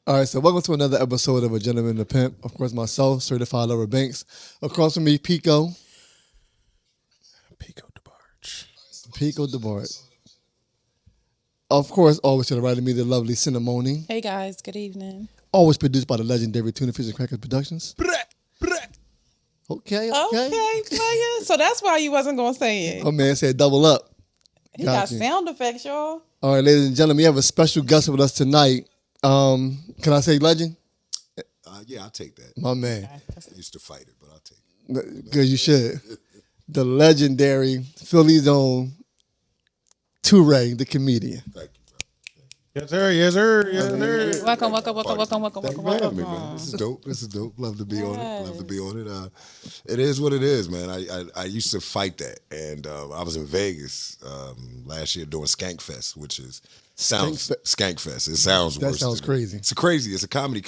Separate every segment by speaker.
Speaker 1: All right, so welcome to another episode of A Gentleman and a Pimp. Of course, myself, Certified Lover Banks. Across from me, Pico.
Speaker 2: Pico DeBarge.
Speaker 1: Pico DeBart. Of course, always to the right of me, the lovely Cinnamoni.
Speaker 3: Hey guys, good evening.
Speaker 1: Always produced by the legendary Tuna Fish and Crackers Productions. Okay.
Speaker 3: Okay, player. So that's why you wasn't gonna say it.
Speaker 1: My man said double up.
Speaker 3: He got
Speaker 1: you.
Speaker 3: sound effects, y'all.
Speaker 1: All right, ladies and gentlemen, we have a special guest with us tonight. Can I say legend?
Speaker 4: Yeah, I'll take that.
Speaker 1: My man.
Speaker 4: I used to fight it, but I'll take it.
Speaker 1: Because you should. The legendary Philly's own Tu Rae, the comedian.
Speaker 4: Thank you, bro.
Speaker 2: Yes, sir. Yes, sir. Yes, sir.
Speaker 3: Welcome.
Speaker 4: Thank you for having me, man. This is dope. Love to be on it. Love to be on it. It is what it is, man. I used to fight that, and I was in Vegas last year doing Skank Fest, which is Skank Fest. It sounds
Speaker 1: That
Speaker 4: worse.
Speaker 1: sounds crazy.
Speaker 4: It's crazy. It's a comedy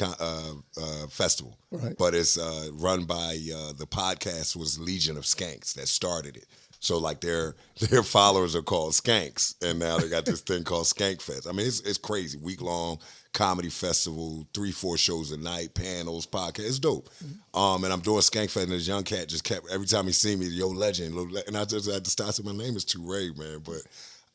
Speaker 4: festival,
Speaker 1: Right.
Speaker 4: but it's run by the podcast was Legion of Skanks that started it. So like their followers are called Skanks, and now they got this thing called Skank Fest. I mean, it's crazy. Week long comedy festival, 3-4 shows a night, panels, podcasts. It's dope. And I'm doing Skank Fest, and this young cat just kept every time he see me, yo, legend, and I just had to start saying, my name is Tu Rae, man. But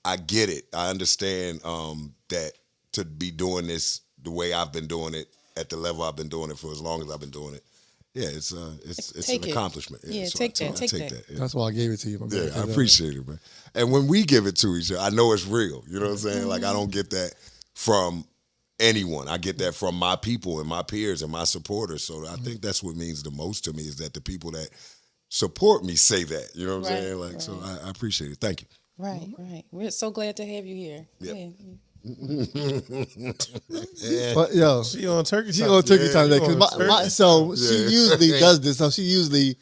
Speaker 4: I get it. I understand that to be doing this the way I've been doing it at the level I've been doing it for as long as I've been doing it. Yeah, it's an accomplishment.
Speaker 3: Yeah,
Speaker 4: so
Speaker 3: take
Speaker 4: I
Speaker 3: that. Take
Speaker 4: take
Speaker 3: that.
Speaker 4: Yeah.
Speaker 1: That's why I gave it to you. My man.
Speaker 4: Yeah, I appreciate it, man. And when we give it to each other, I know it's real. You know what I'm saying? Like, I don't get that from anyone. I get that from my people and my peers and my supporters. So I think that's what means the most to me is that the people that support me say that. You know what I'm
Speaker 3: Right,
Speaker 4: saying? Like, so I appreciate it. Thank you.
Speaker 3: Right. We're so glad to have you here.
Speaker 4: Yep.
Speaker 3: Yeah.
Speaker 1: But yo,
Speaker 2: She on turkey
Speaker 1: she
Speaker 2: time.
Speaker 1: on turkey time
Speaker 2: Yeah,
Speaker 1: today.
Speaker 2: she on
Speaker 1: Cause
Speaker 2: turkey.
Speaker 1: she usually does this. So she usually,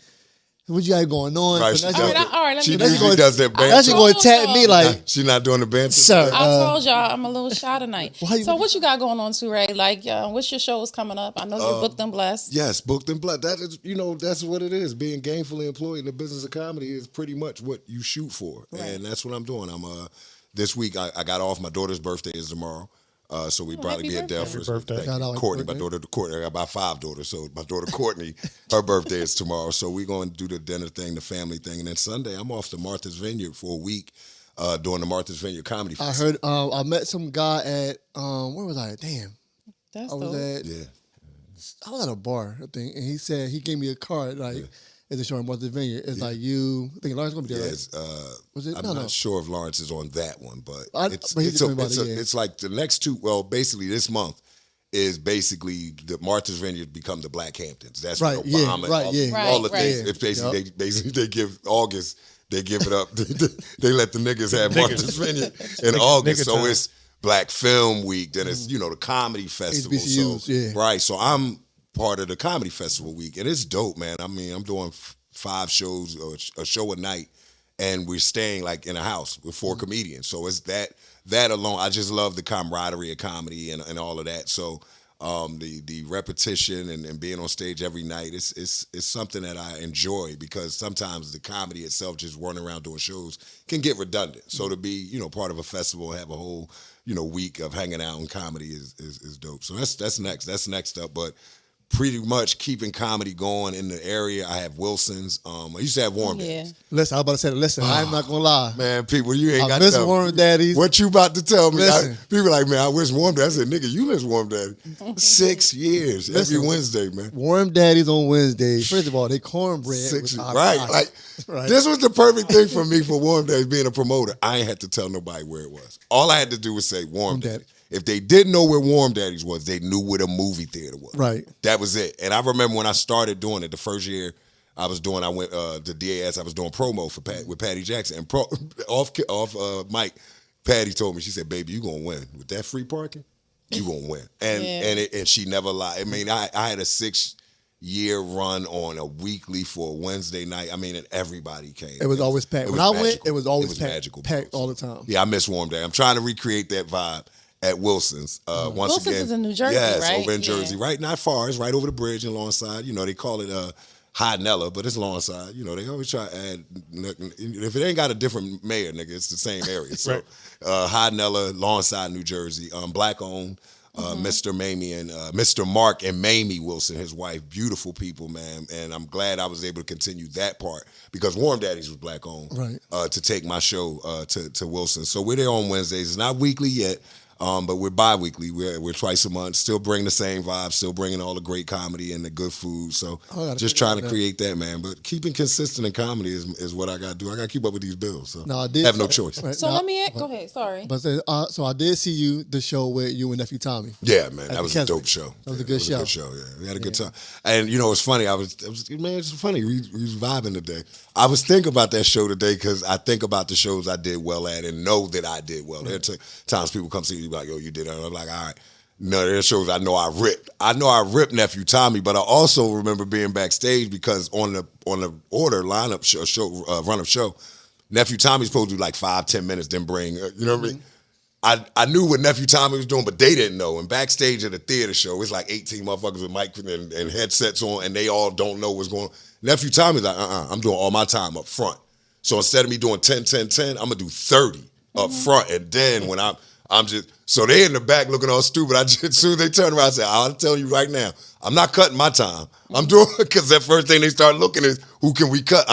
Speaker 1: what you got going on?
Speaker 4: Right,
Speaker 1: But
Speaker 4: she
Speaker 1: now
Speaker 4: does
Speaker 3: All right,
Speaker 4: that.
Speaker 3: all right, let
Speaker 4: She
Speaker 3: me-
Speaker 1: That's
Speaker 4: usually
Speaker 1: gonna-
Speaker 4: does that
Speaker 1: Now she
Speaker 4: banter.
Speaker 1: going to tap me like,
Speaker 4: She not doing the banter.
Speaker 1: sir.
Speaker 3: I told y'all I'm a little shy tonight.
Speaker 1: Why you-
Speaker 3: So what you got going on, Tu Rae? Like, what's your shows coming up? I know you're booked and blessed.
Speaker 4: Yes, booked and blood. That is, that's what it is. Being gainfully employed in the business of comedy is pretty much what you shoot for, and that's what I'm doing. I'm this week I got off. My daughter's birthday is tomorrow, so we probably
Speaker 3: happy
Speaker 4: be at
Speaker 3: birthday.
Speaker 4: Delphus.
Speaker 2: Happy birthday.
Speaker 4: Thank
Speaker 1: Shout
Speaker 4: you.
Speaker 1: out,
Speaker 4: Courtney,
Speaker 1: birthday.
Speaker 4: my daughter Courtney. I got about 5 daughters, so my daughter Courtney, her birthday is tomorrow. So we're going to do the dinner thing, the family thing, and then Sunday I'm off to Martha's Vineyard for a week doing the Martha's Vineyard Comedy
Speaker 1: I
Speaker 4: Festival.
Speaker 1: heard, I met some guy at, where was I? Damn.
Speaker 3: That's
Speaker 1: I was
Speaker 3: dope.
Speaker 1: at,
Speaker 4: Yeah.
Speaker 1: I was at a bar, I think, and he said, he gave me a card, like, it's a show in Martha's Vineyard. It's like you, I think Lawrence going to be there,
Speaker 4: Yeah,
Speaker 1: right? Was it?
Speaker 4: I'm
Speaker 1: No,
Speaker 4: not
Speaker 1: no.
Speaker 4: sure if Lawrence is on that one, but
Speaker 1: But he just told me about it, yeah.
Speaker 4: it's like the next two. Well, basically this month is basically the Martha's Vineyard become the Black Hamptons. That's
Speaker 1: Right,
Speaker 4: what
Speaker 1: yeah,
Speaker 4: Obama,
Speaker 1: right,
Speaker 4: all,
Speaker 1: yeah.
Speaker 4: all the
Speaker 3: Right,
Speaker 4: things.
Speaker 1: right.
Speaker 4: It's basically
Speaker 1: Yep.
Speaker 4: they give August. They give it up. They let the niggas have
Speaker 2: Niggas.
Speaker 4: Martha's Vineyard in August.
Speaker 2: nigga
Speaker 4: So
Speaker 2: time.
Speaker 4: it's Black Film Week. Then it's the comedy festival.
Speaker 1: HBCUs,
Speaker 4: So
Speaker 1: yeah.
Speaker 4: right. So I'm part of the comedy festival week, and it's dope, man. I mean, I'm doing 5 shows, or a show a night, and we're staying like in a house with 4 comedians. So it's that alone. I just love the camaraderie of comedy and all of that. So the repetition and being on stage every night, it's something that I enjoy, because sometimes the comedy itself, just running around doing shows, can get redundant. So to be part of a festival and have a whole week of hanging out in comedy is dope. So that's next. That's next up, but. Pretty much keeping comedy going in the area. I have Wilson's. I used to have Warm
Speaker 3: Yeah.
Speaker 4: Days.
Speaker 1: Listen, I was about to say, listen, I'm not going to lie.
Speaker 4: Man, people, you ain't
Speaker 1: I
Speaker 4: got
Speaker 1: miss
Speaker 4: to
Speaker 1: Warm Daddies.
Speaker 4: What you about to tell me?
Speaker 1: Listen.
Speaker 4: People like, man, I wish Warm Daddy. I said, nigga, you miss Warm Daddy. 6 years
Speaker 1: Listen.
Speaker 4: every Wednesday, man.
Speaker 1: Warm Daddies on Wednesdays. First of all, they cornbread.
Speaker 4: 6
Speaker 1: was
Speaker 4: years.
Speaker 1: our
Speaker 4: Right.
Speaker 1: pie.
Speaker 4: Like,
Speaker 1: Right.
Speaker 4: this was the perfect thing for me for Warm Daddies being a promoter. I ain't had to tell nobody where it was. All I had to do was say Warm Daddy. If they didn't know where Warm Daddies was, they knew where the movie theater was.
Speaker 1: Right.
Speaker 4: That was it. And I remember when I started doing it, the first year I went to DAS, I was doing promo for with Patty Jackson. And off mic, Patty told me, she said, baby, you gonna win. With that free parking, you gonna win. And and she never lied. I mean, I had a 6-year run on a weekly for a Wednesday night. I mean, and everybody came.
Speaker 1: It was always packed.
Speaker 4: It
Speaker 1: When
Speaker 4: was
Speaker 1: I went,
Speaker 4: magical.
Speaker 1: it was always packed,
Speaker 4: magical.
Speaker 1: packed
Speaker 4: bro.
Speaker 1: all the time.
Speaker 4: Yeah, I miss Warm Day. I'm trying to recreate that vibe at Wilson's. Once
Speaker 3: Wilson's
Speaker 4: again,
Speaker 3: is in New Jersey,
Speaker 4: yes,
Speaker 3: right?
Speaker 4: over in
Speaker 3: Yeah.
Speaker 4: Jersey, right? Not far. It's right over the bridge in Lawnside. They call it High Nella, but it's Lawnside. They always try to add. If it ain't got a different mayor, nigga, it's the same area. So High Nella, Lawnside, New Jersey, black owned. Mr. Mamie and Mr. Mark and Mamie Wilson, his wife. Beautiful people, man. And I'm glad I was able to continue that part because Warm Daddies was black owned.
Speaker 1: Right.
Speaker 4: To take my show to Wilson. So we're there on Wednesdays. It's not weekly yet. But we're bi-weekly. We're twice a month. Still bring the same vibe. Still bringing all the great comedy and the good food. So just trying to create that, man. But keeping consistent in comedy is what I got to do. I got to keep up with these bills. So
Speaker 1: I did
Speaker 4: have no choice.
Speaker 1: Right,
Speaker 3: So let me go ahead. Sorry.
Speaker 1: But so I did see the show with you and nephew Tommy.
Speaker 4: Yeah, man, that was a
Speaker 1: Keswick.
Speaker 4: dope show.
Speaker 1: That was a good show.
Speaker 4: Yeah, we had a good time. And you know, it's funny. It's funny. We was vibing today. I was thinking about that show today because I think about the shows I did well at and know that I did well. There are times people come see me like, "Yo, you did that." I'm like, "All right." No, there are shows I know I ripped. I know I ripped nephew Tommy, but I also remember being backstage because on the order lineup run of show, nephew Tommy's supposed to do like 5-10 minutes, then bring. You know what I mean? I knew what nephew Tommy was doing, but they didn't know. And backstage at a theater show, it's like 18 motherfuckers with mics and headsets on, and they all don't know what's going on. Nephew Tommy's like, I'm doing all my time up front. So instead of me doing 10, 10, 10, I'm gonna do 30 up front, and then when I'm just so they in the back looking all stupid. As soon as they turn around, I say, "I'll tell you right now, I'm not cutting my time. I'm doing because that first thing they start looking is who can we cut?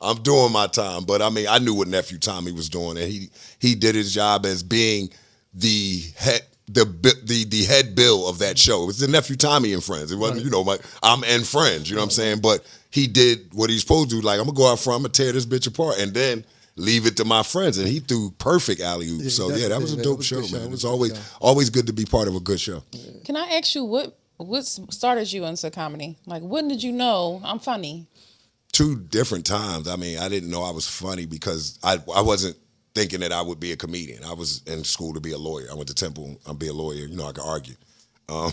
Speaker 4: I'm doing my time." But I mean, I knew what nephew Tommy was doing, and he did his job as being the head. The head bill of that show. It was the nephew Tommy and friends. It wasn't, I'm and friends, you know what I'm saying? But he did what he's supposed to do. Like, I'm going to go out front, I'm going to tear this bitch apart, and then leave it to my friends. And he threw perfect alley-oops.
Speaker 1: Yeah,
Speaker 4: So, that was a dope show, man.
Speaker 1: It was
Speaker 4: always good to be part of a good show.
Speaker 3: Can I ask you what started you into comedy? Like, when did you know I'm funny?
Speaker 4: 2 different times. I mean, I didn't know I was funny because I wasn't thinking that I would be a comedian. I was in school to be a lawyer. I went to Temple. I'll be a lawyer. I could argue. Well,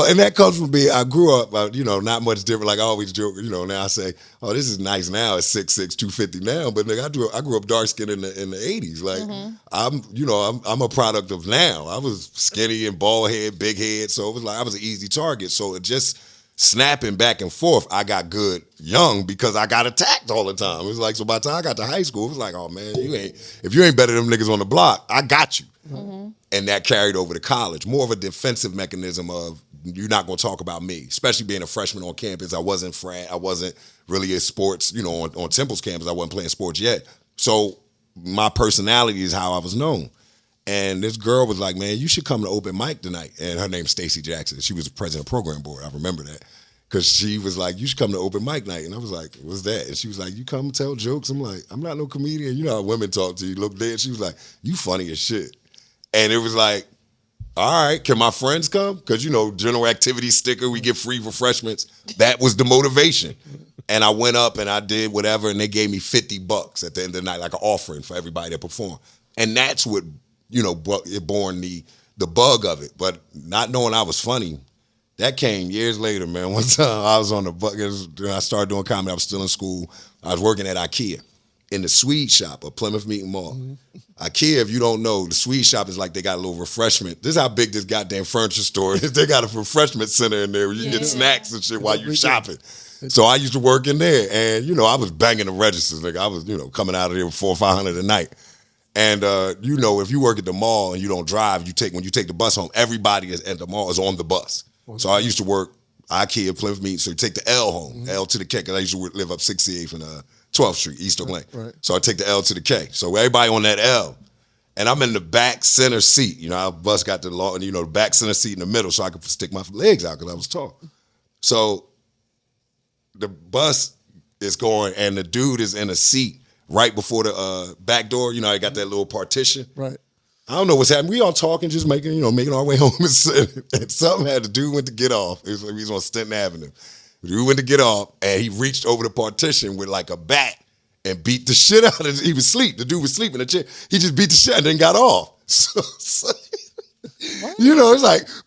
Speaker 4: and that comes from being, I grew up, not much different. Like I always joke, now I say, oh, this is nice now. It's 6'6", 250 now. But nigga, I grew up dark skinned in the 80s. Like I'm a product of now. I was skinny and bald head, big head. So it was like I was an easy target. So it just snapping back and forth, I got good young because I got attacked all the time. It was like, so by the time I got to high school, it was like, oh man, if you ain't better than them niggas on the block, I got you. Mm-hmm. And that carried over to college. More of a defensive mechanism of, you're not going to talk about me, especially being a freshman on campus. I wasn't really in sports, on Temple's campus. I wasn't playing sports yet. So my personality is how I was known. And this girl was like, man, you should come to open mic tonight. And her name's Stacy Jackson. She was the president of program board. I remember that. Because she was like, you should come to open mic night. And I was like, what's that? And she was like, you come tell jokes? I'm like, I'm not no comedian. You know how women talk to you. Look dead. She was like, you funny as shit. And it was like, all right, can my friends come? Because, general activity sticker, we get free refreshments. That was the motivation. And I went up and I did whatever, and they gave me $50 at the end of the night, like an offering for everybody that performed. And that's what, it born the bug of it. But not knowing I was funny, that came years later, man. One time I was on the bus, I started doing comedy. I was still in school. I was working at IKEA in the Swede shop of Plymouth Meeting Mall. Mm-hmm. IKEA, if you don't know, the Swede shop is like they got a little refreshment. This is how big this goddamn furniture store is. They got a refreshment center in there where you get snacks and shit while you shopping. So I used to work in there, and I was banging the registers. Like I was, coming out of there with $400 or $500 a night. And if you work at the mall and you don't drive, when you take the bus home, everybody at the mall is on the bus. Okay. So I used to work IKEA, Plymouth Meeting, so you take the L home, L to the K, because I used to live up 68th and 12th Street, East Oak Lane. Right. So I take the L to the K. So everybody on that L. And I'm in the back center seat. Our bus got the back center seat in the middle so I could stick my legs out because I was tall. So the bus is going and the dude is in a seat right before the back door. I got that little partition. Right. I don't know what's happening. We all talking, just making our way home. And something had the dude went to get off. He was on Stenton Avenue. The dude went to get off, and he reached over the partition with like a bat and beat the shit out of it. He was asleep. The dude was sleeping in the chair. He just beat the shit out and then got off. So it's like,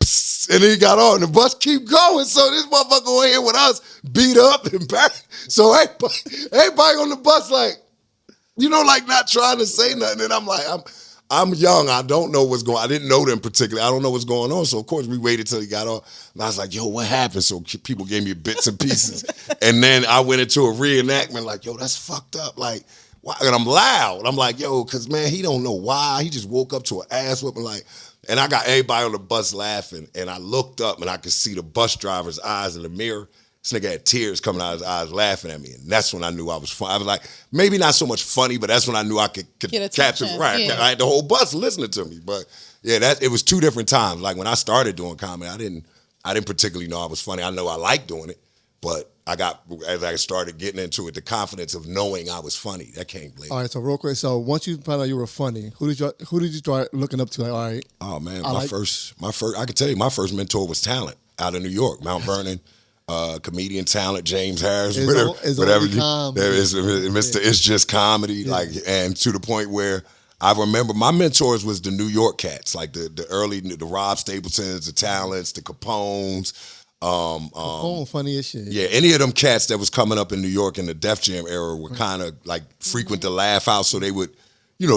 Speaker 4: psst, and then he got off, and the bus keep going. So this motherfucker over here with us beat up and back. So everybody on the bus like, like not trying to say nothing. And I'm like, I'm young. I don't know what's going on. I didn't know them particularly. I don't know what's going on. So, of course, we waited till he got off. And I was like, yo, what happened? So people gave me bits and pieces. And then I went into a reenactment like, yo, that's fucked up. Like, why? And I'm loud. I'm like, yo, because, man, he don't know why. He just woke up to an ass whooping. Like, And I got everybody on the bus laughing, and I looked up and I could see the bus driver's eyes in the mirror. This nigga had tears coming out of his eyes laughing at me. And that's when I knew I was funny. I was like, maybe not so much funny, but that's when I knew I could
Speaker 3: Get
Speaker 4: capture.
Speaker 3: attention,
Speaker 4: Right.
Speaker 3: yeah.
Speaker 4: I had the whole bus listening to me. But yeah, it was two different times. Like when I started doing comedy, I didn't particularly know I was funny. I know I liked doing it, but as I started getting into it, the confidence of knowing I was funny, that came later.
Speaker 1: All right, so real quick. So once you found out you were funny, who did you start looking up to? Like, all right.
Speaker 4: Oh man, my first I could tell you my first mentor was talent out of New York, Mount Vernon. Comedian talent, James Harris, whatever there is, Mr. It's Just Comedy, like, and to the point where I remember my mentors was the New York cats, like the Rob Stapletons, the Talents, the Capones.
Speaker 1: Funny as shit.
Speaker 4: Yeah, any of them cats that was coming up in New York in the Def Jam era were kind of like frequent the laugh house, so they would,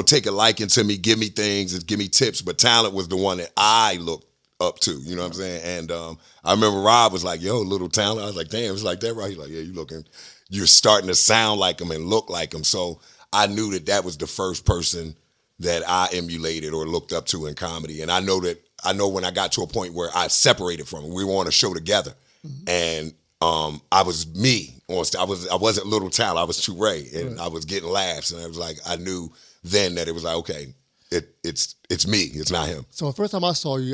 Speaker 4: take a liking to me, give me things and give me tips. But Talent was the one that I looked up to, you know what I'm saying? And I remember Rob was like, yo, little Talent. I was like, damn, it's like that, right? He's like, yeah, you're starting to sound like him and look like him. So I knew that was the first person that I emulated or looked up to in comedy. And I know when I got to a point where I separated from him, we were on a show together. And I was me on stage. I wasn't Little Talent, I was Tu Rae, and I was getting laughs. And I was like, I knew then that it was like, okay, it's me, it's not him.
Speaker 1: So the first time I saw you,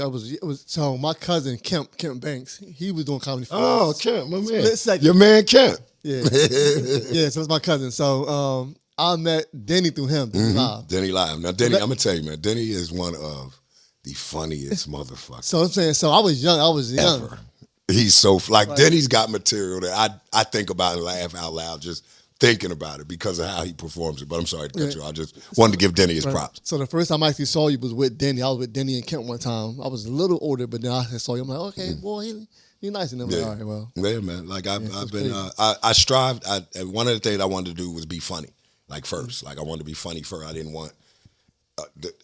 Speaker 1: so my cousin Kemp Banks, he was doing comedy.
Speaker 4: Oh, Kemp, my man.
Speaker 1: Like,
Speaker 4: your man Kemp.
Speaker 1: Yeah, yeah. So it's my cousin. So I met Denny through him.
Speaker 4: Denny Live. Now Denny, I'm gonna tell you, man, Denny is one of the funniest motherfuckers.
Speaker 1: So I'm saying, so I was young.
Speaker 4: Ever. He's so like Denny's got material that I think about and laugh out loud just thinking about it because of how he performs it. But I'm sorry to cut you. I just wanted to give Denny his props.
Speaker 1: So the first time I actually saw you was with Denny. I was with Denny and Kent one time. I was a little older, but then I saw you. I'm like, okay, boy, he nice. And I'm like, all right, well.
Speaker 4: Yeah, man. Like I've been, I strived. One of the things I wanted to do was be funny. Like first, like I wanted to be funny first. I didn't want.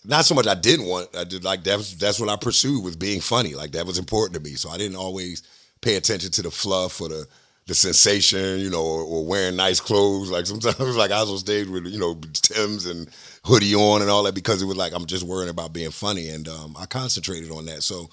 Speaker 4: Not so much I didn't want. I did like that's what I pursued was being funny. Like that was important to me. So I didn't always pay attention to the fluff or the sensation, or wearing nice clothes. Like sometimes like I was on stage with, Timbs and hoodie on and all that because it was like I'm just worrying about being funny, and I concentrated on that. So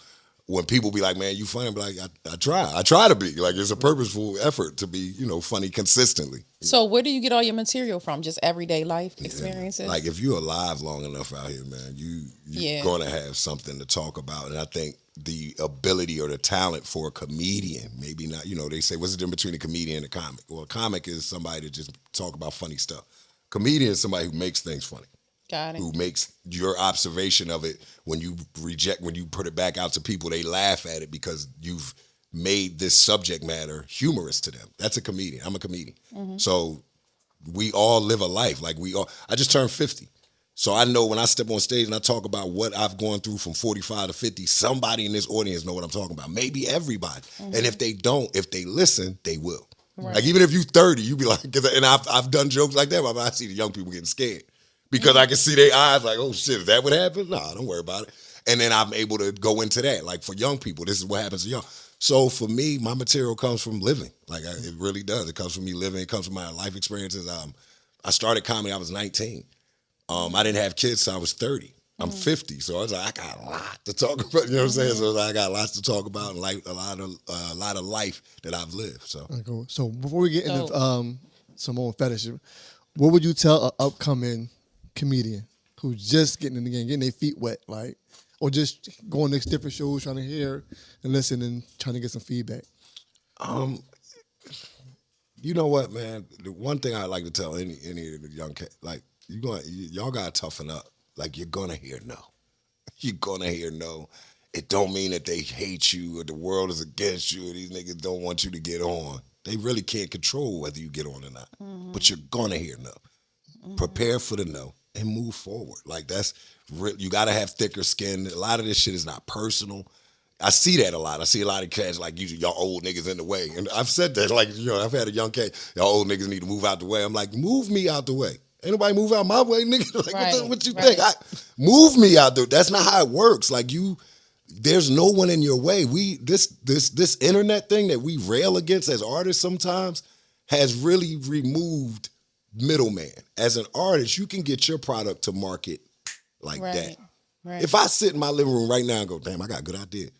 Speaker 4: when people be like, "Man, you funny," I'm like, I try to be. Like it's a purposeful effort to be, funny consistently.
Speaker 3: So where do you get all your material from? Just everyday life experiences?
Speaker 4: Like if you're alive long enough out here, man, you're gonna have something to talk about, and I think the ability or the talent for a comedian, maybe not, they say, what's the difference between a comedian and a comic? Well, a comic is somebody that just talk about funny stuff. Comedian is somebody who makes things funny.
Speaker 3: Got it.
Speaker 4: Who makes your observation of it, when you put it back out to people, they laugh at it because you've made this subject matter humorous to them. That's a comedian. I'm a comedian. Mm-hmm. So we all live a life. Like I just turned 50. So I know when I step on stage and I talk about what I've gone through from 45 to 50, somebody in this audience know what I'm talking about. Maybe everybody. Mm-hmm. And if they don't, if they listen, they will. Right. Like even if you're 30, you be like, and I've done jokes like that, but I see the young people getting scared because I can see their eyes like, oh shit, is that what happened? Nah, don't worry about it. And then I'm able to go into that. Like for young people, this is what happens to young. So for me, my material comes from living. Like it really does. It comes from me living. It comes from my life experiences. I started comedy, I was 19. I didn't have kids, so I was 30. I'm 50, so I was like, I got a lot to talk about. You know what I'm saying? So I got lots to talk about and like a lot of life that I've lived. So,
Speaker 1: cool. So before we get into some more fetishes, what would you tell an upcoming comedian who's just getting in the game, getting their feet wet, like, or just going to different shows, trying to hear and listen and trying to get some feedback?
Speaker 4: You know what, man? The one thing I like to tell any of the young kids, like, y'all gotta toughen up. Like you're gonna hear no. You're gonna hear no. It don't mean that they hate you or the world is against you or these niggas don't want you to get on. They really can't control whether you get on or not. Mm-hmm. But you're gonna hear no. Mm-hmm. Prepare for the no and move forward. Like that's real. You gotta have thicker skin. A lot of this shit is not personal. I see that a lot. I see a lot of cats like y'all old niggas in the way. And I've said that, like, I've had a young cat, y'all old niggas need to move out the way. I'm like, move me out the way. Ain't nobody move out my way, nigga. Like,
Speaker 3: right,
Speaker 4: what you think? Move me out there. That's not how it works. Like there's no one in your way. This internet thing that we rail against as artists sometimes has really removed middleman. As an artist, you can get your product to market like that.
Speaker 3: Right.
Speaker 4: If I sit in my living room right now and go, damn, I got a good idea.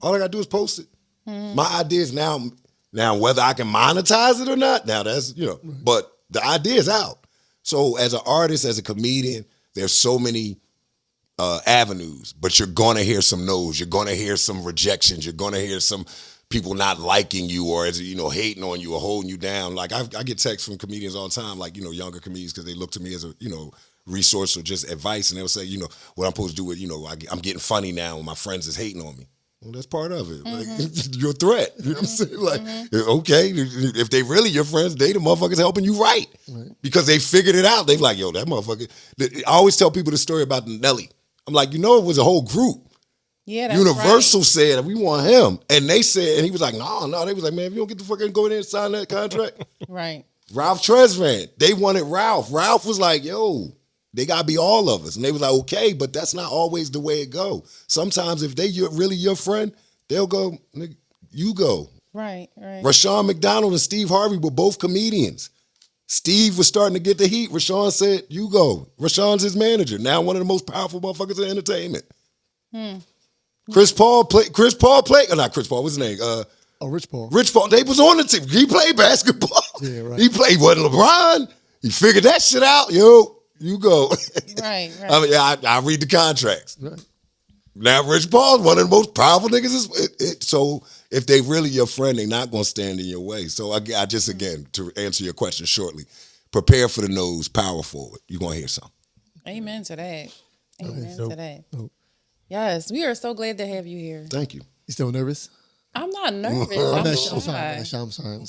Speaker 4: All I got to do is post it. My idea is now whether I can monetize it or not, now that's, but the idea is out. So as an artist, as a comedian, there's so many avenues, but you're going to hear some no's. You're going to hear some rejections. You're going to hear some people not liking you or, hating on you or holding you down. Like I get texts from comedians all the time, like, younger comedians, because they look to me as a, resource or just advice. And they'll say, what I'm supposed to do with, I'm getting funny now when my friends is hating on me. Well, that's part of it. Like, you're a threat. You know what I'm saying? Like, okay, if they really your friends, they the motherfuckers helping you right. Because they figured it out. They like, yo, that motherfucker. I always tell people the story about Nelly. I'm like, it was a whole group.
Speaker 3: Yeah, that's
Speaker 4: Universal said, we want him. And they said, and he was like, no. They was like, man, if you don't get the fuck and go in there and sign that contract.
Speaker 3: Right.
Speaker 4: Ralph Tresvant, they wanted Ralph. Ralph was like, yo, they got to be all of us. And they was like, okay, but that's not always the way it go. Sometimes if they really your friend, they'll go, nigga, you go.
Speaker 3: Right.
Speaker 4: Rashawn McDonald and Steve Harvey were both comedians. Steve was starting to get the heat. Rashawn said, you go. Rashawn's his manager. Now one of the most powerful motherfuckers in entertainment. Chris Paul played, not Chris Paul, what's his name?
Speaker 1: Rich Paul.
Speaker 4: Rich Paul, they was on the team. He played basketball.
Speaker 1: Yeah, right.
Speaker 4: He wasn't LeBron. He figured that shit out. Yo, you go.
Speaker 3: Right.
Speaker 4: I mean, I read the contracts.
Speaker 1: Right.
Speaker 4: Now, Rich Paul's one of the most powerful niggas. So if they really your friend, they're not going to stand in your way. So I just, again, to answer your question shortly, prepare for the nose, power forward. You're going to hear something.
Speaker 3: Amen to that. Amen to that.
Speaker 1: Nope.
Speaker 3: Yes, we are so glad to have you here.
Speaker 4: Thank you.
Speaker 1: You still nervous?
Speaker 3: I'm not nervous.
Speaker 1: I'm sorry.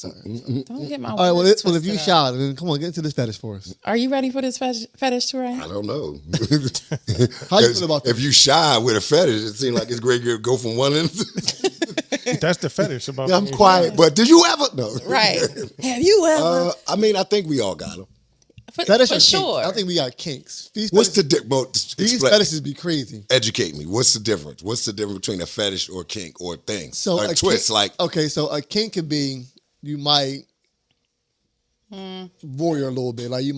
Speaker 3: Don't get my
Speaker 1: All right, well,
Speaker 3: words
Speaker 1: if you
Speaker 3: twisted
Speaker 1: shy,
Speaker 3: up.
Speaker 1: then come on, get into this fetish for us.
Speaker 3: Are you ready for this fetish, Tu Rae?
Speaker 4: I don't know.
Speaker 1: How you feel about
Speaker 4: If
Speaker 1: this?
Speaker 4: you shy with a fetish, it seems like it's great to go from one end.
Speaker 2: That's the fetish about.
Speaker 4: I'm quiet, but did you ever? No.
Speaker 3: Right. Have you ever?
Speaker 4: I mean, I think we all got them.
Speaker 1: Fetish
Speaker 3: for
Speaker 1: or
Speaker 3: sure.
Speaker 1: kinks? I think we got kinks.
Speaker 4: What's the difference?
Speaker 1: These fetishes be crazy.
Speaker 4: Educate me. What's the difference? What's the difference between a fetish or kink or thing?
Speaker 1: So
Speaker 4: or a twist,
Speaker 1: okay, so a kink could be you might voyeur a little bit, like you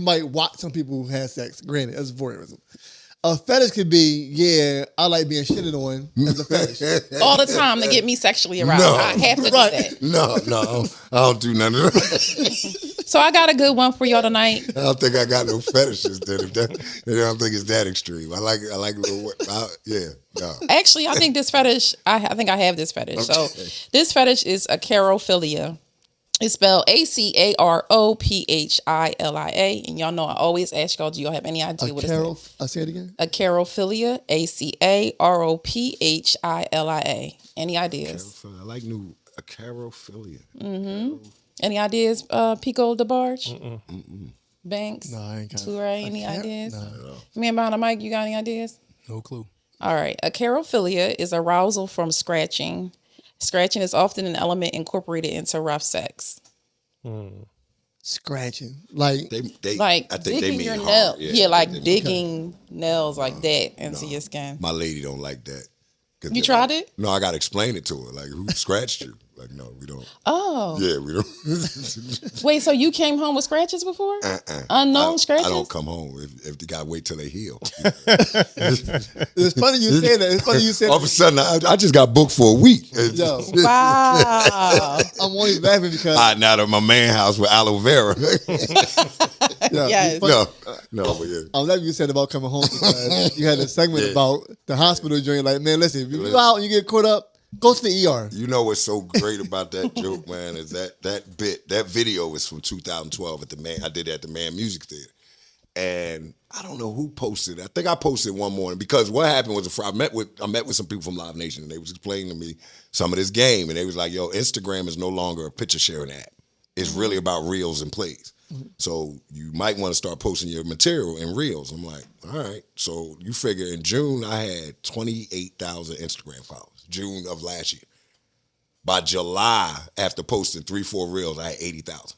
Speaker 1: might watch some people who have sex. Granted, that's voyeurism. A fetish could be, I like being shitted on as a fetish.
Speaker 3: All the time to get me sexually aroused.
Speaker 4: No.
Speaker 3: I have to do that.
Speaker 4: No, I don't do none of that.
Speaker 3: So I got a good one for y'all tonight.
Speaker 4: I don't think I got no fetishes. Then I don't think it's that extreme. I like a little. No.
Speaker 3: Actually, I think this fetish, I think I have this fetish. So this fetish is a carophilia. It's spelled ACAROPHILIA. And y'all know I always ask y'all, do y'all have any idea what it is?
Speaker 1: I'll say it again.
Speaker 3: A carophilia, ACAROPHILIA. Any ideas?
Speaker 4: I like a carophilia.
Speaker 3: Any ideas, Pico DeBarge? Banks?
Speaker 1: No, I ain't got
Speaker 3: Tu Rae, any ideas?
Speaker 1: No.
Speaker 3: Man behind the mic, you got any ideas?
Speaker 2: No clue.
Speaker 3: All right. A carophilia is arousal from scratching. Scratching is often an element incorporated into rough sex.
Speaker 1: Scratching, like
Speaker 3: Like
Speaker 4: I think they
Speaker 3: digging
Speaker 4: mean
Speaker 3: your
Speaker 4: hard.
Speaker 3: nail. Yeah, like
Speaker 4: they-
Speaker 3: digging nails like that into your skin.
Speaker 4: My lady don't like that.
Speaker 3: You tried it?
Speaker 4: No, I got to explain it to her. Like, who scratched you? Like, no, we don't.
Speaker 3: Oh.
Speaker 4: Yeah, we don't.
Speaker 3: Wait, so you came home with scratches before? Unknown scratches?
Speaker 4: I don't come home if the guy wait till they heal.
Speaker 1: it's funny you say that. It's funny you say
Speaker 4: All of a sudden, I just got booked for a week.
Speaker 1: Yo,
Speaker 3: Wow.
Speaker 1: I'm only laughing because
Speaker 4: Now to my man house with aloe vera.
Speaker 3: Yes.
Speaker 4: No, but yeah.
Speaker 1: I'm laughing you said about coming home because you had a segment about the hospital joint. Like, man, listen, if you go out and you get caught up, go to the ER.
Speaker 4: You know what's so great about that joke, man, is that video is from 2012 I did it at the Man Music Theater. And I don't know who posted it. I think I posted one morning because what happened was I met with some people from Live Nation and they was explaining to me some of this game and they was like, yo, Instagram is no longer a picture sharing app. It's really about reels and plays. So you might want to start posting your material in reels. I'm like, all right. So you figure in June I had 28,000 Instagram followers. June of last year. By July, after posting 3-4 reels, I had 80,000.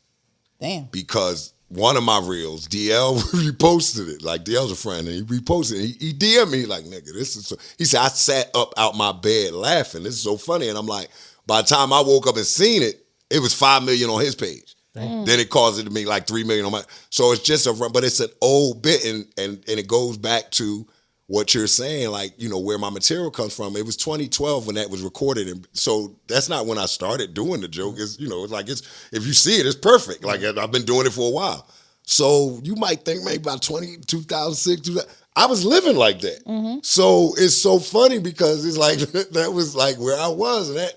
Speaker 3: Damn.
Speaker 4: Because one of my reels, DL reposted it. Like, DL's a friend, and he reposted it. He DM'd me like, nigga, this is so... He said, I sat up out my bed laughing. This is so funny. And I'm like, by the time I woke up and seen it, it was 5 million on his page. Then it caused it to be like 3 million on my... So it's just but it's an old bit, and it goes back to what you're saying, like, you know, where my material comes from. It was 2012 when that was recorded. And so that's not when I started doing the joke. It's, you know, it's like, if you see it, it's perfect. Like, I've been doing it for a while. So you might think maybe about 2006, I was living like that. So it's so funny because it's like, that was like where I was. And that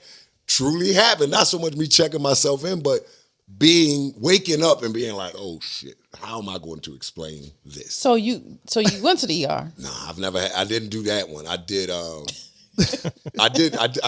Speaker 4: truly happened. Not so much me checking myself in, but waking up and being like, oh shit, how am I going to explain this?
Speaker 3: So you went to the ER?
Speaker 4: Nah, I didn't do that one. I did, I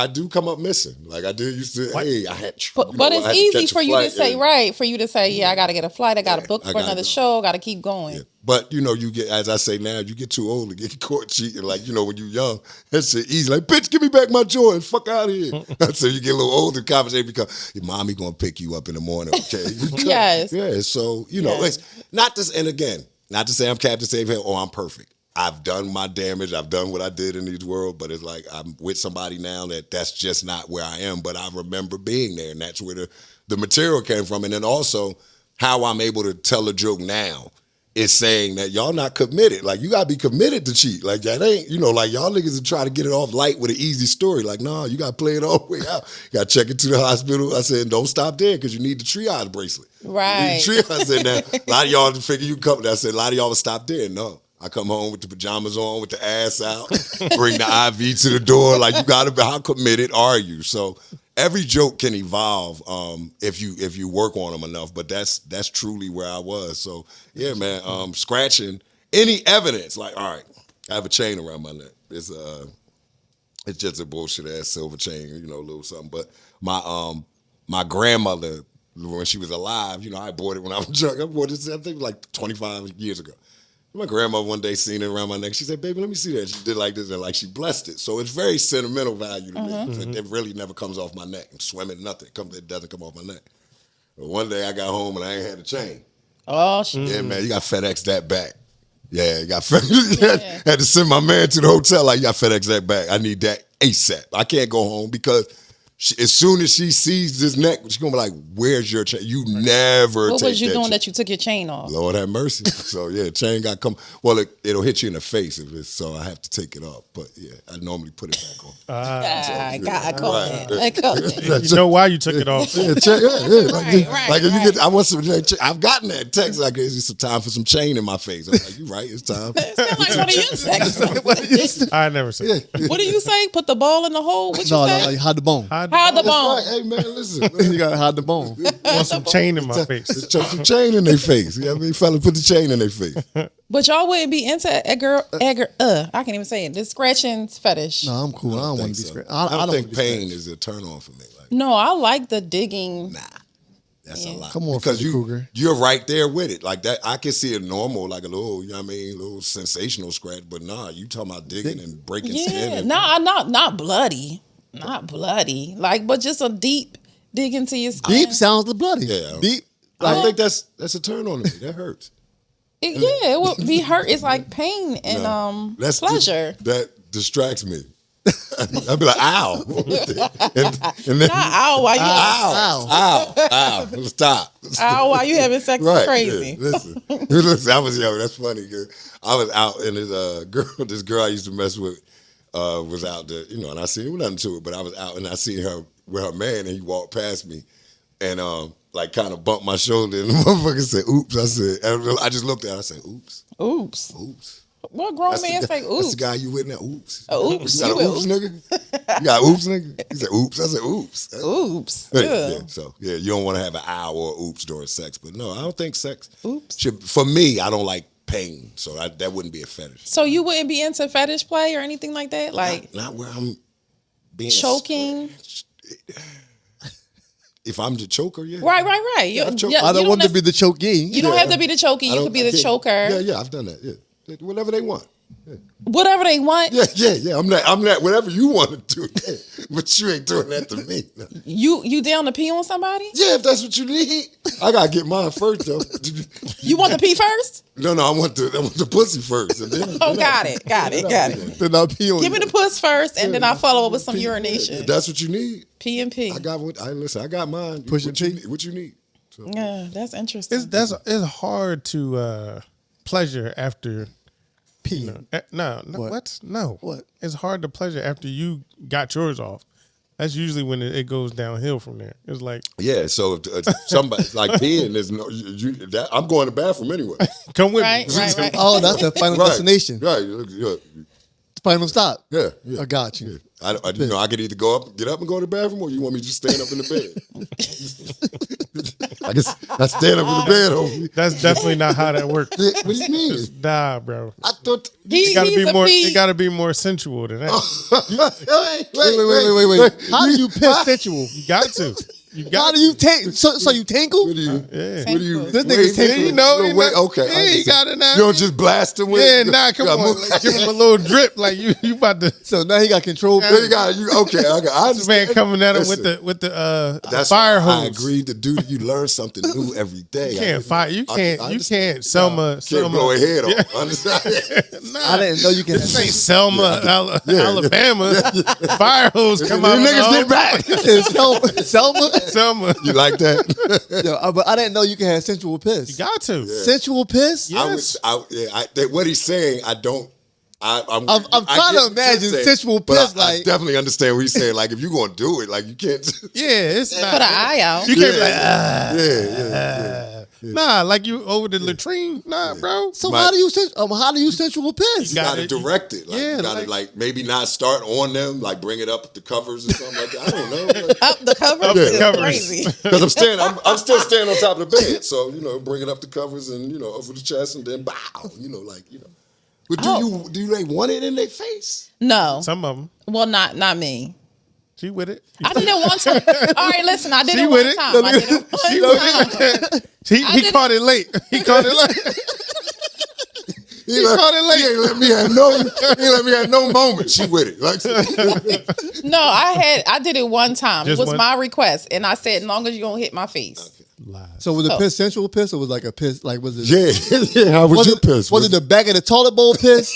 Speaker 4: do come up missing. Like I did used to, hey, I had,
Speaker 3: but it's easy for you to say,
Speaker 4: yeah.
Speaker 3: right? For you to say, yeah, I got to get a flight. I got to book for another show. Got to keep going.
Speaker 4: Yeah. But you know, you get, as I say now, you get too old to get caught cheating. Like, you know, when you're young, that's shit easy. Like, bitch, give me back my Jordans. Fuck out of here. So you get a little older, conversation becomes, your mommy gonna pick you up in the morning. Okay.
Speaker 3: Yes.
Speaker 4: Yeah. So you know, it's not this. And again, not to say I'm Captain Save Hell or I'm perfect. I've done my damage. I've done what I did in this world, but it's like I'm with somebody now that's just not where I am. But I remember being there, and that's where the material came from. And then also how I'm able to tell a joke now is saying that y'all not committed. Like, you gotta be committed to cheat. Like, that ain't, you know, like y'all niggas are trying to get it off light with an easy story. Like, nah, you gotta play it all the way out. You gotta check it to the hospital. I said, don't stop there because you need the triage bracelet.
Speaker 3: Right.
Speaker 4: You need the triage. I said, now, a lot of y'all figure you come. I said, a lot of y'all would stop there. No. I come home with the pajamas on, with the ass out, bring the IV to the door. Like, you gotta be, how committed are you? So every joke can evolve if you work on them enough. But that's truly where I was. So yeah, man, scratching any evidence. Like, all right, I have a chain around my neck. It's just a bullshit ass silver chain, you know, a little something. But my grandmother, when she was alive, you know, I bought it when I was young. I bought it, I think, like 25 years ago. My grandma one day seen it around my neck. She said, baby, let me see that. She did like this and like she blessed it. So it's very sentimental value to me. Like, it really never comes off my neck. And swimming, nothing. It doesn't come off my neck. But one day I got home and I ain't had a chain.
Speaker 3: Oh, shit.
Speaker 4: Yeah, man, you got FedEx that back. Yeah, you got FedEx. Had to send my man to the hotel. Like, you got FedEx that back. I need that ASAP. I can't go home because as soon as she sees this neck, she's gonna be like, "Where's your chain? You never."
Speaker 3: What
Speaker 4: take
Speaker 3: was you
Speaker 4: that
Speaker 3: doing
Speaker 4: chain.
Speaker 3: that you took your chain off?
Speaker 4: Lord have mercy. So yeah, chain got come. Well, it'll hit you in the face if it's so. I have to take it off. But yeah, I normally put it back on.
Speaker 3: I caught that.
Speaker 2: You know why you took it off?
Speaker 4: Yeah,
Speaker 3: Right.
Speaker 4: Like if you get, I want some. I've gotten that text. Like, is some time for some chain in my face? I'm like, you right? It's time.
Speaker 3: It sound like one of your texts.
Speaker 2: I never said that.
Speaker 3: What do you say? Put the ball in the hole? What you say?
Speaker 1: like hide the bone.
Speaker 3: Hide the
Speaker 4: That's
Speaker 3: bone.
Speaker 4: right. Hey man, listen.
Speaker 1: You gotta hide the bone.
Speaker 2: Want some chain in my face.
Speaker 4: Some chain in their face. You know what I mean? Fella put the chain in their face.
Speaker 3: But y'all wouldn't be into I can't even say it. This scratching fetish.
Speaker 1: No, I'm cool. I don't want to be scratched. I
Speaker 4: don't think
Speaker 1: wanna be
Speaker 4: pain
Speaker 1: scratched.
Speaker 4: is a turn on for me. Like,
Speaker 3: No, I like the digging.
Speaker 4: nah, that's a lot.
Speaker 1: Come on,
Speaker 4: because
Speaker 1: Freddy Krueger.
Speaker 4: you're right there with it. Like that, I can see it normal, like a little, you know what I mean, little sensational scratch. But nah, you talking about digging and breaking skin.
Speaker 3: Yeah,
Speaker 4: And,
Speaker 3: not bloody, not bloody. Like, but just a deep dig into your skin.
Speaker 1: Deep sounds bloody.
Speaker 4: Yeah.
Speaker 1: Deep.
Speaker 4: I think that's a turn on to me. That hurts.
Speaker 3: It would be hurt. It's like pain and
Speaker 4: That's
Speaker 3: pleasure.
Speaker 4: That distracts me. I'd be like, ow. and then,
Speaker 3: Not ow while you
Speaker 4: ow. Stop.
Speaker 3: ow while you having sex is crazy.
Speaker 4: Yeah. Listen, I was young. That's funny. I was out and this girl I used to mess with was out there, you know, and I seen, it was nothing to it, but I was out and I seen her with her man and he walked past me and like kind of bumped my shoulder and the motherfucker said, oops. I said, and I just looked at her, I said, oops.
Speaker 3: Oops. What grown man say oops?
Speaker 4: That's the guy you with now, oops.
Speaker 3: Oops.
Speaker 4: You got an oops, nigga? You got oops, nigga? He said, oops. I said, oops.
Speaker 3: Oops.
Speaker 4: Yeah. So, yeah, you don't want to have an ow or oops during sex. But no, I don't think sex.
Speaker 3: Oops.
Speaker 4: For me, I don't like pain. So that wouldn't be a fetish.
Speaker 3: So you wouldn't be into fetish play or anything like that? Like
Speaker 4: Not where I'm being
Speaker 3: choking?
Speaker 4: If I'm the choker, yeah.
Speaker 3: Right. You
Speaker 4: I've choked.
Speaker 1: I don't want to be the chokey.
Speaker 3: You don't have to be the chokey. You could be the choker.
Speaker 4: Yeah, I've done that. Yeah. Whatever they want. Yeah.
Speaker 3: Whatever they want.
Speaker 4: Yeah. I'm not whatever you want to do. Yeah. But you ain't doing that to me. No.
Speaker 3: You down to pee on somebody?
Speaker 4: Yeah, if that's what you need. I gotta get mine first though.
Speaker 3: You want to pee first?
Speaker 4: No, I want the pussy first. And then,
Speaker 3: Got it.
Speaker 1: Then I'll pee on
Speaker 3: Give me the puss first, and then I'll follow up with some urination.
Speaker 4: If that's what you need.
Speaker 3: Pee and pee.
Speaker 4: I got mine.
Speaker 1: Push
Speaker 4: what
Speaker 1: your
Speaker 4: you need. What you need. So.
Speaker 3: Yeah, that's interesting.
Speaker 2: It's hard to pleasure after
Speaker 1: Peeing.
Speaker 2: No,
Speaker 1: What?
Speaker 2: what? No.
Speaker 1: What?
Speaker 2: It's hard to pleasure after you got yours off. That's usually when it goes downhill from there. It's like,
Speaker 4: Yeah, so somebody like peeing, there's no. I'm going to the bathroom anyway.
Speaker 2: come with
Speaker 3: Right,
Speaker 2: me.
Speaker 3: right, right.
Speaker 1: Oh, that's the final
Speaker 4: Right,
Speaker 1: destination.
Speaker 4: Right. Yeah.
Speaker 1: Final stop.
Speaker 4: Yeah.
Speaker 1: I got you.
Speaker 4: I could either get up and go to the bathroom, or you want me to just stand up in the bed. I guess I stand up in the bed. Hopefully.
Speaker 2: That's definitely not how that works.
Speaker 4: What do you mean?
Speaker 2: Nah, bro.
Speaker 4: I thought.
Speaker 3: He,
Speaker 2: It gotta
Speaker 3: he's
Speaker 2: be
Speaker 3: a
Speaker 2: more.
Speaker 3: pee.
Speaker 2: It gotta be more sensual than that.
Speaker 1: Wait. How do you piss sensual?
Speaker 2: You got to. You
Speaker 1: How
Speaker 2: got
Speaker 1: do you tank? So you tankle?
Speaker 4: What do you?
Speaker 2: Yeah.
Speaker 4: What do you?
Speaker 1: This nigga's
Speaker 4: wait,
Speaker 1: taking-
Speaker 2: You know,
Speaker 4: no,
Speaker 2: you
Speaker 4: wait,
Speaker 2: know-
Speaker 4: okay.
Speaker 2: Yeah, you got it now.
Speaker 4: You don't just blast him with.
Speaker 2: Yeah, nah, come
Speaker 4: gotta
Speaker 2: on.
Speaker 4: move-
Speaker 2: Like, give him a little drip. Like you about to.
Speaker 1: So now he got control.
Speaker 4: There you got you. Okay, I
Speaker 2: This
Speaker 4: understand.
Speaker 2: man coming at him
Speaker 4: Listen,
Speaker 2: with the
Speaker 4: that's
Speaker 2: fire
Speaker 4: why I
Speaker 2: hose.
Speaker 4: agree to do. You learn something new every day.
Speaker 2: You can't fire. You
Speaker 4: I
Speaker 2: can't. You
Speaker 4: understand.
Speaker 2: can't. Selma.
Speaker 4: Can't blow a head off. Understand?
Speaker 2: Nah,
Speaker 1: I didn't know you can.
Speaker 2: this ain't Selma, Alabama. Fire hose come out.
Speaker 4: You
Speaker 2: of
Speaker 4: niggas
Speaker 2: the
Speaker 4: get back.
Speaker 1: Selma.
Speaker 2: Selma.
Speaker 4: You like that?
Speaker 1: Yo, but I didn't know you can have sensual piss.
Speaker 2: You got to.
Speaker 1: Sensual piss?
Speaker 2: Yes.
Speaker 4: What he's saying, I don't. I'm
Speaker 1: I'm
Speaker 4: I
Speaker 1: trying
Speaker 4: get
Speaker 1: to
Speaker 4: what you're
Speaker 1: imagine
Speaker 4: saying,
Speaker 1: sensual
Speaker 4: but
Speaker 1: piss,
Speaker 4: I
Speaker 1: like-
Speaker 4: definitely understand what he's saying. Like if you're gonna do it, like you can't.
Speaker 2: Yeah, it's not.
Speaker 3: Put an eye out.
Speaker 2: You can't be like,
Speaker 4: Yeah.
Speaker 2: nah, like you over the latrine. Nah, bro.
Speaker 1: So
Speaker 4: My-
Speaker 1: how do you sensual piss?
Speaker 4: You gotta
Speaker 2: it.
Speaker 4: direct it. Like,
Speaker 2: Yeah,
Speaker 4: you gotta
Speaker 2: like-
Speaker 4: maybe not start on them, like bring it up the covers or something like that. I don't know.
Speaker 3: Up the covers
Speaker 2: Up the
Speaker 3: is
Speaker 2: covers.
Speaker 3: crazy.
Speaker 4: Because I'm still standing on top of the bed. So, bring it up the covers and, over the chest and then bow, But do they want it in their face?
Speaker 3: No.
Speaker 2: Some of them.
Speaker 3: Well, not me.
Speaker 2: She with it.
Speaker 3: I did it one time. All right, listen, I did
Speaker 2: She
Speaker 3: it
Speaker 2: with
Speaker 3: one
Speaker 2: it.
Speaker 3: time. I did it
Speaker 2: She
Speaker 3: one
Speaker 2: with
Speaker 3: time.
Speaker 2: He
Speaker 3: did
Speaker 2: caught it late. He caught it late.
Speaker 4: He
Speaker 2: caught it late.
Speaker 4: He ain't let me have no moment. She with it. Like,
Speaker 3: No, I did it one time.
Speaker 2: Just
Speaker 3: It was
Speaker 2: one?
Speaker 3: my request, and I said, as long as you don't hit my face.
Speaker 2: Lies.
Speaker 1: So was the
Speaker 3: So-
Speaker 1: piss sensual piss or was like a piss? Like was it?
Speaker 4: yeah. How would
Speaker 1: Was
Speaker 4: you
Speaker 1: it,
Speaker 4: piss?
Speaker 1: was it the back of the toilet bowl piss,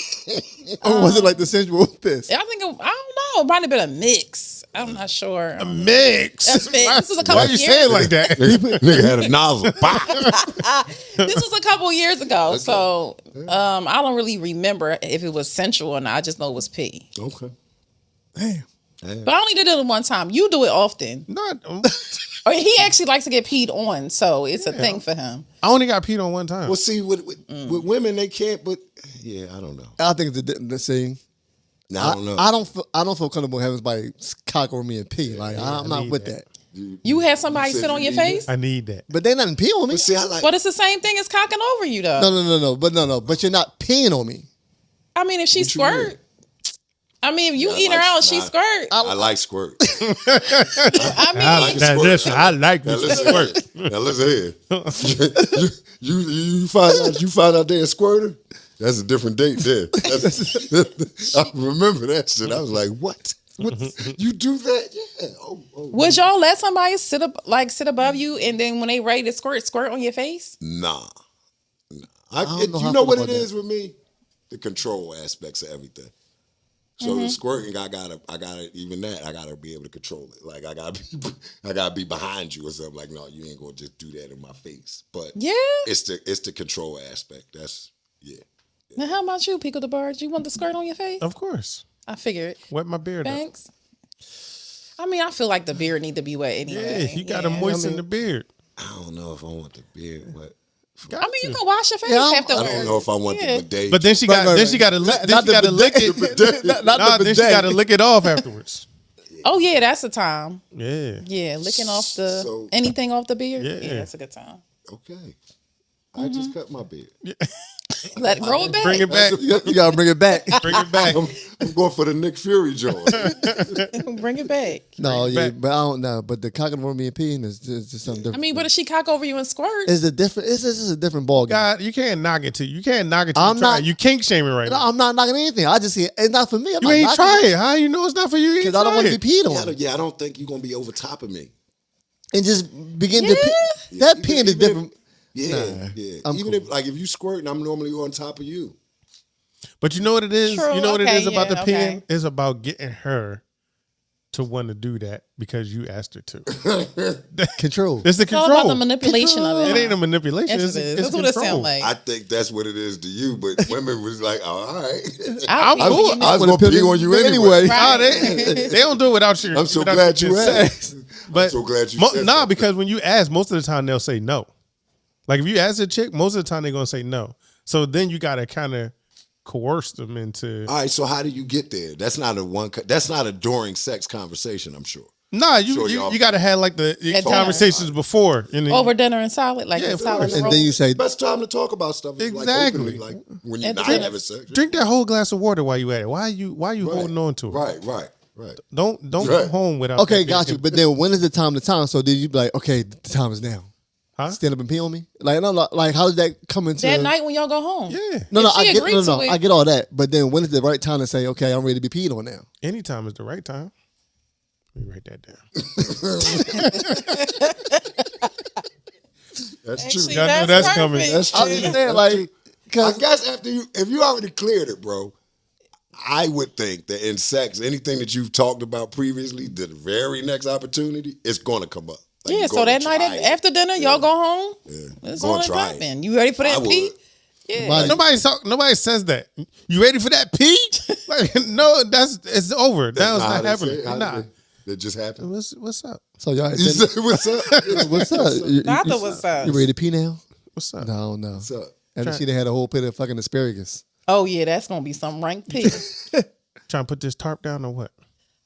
Speaker 1: or was it like the sensual piss?
Speaker 3: I think I don't know. It might have been a mix. I'm not sure.
Speaker 2: A mix.
Speaker 3: A mix. This was a couple
Speaker 2: Why you
Speaker 3: years
Speaker 2: say it like that?
Speaker 4: Nigga had a nozzle. Bah.
Speaker 3: This was a couple years ago, so I don't really remember if it was sensual or not. I just know it was pee.
Speaker 4: Okay.
Speaker 1: Damn.
Speaker 3: But I only did it one time. You do it often.
Speaker 2: Not.
Speaker 3: Or he actually likes to get peed on, so it's a thing for him.
Speaker 2: I only got peed on one time.
Speaker 4: Well, see, with women, they can't, but yeah, I don't know.
Speaker 1: I think it's the same.
Speaker 4: No, I don't know.
Speaker 1: I don't feel comfortable having somebody cock over me and pee. Like I'm not
Speaker 2: need
Speaker 1: with
Speaker 2: that.
Speaker 1: that.
Speaker 3: You had somebody
Speaker 4: said
Speaker 3: sit
Speaker 4: you
Speaker 3: on your
Speaker 4: need it?
Speaker 3: face?
Speaker 2: I need that.
Speaker 1: But they not pee on me.
Speaker 4: But see, I like.
Speaker 3: But it's the same thing as cocking over you, though.
Speaker 1: No. But you're not peeing on me.
Speaker 3: I mean, if she
Speaker 4: What you mean?
Speaker 3: squirt. I mean, if you
Speaker 4: I
Speaker 3: eat her
Speaker 4: like-
Speaker 3: out, she
Speaker 4: nah.
Speaker 3: squirt.
Speaker 4: I like squirt.
Speaker 3: I mean,
Speaker 2: I like that.
Speaker 4: squirt.
Speaker 2: Listen, I like
Speaker 4: Now
Speaker 2: this
Speaker 4: listen
Speaker 2: squirt.
Speaker 4: here. Now listen here. you find out they a squirter? That's a different date there. I remember that shit. I was like, what? What? You do that? Yeah. Oh.
Speaker 3: would y'all let somebody sit above you and then when they ready to squirt on your face?
Speaker 4: Nah.
Speaker 1: don't know how I
Speaker 4: You know
Speaker 1: feel
Speaker 4: what it
Speaker 1: about
Speaker 4: is with me? The control aspects of everything. So the squirting, I gotta even that, I gotta be able to control it. Like I gotta be behind you or something. Like, no, you ain't gonna just do that in my face. But
Speaker 3: Yeah.
Speaker 4: it's the control aspect. That's
Speaker 3: Now, how about you, Pico the Barge? You want the skirt on your face?
Speaker 2: Of course.
Speaker 3: I figured.
Speaker 2: Wet my beard up.
Speaker 3: Thanks. I mean, I feel like the beard need to be wet anyway.
Speaker 2: Yeah, you got to moisten the beard.
Speaker 4: I don't know if I want the beard, but
Speaker 3: I mean, you can wash your face
Speaker 1: Yeah,
Speaker 3: afterwards.
Speaker 4: I don't know if I want
Speaker 3: Yeah.
Speaker 4: the bidet.
Speaker 2: But then she got to lick. Then
Speaker 1: Not
Speaker 2: she
Speaker 1: the
Speaker 2: got to lick
Speaker 1: bidet.
Speaker 2: it.
Speaker 1: Not
Speaker 2: Nah,
Speaker 1: the
Speaker 2: then she
Speaker 1: bidet.
Speaker 2: got to lick it off afterwards.
Speaker 3: Oh yeah, that's the time.
Speaker 2: Yeah.
Speaker 3: Yeah, licking off the
Speaker 4: So-
Speaker 3: anything off the beard.
Speaker 2: Yeah.
Speaker 3: Yeah, that's a good time.
Speaker 4: Okay. I just cut my beard.
Speaker 3: Let it grow it back.
Speaker 2: Bring it back.
Speaker 1: You gotta bring it back.
Speaker 2: Bring it back.
Speaker 4: I'm going for the Nick Fury joint.
Speaker 3: Bring it back.
Speaker 1: No,
Speaker 2: Bring it
Speaker 1: yeah,
Speaker 2: back.
Speaker 1: but I don't know. But the cocking over me and peeing is just something different.
Speaker 3: I mean, but if she cock over you and squirt,
Speaker 1: it's a different. It's just a different ball game.
Speaker 2: God, you can't knock it to you. Can't knock it to
Speaker 1: I'm
Speaker 2: you. Try
Speaker 1: not-
Speaker 2: it. You kink shaming right
Speaker 1: No,
Speaker 2: now.
Speaker 1: I'm not knocking anything. I just see it's not for me. I'm
Speaker 2: You
Speaker 1: not
Speaker 2: ain't
Speaker 1: knocking
Speaker 2: try it. How you know it's not for you?
Speaker 1: because I don't want to be peed on
Speaker 4: I don't think you're gonna be over top of me.
Speaker 1: and just begin to pee. That
Speaker 4: Even-
Speaker 1: peeing is
Speaker 4: even
Speaker 1: different.
Speaker 4: Yeah.
Speaker 1: I'm
Speaker 4: Even
Speaker 1: cool.
Speaker 4: if you squirting, I'm normally on top of you.
Speaker 2: But you know what it is?
Speaker 3: True,
Speaker 2: You know what it
Speaker 3: okay,
Speaker 2: is about the
Speaker 3: yeah,
Speaker 2: peeing?
Speaker 3: okay.
Speaker 2: It's about getting her to want to do that because you asked her to.
Speaker 1: Control.
Speaker 2: It's the
Speaker 3: It's all
Speaker 2: control.
Speaker 3: about the manipulation of it.
Speaker 2: It ain't a manipulation.
Speaker 3: Yes, it is.
Speaker 2: It's
Speaker 3: That's what it
Speaker 2: control.
Speaker 3: sounds like.
Speaker 4: I think that's what it is to you, but women was like, oh, all right.
Speaker 3: I'll be
Speaker 2: cool.
Speaker 3: giving
Speaker 4: I was
Speaker 3: it-
Speaker 4: going to pee on you anyway.
Speaker 2: Nah, they don't do it without your.
Speaker 4: I'm so
Speaker 2: without
Speaker 4: glad
Speaker 2: your
Speaker 4: you
Speaker 2: consent.
Speaker 4: asked.
Speaker 2: But
Speaker 4: I'm so glad you said
Speaker 2: nah,
Speaker 4: something.
Speaker 2: because when you ask, most of the time they'll say no. Like if you ask a chick, most of the time they're gonna say no. So then you gotta kind of coerce them into.
Speaker 4: All right, so how do you get there? That's not a during sex conversation, I'm sure.
Speaker 2: Nah,
Speaker 4: Sure,
Speaker 2: you
Speaker 4: y'all-
Speaker 2: gotta have like the
Speaker 3: At
Speaker 2: conversations before. And then,
Speaker 3: over dinner and salad, like
Speaker 2: Yeah,
Speaker 3: a
Speaker 2: of
Speaker 3: salad
Speaker 2: course.
Speaker 3: and
Speaker 1: And then you say,
Speaker 4: Best time to talk about stuff is
Speaker 2: Exactly.
Speaker 4: like openly, like when you're
Speaker 3: At
Speaker 4: not
Speaker 3: dinner.
Speaker 4: having sex.
Speaker 2: drink that whole glass of water while you at it. Why are you
Speaker 4: Right.
Speaker 2: holding on to it?
Speaker 4: Right.
Speaker 2: Don't
Speaker 4: Right.
Speaker 2: go home without.
Speaker 1: okay,
Speaker 2: that
Speaker 1: got
Speaker 2: being-
Speaker 1: you. But then when is the time to time? So did you be like, okay, the time is now?
Speaker 2: Huh?
Speaker 1: Stand up and pee on me? Like, no, like how did that come into
Speaker 3: that night when y'all go home.
Speaker 2: Yeah.
Speaker 1: No,
Speaker 3: If she
Speaker 1: I get
Speaker 3: agreed to it-
Speaker 1: I get all that. But then when is the right time to say, okay, I'm ready to be peed on now?
Speaker 2: Anytime is the right time. Let me write that down.
Speaker 4: That's
Speaker 3: Actually,
Speaker 4: true.
Speaker 2: I know that's coming.
Speaker 3: perfect.
Speaker 4: That's true.
Speaker 1: I'm just saying, like,
Speaker 4: I
Speaker 1: because
Speaker 4: guess if you already cleared it, bro, I would think that in sex, anything that you've talked about previously, the very next opportunity, it's going to come up. Like,
Speaker 3: Yeah,
Speaker 4: you're
Speaker 3: so
Speaker 4: gonna
Speaker 3: that night
Speaker 4: try it.
Speaker 3: after dinner, y'all go home.
Speaker 4: Yeah.
Speaker 3: It's
Speaker 4: Gonna
Speaker 3: on and
Speaker 4: try it.
Speaker 3: popping. You ready for
Speaker 4: I
Speaker 3: that
Speaker 4: would.
Speaker 3: pee? Yeah.
Speaker 1: Body-
Speaker 2: Nobody says that. You ready for that pee? Like, no, it's over. That was
Speaker 4: That's
Speaker 2: not
Speaker 4: how they say
Speaker 2: happening.
Speaker 4: it. How
Speaker 2: Nah.
Speaker 4: did it just happened.
Speaker 2: What's up?
Speaker 1: so y'all,
Speaker 4: You say, what's up?
Speaker 1: what's up?
Speaker 3: Not the what's up.
Speaker 1: You ready to pee now?
Speaker 2: What's up?
Speaker 1: No.
Speaker 4: What's up?
Speaker 1: And then she done had a whole plate of fucking asparagus.
Speaker 3: Oh yeah, that's gonna be some rank pee.
Speaker 2: Trying to put this tarp down or what?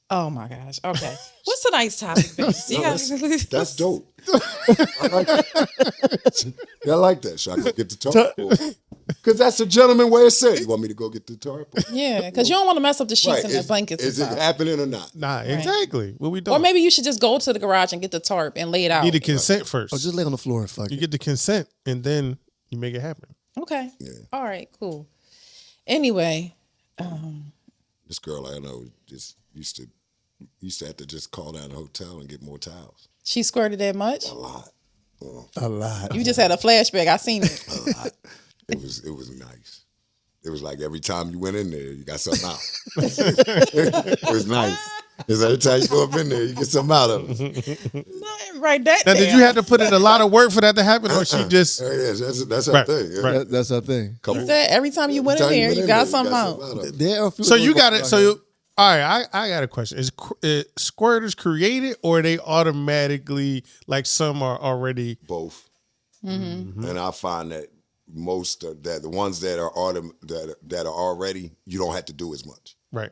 Speaker 3: Oh my gosh. Okay. What's tonight's topic, babe? You guys-
Speaker 4: That's dope. I like that. Yeah, I like that. Should I go get the tarp? Because that's a gentleman way of saying. You want me to go get the tarp?
Speaker 3: Yeah, because you don't want to mess up the sheets
Speaker 4: Right.
Speaker 3: and the blankets.
Speaker 4: Is
Speaker 3: and
Speaker 4: it
Speaker 3: stuff.
Speaker 4: happening or not?
Speaker 2: Nah, exactly. What we doing?
Speaker 3: Or maybe you should just go to the garage and get the tarp and lay it out.
Speaker 2: you need the consent first.
Speaker 1: Oh, just lay on the floor and fuck
Speaker 2: You
Speaker 1: it.
Speaker 2: get the consent and then you make it happen.
Speaker 3: Okay. All right. Cool. Anyway,
Speaker 4: This girl I know just used to have to just call down the hotel and get more towels.
Speaker 3: she squirted that much.
Speaker 4: A lot.
Speaker 1: A lot.
Speaker 3: You just had a flashback. I seen it.
Speaker 4: A lot. It was nice. It was like every time you went in there, you got something out. It was nice. It's every time you go up in there, you get something out of it.
Speaker 3: Right. That.
Speaker 2: Now, did you have to put in a lot of work for that to happen, or she just?
Speaker 4: That's her
Speaker 2: Right,
Speaker 4: thing. Yeah.
Speaker 2: right.
Speaker 1: That's our thing.
Speaker 4: Couple-
Speaker 3: He said every time you went in
Speaker 4: time
Speaker 3: there,
Speaker 4: went
Speaker 3: you got
Speaker 4: there,
Speaker 3: something out.
Speaker 4: of it.
Speaker 1: There are a few
Speaker 2: So you got it.
Speaker 1: out
Speaker 2: So
Speaker 1: here.
Speaker 2: you, all right, I got a question. Is squirters created or are they automatically like some are already?
Speaker 4: Both. And I find that most of that, the ones that are that are already, you don't have to do as much.
Speaker 2: Right.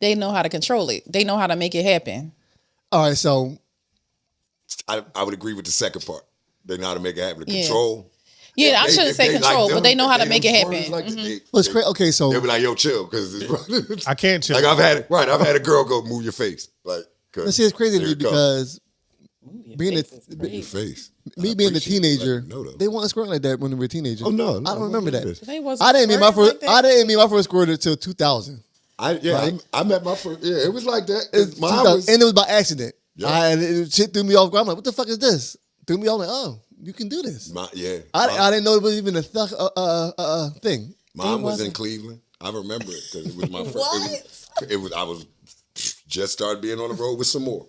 Speaker 3: They know how to control it. They know how to make it happen.
Speaker 1: All right, so
Speaker 4: I would agree with the second part. They know how to make it happen. The
Speaker 3: Yeah.
Speaker 4: control.
Speaker 3: Yeah, I
Speaker 4: They-
Speaker 3: shouldn't
Speaker 4: if
Speaker 3: say
Speaker 4: they like
Speaker 3: control,
Speaker 4: them,
Speaker 3: but they know how to
Speaker 4: if
Speaker 3: make it
Speaker 4: them
Speaker 3: happen.
Speaker 4: squirters like that,
Speaker 1: well, it's crazy. Okay, so
Speaker 4: they'll be like, "Yo, chill," because
Speaker 2: I can't chill.
Speaker 4: like I've had a girl go move your face, like.
Speaker 1: let's see, it's crazy to
Speaker 4: Here
Speaker 1: me
Speaker 4: it comes.
Speaker 1: because being a
Speaker 4: Move your face.
Speaker 1: me
Speaker 4: I
Speaker 1: being a
Speaker 4: appreciate it.
Speaker 1: teenager,
Speaker 4: Like, you know, though.
Speaker 1: they weren't squirting like that when we were teenagers.
Speaker 4: Oh no,
Speaker 1: I don't remember that.
Speaker 3: They wasn't
Speaker 1: I didn't meet my
Speaker 3: squirting
Speaker 1: first.
Speaker 3: like that.
Speaker 1: I didn't meet my first squirter till 2000.
Speaker 4: I met my first. Yeah, it was like that.
Speaker 1: It's
Speaker 4: Mine
Speaker 1: 2000
Speaker 4: was.
Speaker 1: and it was by accident.
Speaker 4: Yeah.
Speaker 1: Shit threw me off guard. I'm like, what the fuck is this? Threw me off like, oh, you can do this.
Speaker 4: Yeah.
Speaker 1: I didn't know it was even a thing.
Speaker 4: Mine was in Cleveland. I remember it because it was my first. It was. I was just started being on the road with some more,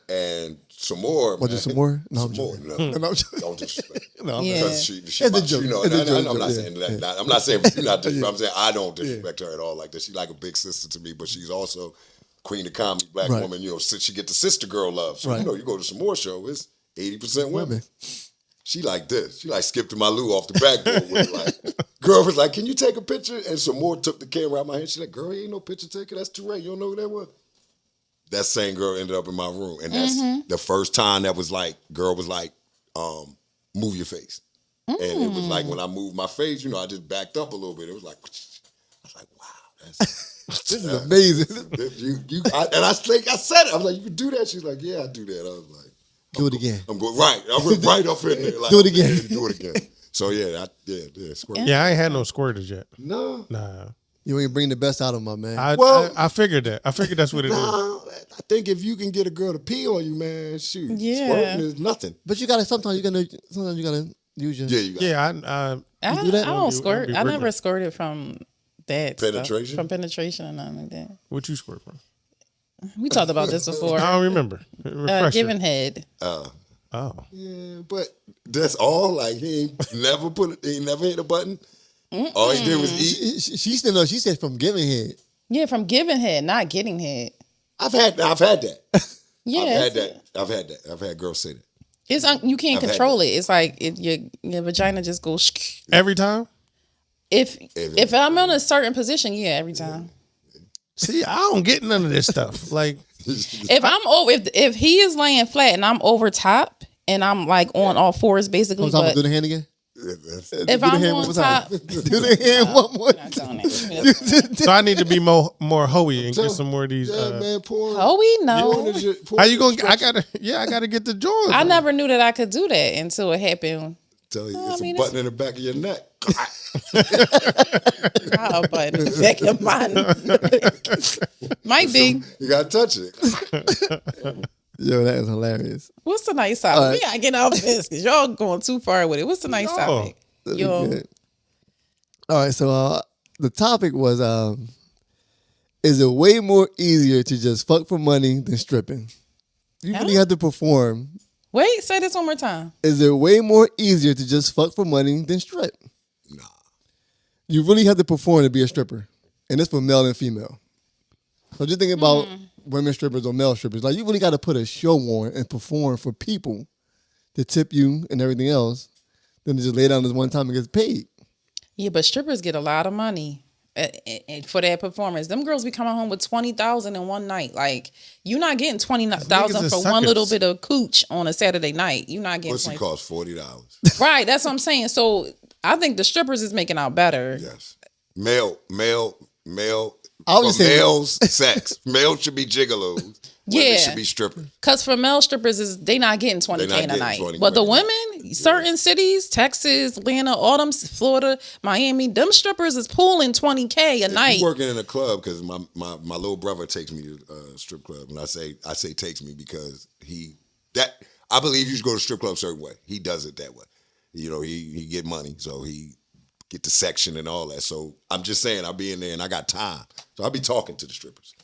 Speaker 4: and some more.
Speaker 1: Was it some more? No,
Speaker 4: Some
Speaker 1: I'm
Speaker 4: more.
Speaker 1: joking.
Speaker 4: No,
Speaker 1: No, I'm joking.
Speaker 4: don't disrespect.
Speaker 1: No, I'm
Speaker 3: Yeah.
Speaker 1: not.
Speaker 4: Because she
Speaker 1: It's a joke.
Speaker 4: you know,
Speaker 1: It's a
Speaker 4: and
Speaker 1: joke,
Speaker 4: I'm not
Speaker 1: yeah.
Speaker 4: saying that. I'm not saying you're not disrespect. I'm saying I don't disrespect her at all like that. She's like a big sister to me, but she's also queen of comedy, black
Speaker 1: Right.
Speaker 4: woman. You know, since she get the sister girl love. So
Speaker 1: Right.
Speaker 4: you know, you go to some more show, it's 80% women. She like this. She like skipped to my loo off the backboard with like, girl was like, "Can you take a picture?" And some more took the camera out my hand. She's like, "Girl, ain't no picture taker. That's Tu Rae. You don't know who that was." That same girl ended up in my room, and that's the first time that was like, girl was like, "Move your face," and it was like when I moved my face, you know, I just backed up a little bit. It was like, I was like, "Wow, that's."
Speaker 1: This is amazing.
Speaker 4: And I think I said it. I was like, "You can do that." She's like, "Yeah, I do that." I was like,
Speaker 1: Do it again.
Speaker 4: I'm going right. I went right up in there. Like,
Speaker 1: Do it again.
Speaker 4: Do it again. So yeah, squirt.
Speaker 2: Yeah, I ain't had no squirters yet.
Speaker 4: No,
Speaker 2: Nah.
Speaker 1: You ain't bring the best out of my man.
Speaker 2: I figured that. I figured that's what it is.
Speaker 4: I think if you can get a girl to pee on you, man, shoot,
Speaker 3: Yeah.
Speaker 4: squirting is nothing.
Speaker 1: But you gotta sometimes you gotta use your
Speaker 4: Yeah, you got
Speaker 2: Yeah,
Speaker 3: I
Speaker 1: do that?
Speaker 3: don't
Speaker 2: It'd
Speaker 3: squirt.
Speaker 2: be
Speaker 3: I never
Speaker 2: rigorous.
Speaker 3: squirted from that stuff.
Speaker 4: Penetration?
Speaker 3: From penetration or nothing like that.
Speaker 2: what you squirt from?
Speaker 3: We talked about this before.
Speaker 2: I don't remember. Refresher.
Speaker 3: Giving head.
Speaker 2: Oh.
Speaker 4: Yeah, but that's all. Like he ain't never hit a button. All he did was eat.
Speaker 1: She still knows. She said from giving head.
Speaker 3: Yeah, from giving head, not getting head.
Speaker 4: I've had that.
Speaker 3: Yeah,
Speaker 4: I've had that. I've had girls say that.
Speaker 3: It's you can't
Speaker 4: I've
Speaker 3: control it. It's like your vagina just goes.
Speaker 2: Every time?
Speaker 3: If I'm in a certain position, yeah, every time.
Speaker 2: See, I don't get none of this stuff. Like,
Speaker 3: If I'm over, if he is laying flat and I'm over top and I'm like on all fours basically,
Speaker 1: Do
Speaker 3: but
Speaker 1: the hand again.
Speaker 3: if I'm on top,
Speaker 1: Do the hand one more.
Speaker 3: I'm not doing it.
Speaker 2: so I need to be more hoey and get some more of these.
Speaker 4: Man, porn.
Speaker 3: Oh, we know.
Speaker 2: How you gonna? I gotta get the joints.
Speaker 3: I never knew that I could do that until it happened.
Speaker 4: Tell you,
Speaker 3: I
Speaker 4: it's
Speaker 3: mean,
Speaker 4: a button in the back of your neck.
Speaker 3: Not a button back of mine. Might be.
Speaker 4: You gotta touch it.
Speaker 1: Yo, that is hilarious.
Speaker 3: What's the nice topic? We gotta get off this because y'all going too far with it. What's the nice topic? Yo,
Speaker 1: Good. All right, so the topic was, is it way more easier to just fuck for money than stripping? You really have to perform.
Speaker 3: wait, say this one more time.
Speaker 1: Is it way more easier to just fuck for money than strip?
Speaker 4: Nah.
Speaker 1: You really have to perform to be a stripper. And it's for male and female. So just think about women strippers or male strippers. Like, you really got to put a show on and perform for people to tip you and everything else. Then to just lay down this one time and get paid.
Speaker 3: Yeah, but strippers get a lot of money for that performance. Them girls be coming home with $20,000 in one night. Like, you're not getting $20,000 for one little bit of cooch on a Saturday night. You're not getting.
Speaker 4: Pussy costs $40.
Speaker 3: Right, that's what I'm saying. So I think the strippers is making out better.
Speaker 4: Yes. Male.
Speaker 1: I was
Speaker 4: For
Speaker 1: just saying,
Speaker 4: males, sex. Males should be gigolos.
Speaker 3: Yeah.
Speaker 4: Women should be strippers.
Speaker 3: Because for male strippers, they not getting $20K
Speaker 4: They not
Speaker 3: a
Speaker 4: getting
Speaker 3: night.
Speaker 4: 20
Speaker 3: But the
Speaker 4: grand.
Speaker 3: women, certain cities, Texas, Atlanta, all them, Florida, Miami, them strippers is pulling $20K a night.
Speaker 4: You working in a club because my little brother takes me to a strip club, and I say takes me because I believe you should go to a strip club a certain way. He does it that way. You know, he get money, so he get the section and all that. So I'm just saying, I'll be in there and I got time, so I'll be talking to the strippers.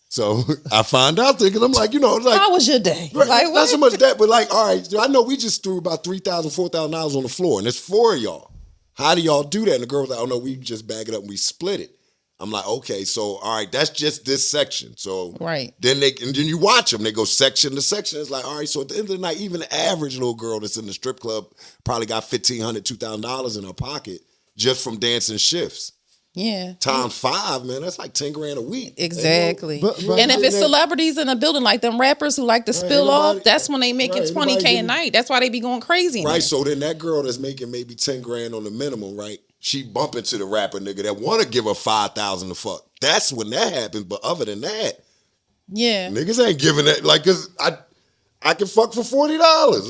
Speaker 4: So I find out thinking, I'm like, like,
Speaker 3: How was your day?
Speaker 4: right,
Speaker 3: Like,
Speaker 4: not
Speaker 3: what?
Speaker 4: so much that, but like, all right, I know we just threw about $3,000, $4,000 on the floor, and it's 4 of y'all. How do y'all do that? And the girl's like, oh no, we just bag it up and we split it. I'm like, okay, so all right, that's just this section. So
Speaker 3: Right.
Speaker 4: then you watch them. They go section to section. It's like, all right, so at the end of the night, even the average little girl that's in the strip club probably got $1,500, $2,000 in her pocket just from dancing shifts.
Speaker 3: Yeah.
Speaker 4: Times 5, man, that's like 10 grand a week.
Speaker 3: Exactly.
Speaker 1: But
Speaker 3: and if it's celebrities in the building, like them rappers who like to spill
Speaker 4: everybody-
Speaker 3: off, that's when they making
Speaker 4: right,
Speaker 3: 20K
Speaker 4: everybody
Speaker 3: a night. That's why they be going crazy. in
Speaker 4: Right,
Speaker 3: there.
Speaker 4: so then that girl that's making maybe 10 grand on the minimum, right? She bump into the rapper nigga that want to give her 5,000 to fuck. That's when that happens. But other than that,
Speaker 3: Yeah.
Speaker 4: niggas ain't giving that. Like, cause I can fuck for $40.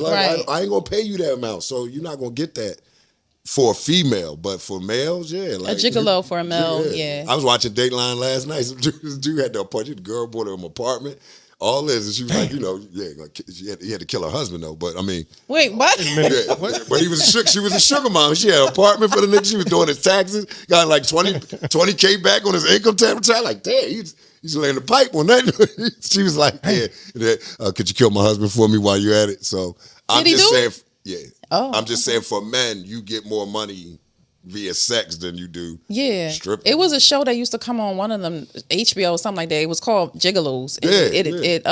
Speaker 4: Like,
Speaker 3: Right.
Speaker 4: I ain't gonna pay you that amount, so you're not gonna get that for a female. But for males, yeah, like
Speaker 3: A gigolo for a male, yeah.
Speaker 4: I was watching Dateline last night. Some dude had to approach the girl, bought her an apartment. All this, and she was like, he had to kill her husband though. But I mean,
Speaker 3: Wait, what?
Speaker 4: yeah, but he was she was a sugar mom. She had an apartment for the nigga. She was doing his taxes. Got like 20K back on his income tax return. Like, damn, he's laying the pipe on that. She was like, yeah, could you kill my husband for me while you're at it? So I'm
Speaker 3: Did he
Speaker 4: just
Speaker 3: do
Speaker 4: saying,
Speaker 3: it?
Speaker 4: yeah.
Speaker 3: Oh,
Speaker 4: I'm just saying for men, you get more money via sex than you do
Speaker 3: Yeah.
Speaker 4: stripping.
Speaker 3: It was a show that used to come on one of them, HBO or something like that. It was called Gigolos. It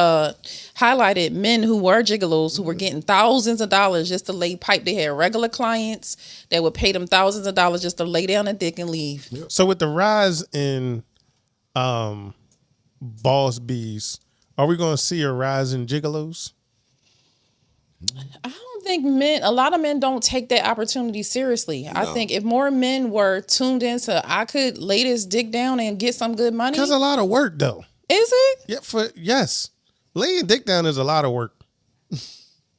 Speaker 3: highlighted men who were gigolos who were getting thousands of dollars just to lay pipe. They had regular clients that would pay them thousands of dollars just to lay down a dick and leave.
Speaker 2: So with the rise in boss bees, are we going to see a rise in gigolos?
Speaker 3: I don't think a lot of men don't take that opportunity seriously. I think if more men were tuned into, I could lay this dick down and get some good money.
Speaker 2: That's a lot of work, though.
Speaker 3: Is it?
Speaker 2: Yeah, yes, laying dick down is a lot of work.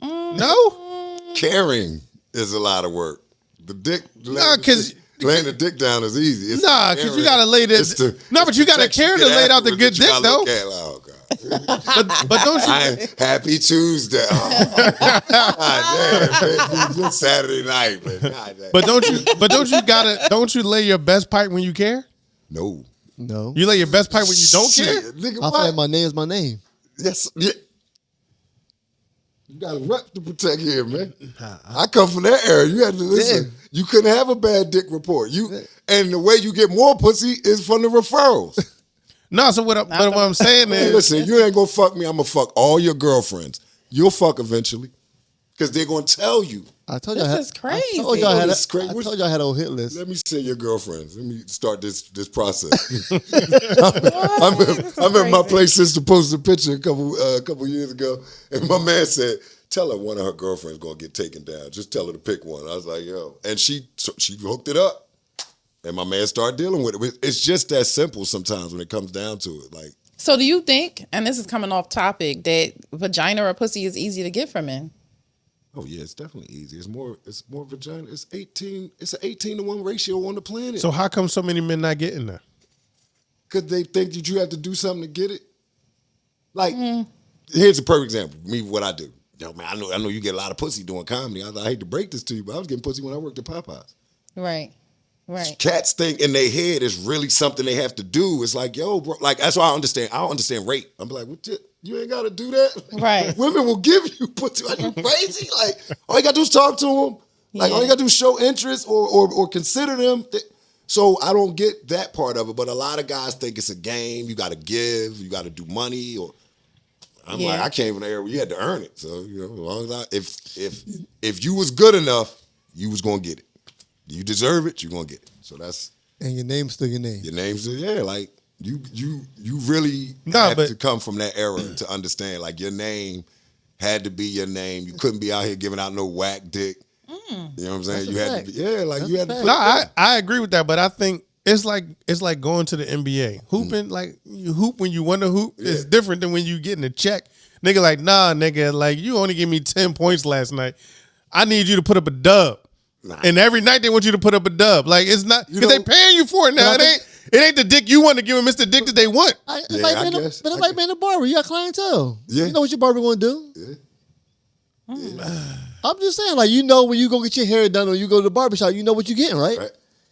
Speaker 2: No,
Speaker 4: Caring is a lot of work. The dick,
Speaker 2: Nah, 'cause-
Speaker 4: laying the dick down is easy. It's
Speaker 2: Nah, 'cause you
Speaker 4: caring.
Speaker 2: gotta lay this-
Speaker 4: It's the-
Speaker 2: No, but you gotta
Speaker 4: sex you
Speaker 2: care to
Speaker 4: get
Speaker 2: lay out the
Speaker 4: afterwards
Speaker 2: good
Speaker 4: that you
Speaker 2: dick,
Speaker 4: gotta
Speaker 2: though.
Speaker 4: look at, like, oh, God.
Speaker 2: but don't you?
Speaker 4: Happy Tuesday. Oh, God damn, it's Saturday night, but God damn.
Speaker 2: But don't you? Don't you lay your best pipe when you care?
Speaker 4: No.
Speaker 1: No.
Speaker 2: You lay your best pipe when you don't care?
Speaker 4: Shit, nigga,
Speaker 1: I feel like my name is my name.
Speaker 4: Yes. Yeah. You got a rep to protect here, man. I come from that era. You had to listen.
Speaker 1: Yeah.
Speaker 4: You couldn't have a bad dick report. And the way you get more pussy is from the referrals.
Speaker 2: No, so what I'm saying
Speaker 4: Man,
Speaker 2: is,
Speaker 4: listen, you ain't gonna fuck me. I'm gonna fuck all your girlfriends. You'll fuck eventually, because they're gonna tell you.
Speaker 1: I told
Speaker 3: This
Speaker 1: y'all.
Speaker 3: is crazy.
Speaker 1: I told y'all
Speaker 4: Oh, this is crazy.
Speaker 1: I told y'all I had a whole hit list.
Speaker 4: Let me send your girlfriends. Let me start this process. I remember my play sister posted a picture a couple years ago, and my man said, "Tell her one of her girlfriends gonna get taken down. Just tell her to pick one." I was like, "Yo," and she hooked it up, and my man started dealing with it. It's just that simple sometimes when it comes down to it. Like,
Speaker 3: So do you think, and this is coming off topic, that vagina or pussy is easy to get from men?
Speaker 4: oh yeah, it's definitely easy. It's more vagina. It's 18. It's an 18-to-1 ratio on the planet.
Speaker 2: so how come so many men not getting there?
Speaker 4: Because they think that you have to do something to get it. Like, here's a perfect example. Me, what I do. Yo, man, I know you get a lot of pussy doing comedy. I hate to break this to you, but I was getting pussy when I worked at Popeyes.
Speaker 3: Right.
Speaker 4: Cats think in their head it's really something they have to do. It's like, yo, bro, like that's why I don't understand rape. I'm like, what? You ain't got to do that.
Speaker 3: Right.
Speaker 4: Women will give you pussy. Are you crazy? Like, all you got to do is talk to them. Like, all you got to do is show interest or consider them. So I don't get that part of it. But a lot of guys think it's a game. You got to give. You got to do money. Or I'm like, I came from the era where you had to earn it. So as long as if you was good enough, you was gonna get it. You deserve it. You're gonna get it. So that's
Speaker 1: And your name's still your name.
Speaker 4: your name's like you really had to come from that era to understand. Like your name had to be your name. You couldn't be out here giving out no whack dick. You know what I'm saying?
Speaker 1: That's
Speaker 4: You
Speaker 1: a
Speaker 4: had
Speaker 1: fact.
Speaker 4: to be, you had to.
Speaker 2: No, I agree with that, but I think it's like going to the NBA. Hooping, like you hoop when you want to hoop is different than when you getting a check. Nigga, like, nah, nigga, like you only give me 10 points last night. I need you to put up a dub. Nah. And every night they want you to put up a dub. Like it's not because they paying you for it now. It ain't the dick you want to give them, it's the dick that they want.
Speaker 1: But it might be in the barber. You got clientele.
Speaker 4: Yeah.
Speaker 1: You know what your barber gonna do.
Speaker 4: Yeah.
Speaker 1: I'm just saying, like, you know when you go get your hair done or you go to the barbershop, you know what you're getting, right?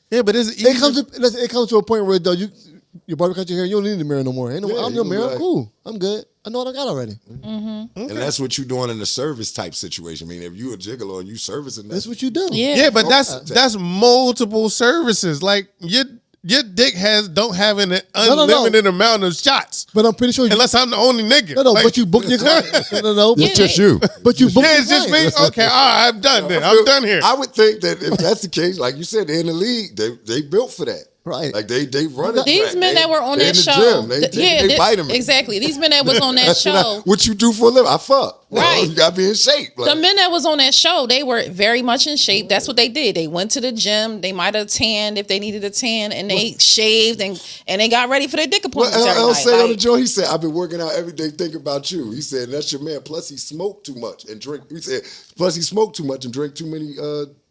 Speaker 2: Yeah, but
Speaker 1: it comes to a point where though your barber cut your hair, you don't need the mirror no more. I'm no mirror.
Speaker 4: Like,
Speaker 1: cool. I'm good. I know what I got already.
Speaker 4: And that's what you're doing in a service type situation. I mean, if you a gigolo and you servicing that,
Speaker 1: That's what you do.
Speaker 2: Yeah, but that's multiple services. Like your dick don't have an unlimited amount of shots.
Speaker 1: But I'm pretty sure
Speaker 2: unless I'm the only nigga.
Speaker 1: No,
Speaker 2: like,
Speaker 1: but you booked your client. No.
Speaker 4: It's just you.
Speaker 1: But you booked your
Speaker 2: it's just me.
Speaker 1: client.
Speaker 2: Okay, all right, I'm done then. I'm done here.
Speaker 4: I would think that if that's the case, like you said, they're in the league. They built for that.
Speaker 1: Right.
Speaker 4: Like they run it.
Speaker 3: These men that were on that show.
Speaker 4: They bite them.
Speaker 3: Exactly. These men that was on that show.
Speaker 4: What you do for a living? I fuck.
Speaker 3: Right.
Speaker 4: You gotta be in shape. Like,
Speaker 3: the men that was on that show, they were very much in shape. That's what they did. They went to the gym. They might have tanned if they needed a tan, and they shaved and they got ready for their dick appointments every night.
Speaker 4: say on the joint, he said, "I've been working out every day thinking about you." He said, "That's your man." Plus, he smoked too much and drink. He said, "Plus, he smoked too much and drank too many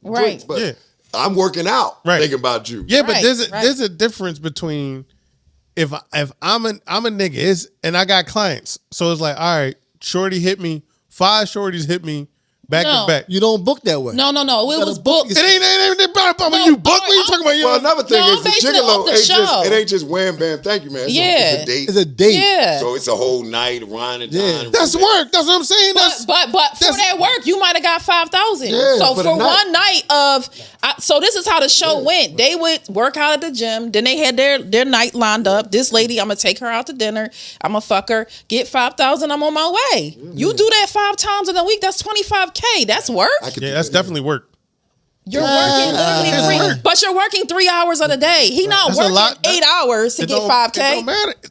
Speaker 4: drinks." But I'm working out thinking about you.
Speaker 2: Yeah, but there's a difference between if I'm a nigga and I got clients. So it's like, all right, shorty hit me, 5 shorties hit me back to back.
Speaker 1: You don't book that way.
Speaker 3: No. It was booked.
Speaker 2: It ain't about when you book. What you talking about?
Speaker 4: Well, another thing is the gigolo
Speaker 3: it
Speaker 4: ain't just wham bam. Thank you, man. It's a date.
Speaker 1: It's a date.
Speaker 3: Yeah.
Speaker 4: So it's a whole night riding and dining.
Speaker 2: That's work. That's what I'm saying.
Speaker 3: But for that work, you might have got 5,000.
Speaker 4: Yeah,
Speaker 3: so
Speaker 4: for
Speaker 3: for
Speaker 4: the
Speaker 3: one night so this is how the show went. They would work out at the gym. Then they had their night lined up. This lady, I'm gonna take her out to dinner. I'm gonna fuck her. Get 5,000. I'm on my way. You do that 5 times in a week. That's $25K. That's work.
Speaker 2: Yeah, that's definitely work.
Speaker 3: You're working literally but you're working 3 hours of the day. He not working 8 hours to get 5K.
Speaker 2: It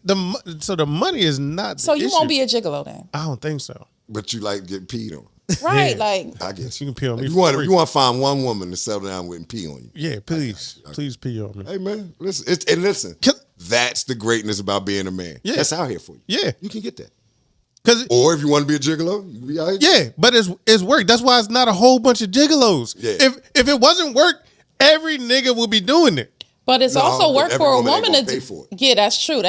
Speaker 2: don't matter. So the money is not.
Speaker 3: So you
Speaker 2: issue.
Speaker 3: won't be a gigolo then.
Speaker 2: I don't think so.
Speaker 4: But you like get peed on.
Speaker 3: Right,
Speaker 2: Yeah.
Speaker 3: like
Speaker 4: I guess
Speaker 2: You can pee on me.
Speaker 4: You want to find one woman to settle down with and pee on you.
Speaker 2: Yeah, please pee on me.
Speaker 4: Hey man, listen. That's the greatness about being a man.
Speaker 2: Yeah.
Speaker 4: That's out here for you.
Speaker 2: Yeah,
Speaker 4: You can get that.
Speaker 2: or
Speaker 4: if you want to be a gigolo, you can be out here.
Speaker 2: yeah, but it's work. That's why it's not a whole bunch of gigolos.
Speaker 4: Yeah.
Speaker 2: If it wasn't work, every nigga would be doing it.
Speaker 3: but it's also work
Speaker 4: every
Speaker 3: for a
Speaker 4: woman ain't
Speaker 3: woman
Speaker 4: gonna
Speaker 3: to
Speaker 4: pay for it.
Speaker 3: Yeah, that's true.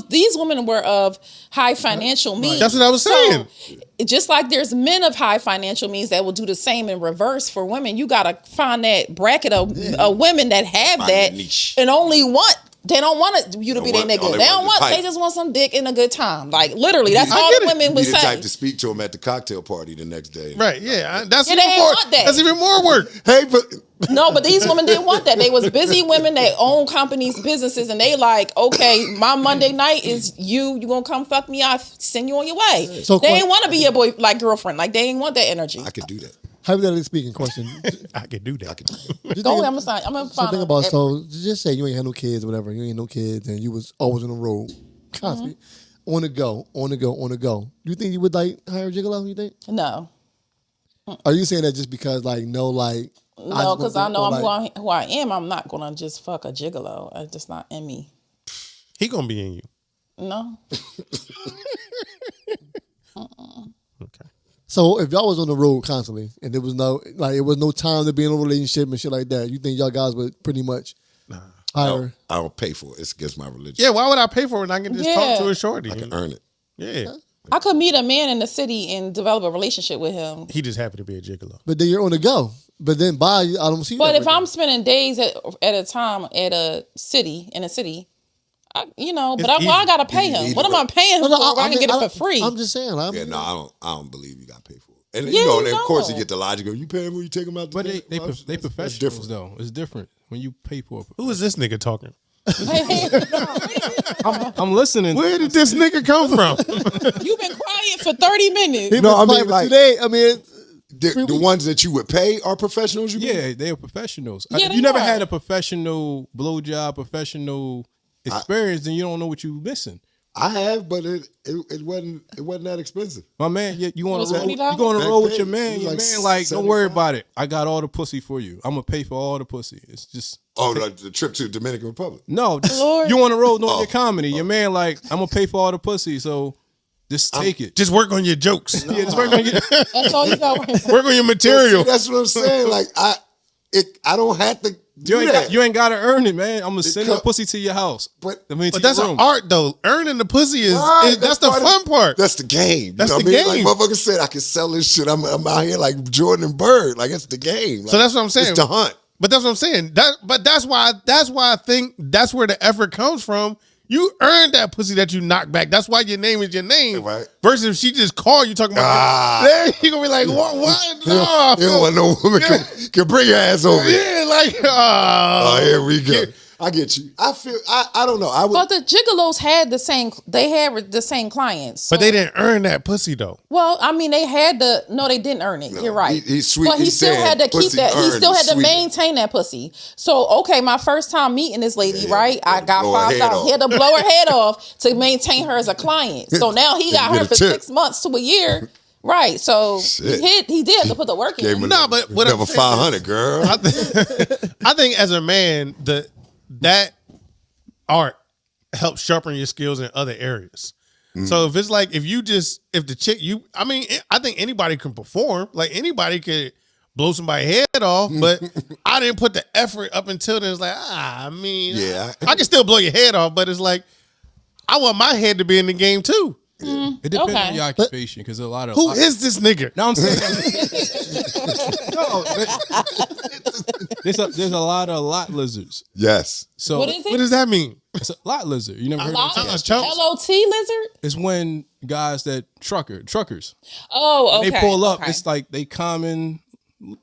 Speaker 3: These women were of high financial means.
Speaker 2: That's what I was saying.
Speaker 3: So, just like there's men of high financial means that will do the same in reverse for women. You gotta find that bracket of women that have
Speaker 4: Find
Speaker 3: that
Speaker 4: the niche.
Speaker 3: and only want They don't want you to be their nigga. They don't want. They just want some dick and a good time. Like literally, that's all the women would say.
Speaker 4: Be the type to speak to him at the cocktail party the next day.
Speaker 2: Right? Yeah, that's
Speaker 3: even more.
Speaker 2: That's even more work.
Speaker 4: Hey, but
Speaker 3: no, but these women didn't want that. They was busy women. They own companies, businesses, and they like, okay, my Monday night is you. You gonna come fuck me? I send you on your way. So they didn't want to be your boy, like girlfriend. Like they didn't want that energy.
Speaker 4: I could do that.
Speaker 1: Hypothetically speaking, question.
Speaker 2: I could do that.
Speaker 3: Go ahead, I'm gonna find
Speaker 1: think about so just say you ain't had no kids or whatever. You ain't no kids and you was always on the road, constantly on the go. Do you think you would like hire a gigolo? You think?
Speaker 3: No.
Speaker 1: Are you saying that just because
Speaker 3: no, because I know who I am. I'm not gonna just fuck a gigolo. It's just not in me.
Speaker 2: He gonna be in you.
Speaker 3: No.
Speaker 2: Okay.
Speaker 1: So if y'all was on the road constantly and there was no time to be in a relationship and shit like that, you think y'all guys would pretty much hire?
Speaker 4: I don't pay for it. It's against my religion.
Speaker 2: Yeah, why would I pay for it and I can just talk to a shorty?
Speaker 4: I can earn it.
Speaker 2: Yeah.
Speaker 3: I could meet a man in the city and develop a relationship with him.
Speaker 2: He just happened to be a gigolo.
Speaker 1: But then you're on the go. But then I don't see.
Speaker 3: But if I'm spending days at a time in a city, I gotta pay him. What am I paying him for? I can get it for free.
Speaker 1: I'm just saying.
Speaker 4: I don't believe you got to pay for it. And and of course you get the logical. You pay him when you take him out.
Speaker 5: But they professionals though. It's different when you pay for it.
Speaker 2: Who is this nigga talking?
Speaker 5: I'm listening.
Speaker 2: Where did this nigga come from?
Speaker 3: You've been quiet for 30 minutes.
Speaker 1: No, I mean like today. I mean.
Speaker 4: The ones that you would pay are professionals.
Speaker 5: They are professionals.
Speaker 3: Yeah,
Speaker 5: you never had a professional blowjob, professional experience, then you don't know what you're missing.
Speaker 4: I have, but it wasn't that expensive.
Speaker 5: My man, you on the road with your man. Your man, like, don't worry about it. I got all the pussy for you. I'm gonna pay for all the pussy. It's just
Speaker 4: the trip to Dominican Republic.
Speaker 5: No, you on the road doing your comedy. Your man, like, I'm gonna pay for all the pussy. So. Just take it.
Speaker 2: Just work on your jokes.
Speaker 5: Yeah, just work on your.
Speaker 3: That's all you got.
Speaker 2: Work on your material.
Speaker 4: See, that's what I'm saying. Like I don't have to.
Speaker 5: You ain't got to earn it, man. I'm gonna send the pussy to your house.
Speaker 4: But
Speaker 2: that's an art though. Earning the pussy is that's the fun part.
Speaker 4: That's the game.
Speaker 2: That's the
Speaker 4: game.
Speaker 2: Like
Speaker 4: motherfucker said, I can sell this shit. I'm out here like Jordan and Bird. Like it's the game. Like,
Speaker 2: so that's what I'm saying.
Speaker 4: It's the hunt.
Speaker 2: But that's what I'm saying. That's why I think that's where the effort comes from. You earned that pussy that you knocked back. That's why your name is your name.
Speaker 4: Right.
Speaker 2: Versus if she just called you talking about then you gonna be like, what? No,
Speaker 4: you don't want no woman can bring your ass over.
Speaker 2: Yeah, like
Speaker 4: here we go. I get you. I feel I don't know.
Speaker 3: But the gigolos had the same clients. So.
Speaker 2: But they didn't earn that pussy though.
Speaker 3: Well, I mean, they didn't earn it. No, you're right.
Speaker 4: He's sweet.
Speaker 3: But he still had to keep that. He still had to maintain that pussy. So, okay, my first time meeting this lady, right? I got $5,000. He had to blow her head off to maintain her as a client. So now he got her for 6 months to a year. Right, so he did have to put the work in.
Speaker 2: No, but
Speaker 4: whatever, 500, girl.
Speaker 2: I think as a man, that art helps sharpen your skills in other areas. So if it's like if the chick I think anybody can perform. Like anybody could blow somebody's head off, but I didn't put the effort up until then. It's like I can still blow your head off, but it's like I want my head to be in the game too.
Speaker 5: It depends on your occupation because a lot of
Speaker 2: who is this nigga?
Speaker 5: No, I'm saying there's a lot of lot lizards.
Speaker 4: Yes.
Speaker 5: So
Speaker 3: what is it?
Speaker 2: What does that mean?
Speaker 5: It's a lot lizard. You never heard of it?
Speaker 3: LOT lizard?
Speaker 5: It's when guys that truckers.
Speaker 3: Oh, okay.
Speaker 5: They pull up. Okay. It's like they common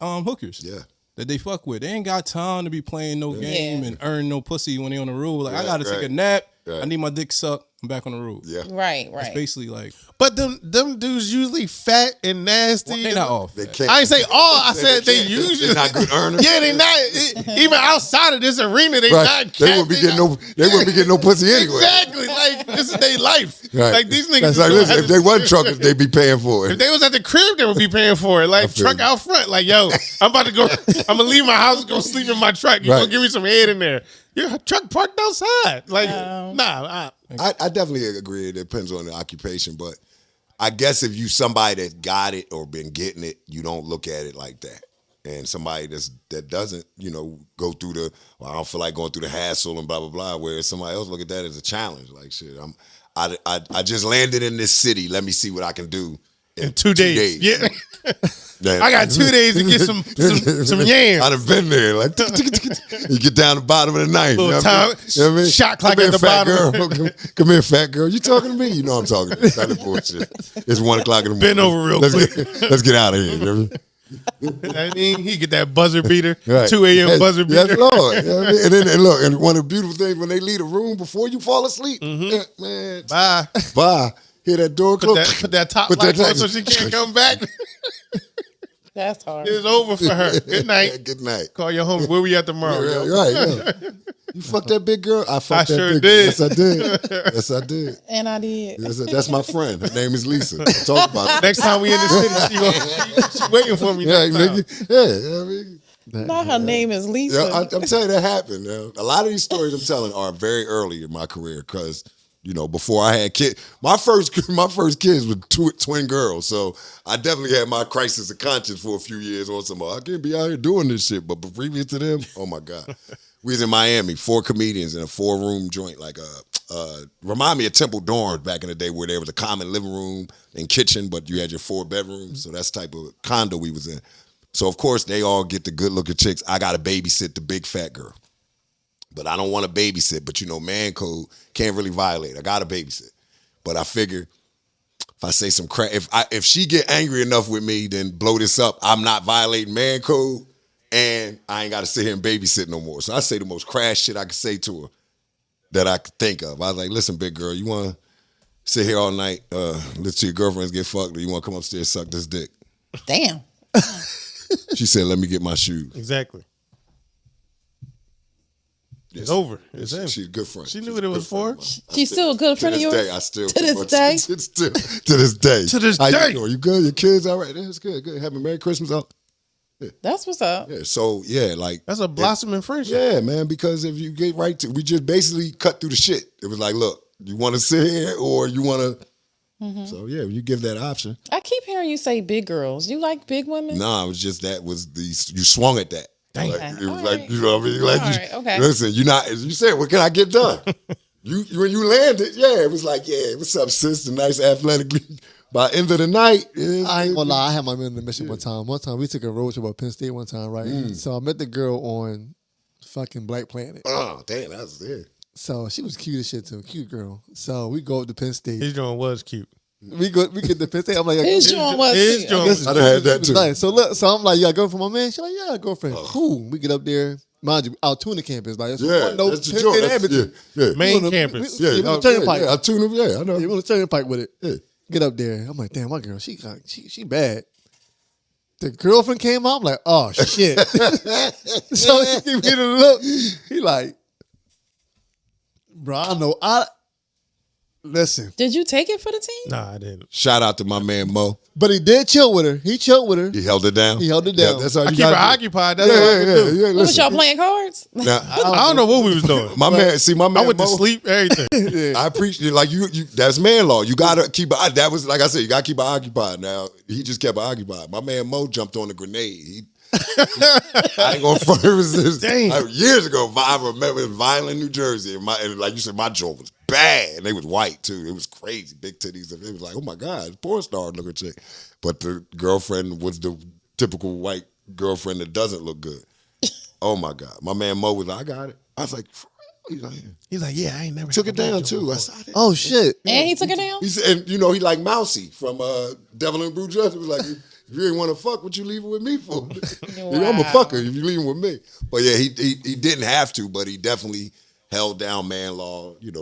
Speaker 5: hookers.
Speaker 4: Yeah.
Speaker 5: That they fuck with. They ain't got time to be playing no game and earn no pussy when they on the road. Like I gotta take a nap. Right. I need my dick sucked. I'm back on the road.
Speaker 4: Yeah.
Speaker 3: Right.
Speaker 5: It's basically like.
Speaker 2: But them dudes usually fat and nasty.
Speaker 5: They not off.
Speaker 4: They can't.
Speaker 2: I ain't say all. I said they usually.
Speaker 4: They're not good earners.
Speaker 2: Yeah, they not. Even outside of this arena, they not.
Speaker 4: They wouldn't be getting no pussy anyway.
Speaker 2: Exactly. Like this is their life.
Speaker 4: Right.
Speaker 2: Like these niggas.
Speaker 4: That's like listen. If they wasn't truckers, they'd be paying for it.
Speaker 2: If they was at the crib, they would be paying for it. Like truck out front. Like yo, I'm about to go. I'm gonna leave my house and go sleep in my truck. You gonna give me some head in there? Your truck parked outside. Like nah.
Speaker 4: I definitely agree. It depends on the occupation, but I guess if you somebody that got it or been getting it, you don't look at it like that. And somebody that doesn't, go through I don't feel like going through the hassle and blah blah blah. Whereas somebody else look at that as a challenge. Like shit, I just landed in this city. Let me see what I can do in 2 days.
Speaker 2: Yeah. I got 2 days to get some yams.
Speaker 4: I'd have been there. Like, you get down the bottom of the ninth.
Speaker 2: Little time, shot clock
Speaker 4: Come
Speaker 2: at the
Speaker 4: fat
Speaker 2: bottom.
Speaker 4: Girl. Come here, fat girl. You talking to me? You know I'm talking to you. That is bullshit. It's 1 o'clock in the morning.
Speaker 2: Bend over real quick.
Speaker 4: Let's get out of here. You know what
Speaker 2: I mean, he get that buzzer beater,
Speaker 4: Right.
Speaker 2: 2 a.m. buzzer beater.
Speaker 4: Yes, Lord. You know what I mean? And then look, and one of the beautiful things when they leave the room before you fall asleep, man,
Speaker 2: Bye.
Speaker 4: Hear that door close.
Speaker 2: Put that top
Speaker 4: Put
Speaker 2: light
Speaker 4: that
Speaker 2: on so she can't come back.
Speaker 3: That's hard.
Speaker 2: It's over for her. Good night.
Speaker 4: Good night.
Speaker 2: Call your home. Where we at tomorrow?
Speaker 4: Yeah,
Speaker 2: yo?
Speaker 4: right. Yeah. You fucked that big girl. I fucked that
Speaker 2: sure
Speaker 4: big
Speaker 2: did.
Speaker 4: Yes, I did. Yes, I did.
Speaker 3: And I did.
Speaker 4: That's my friend. Her name is Lisa. I talk about it.
Speaker 2: Next time we in the city, she waiting for me.
Speaker 4: Yeah,
Speaker 2: next time.
Speaker 4: nigga. Yeah, I mean.
Speaker 3: Not her name is Lisa.
Speaker 4: Yeah, I'm telling you that happened. A lot of these stories I'm telling are very early in my career because, before I had kids, my first kids were twin girls. So I definitely had my crisis of conscience for a few years on some, I can't be out here doing this shit. But previous to them, oh my God. We was in Miami, 4 comedians in a 4-room joint, like remind me of Temple Dorms back in the day where there was a common living room and kitchen, but you had your 4 bedrooms. So that's the type of condo we was in. So, of course, they all get the good-looking chicks. I got to babysit the big fat girl. But I don't want to babysit. But, man code can't really violate. I got to babysit. But I figure if I say some crap, if she get angry enough with me, then blow this up, I'm not violating man code, and I ain't got to sit here and babysit no more. So I say the most crass shit I could say to her that I could think of. I was like, listen, big girl, you want to sit here all night, listen to your girlfriends get fucked, or you want to come upstairs and suck this dick?
Speaker 3: Damn.
Speaker 4: She said, let me get my shoes.
Speaker 2: Exactly.
Speaker 4: Yes.
Speaker 2: It's over. It's in.
Speaker 4: She's a good friend.
Speaker 2: She knew what it was for.
Speaker 3: She's still a good friend of yours?
Speaker 4: I still
Speaker 3: To this day?
Speaker 4: It's still, to this day.
Speaker 2: To this
Speaker 4: How
Speaker 2: day.
Speaker 4: You doing? You good? Your kids all right? That's good. Good. Having a Merry Christmas out.
Speaker 3: That's what's up.
Speaker 4: Yeah. So like
Speaker 2: That's a blossoming friendship.
Speaker 4: yeah, man. Because if you get right to, we just basically cut through the shit. It was like, look, you want to sit here or you want to. So yeah, you give that option.
Speaker 3: I keep hearing you say big girls. You like big women?
Speaker 4: Nah, it was just that was you swung at that.
Speaker 2: Dang.
Speaker 4: Like,
Speaker 3: Okay.
Speaker 4: it was
Speaker 3: All
Speaker 4: like
Speaker 3: right.
Speaker 4: you know what I mean. Like
Speaker 3: All right, okay.
Speaker 4: listen, you not as you said. What can I get done? you when you landed, yeah, it was like what's up, sis? The nice athletically. By the end of the night,
Speaker 1: I ain't gonna lie, I had my man in the mission one time. One time we took a road trip up Penn State one time, right? So I met the girl on fucking Black Planet.
Speaker 4: Oh, damn, that was it.
Speaker 1: So she was cute as shit too, cute girl. So we go up to Penn State.
Speaker 2: His joint was cute.
Speaker 1: We get to Penn State. I'm like,
Speaker 3: His joint was
Speaker 2: His
Speaker 3: cute.
Speaker 2: joint
Speaker 1: listen,
Speaker 4: I done had that too.
Speaker 1: nice. So look, so I'm like, you got a girlfriend for my man? She's like, yeah, I got a girlfriend. Cool. We get up there. Mind you, our Tuna campus. Like,
Speaker 4: Yeah, that's the joint. Yeah.
Speaker 2: Main campus.
Speaker 1: Yeah,
Speaker 4: Yeah,
Speaker 1: on the turnpike.
Speaker 4: I tune him. Yeah, I know.
Speaker 1: Yeah, we on the turnpike with it.
Speaker 4: Yeah.
Speaker 1: Get up there. I'm like, damn, my girl, she bad. The girlfriend came out. I'm like, oh shit. So he give me the look. He like, bro, I know. Listen.
Speaker 3: Did you take it for the team?
Speaker 2: Nah, I didn't.
Speaker 4: Shout out to my man Mo.
Speaker 1: But he did chill with her. He chilled with her.
Speaker 4: He held it down.
Speaker 1: He held it down.
Speaker 4: Yeah, that's all
Speaker 2: I
Speaker 4: you
Speaker 2: keep her
Speaker 4: gotta do.
Speaker 2: occupied. That's all I can do.
Speaker 4: Yeah.
Speaker 3: What was
Speaker 4: Listen.
Speaker 3: y'all playing cards?
Speaker 4: Now,
Speaker 2: I don't know what we was doing.
Speaker 4: my man,
Speaker 2: I went to
Speaker 4: Mo,
Speaker 2: sleep, everything.
Speaker 4: I appreciate like you. That's man law. You gotta keep. That was like I said. You gotta keep it occupied. Now he just kept it occupied. My man Mo jumped on the grenade. I ain't gonna front. It was this,
Speaker 2: Dang.
Speaker 4: years ago. I remember in Violent, New Jersey, and like you said, my joint was bad, and they was white too. It was crazy, big titties. It was like, oh my god, porn star looking chick. But the girlfriend was the typical white girlfriend that doesn't look good. Oh my god, my man Mo was like, I got it. I was like,
Speaker 2: He's like, yeah, I ain't never
Speaker 4: took
Speaker 2: had
Speaker 4: it
Speaker 2: no
Speaker 4: down
Speaker 2: joint
Speaker 4: too. I
Speaker 2: before.
Speaker 4: saw that.
Speaker 1: Oh shit.
Speaker 3: And he took it down?
Speaker 4: He said, and he like Mousy from Devil and Prouduced. He was like, if you ain't want to fuck, what you leaving with me for? I'm a fucker if you leaving with me. But yeah, he didn't have to, but he definitely held down man law. You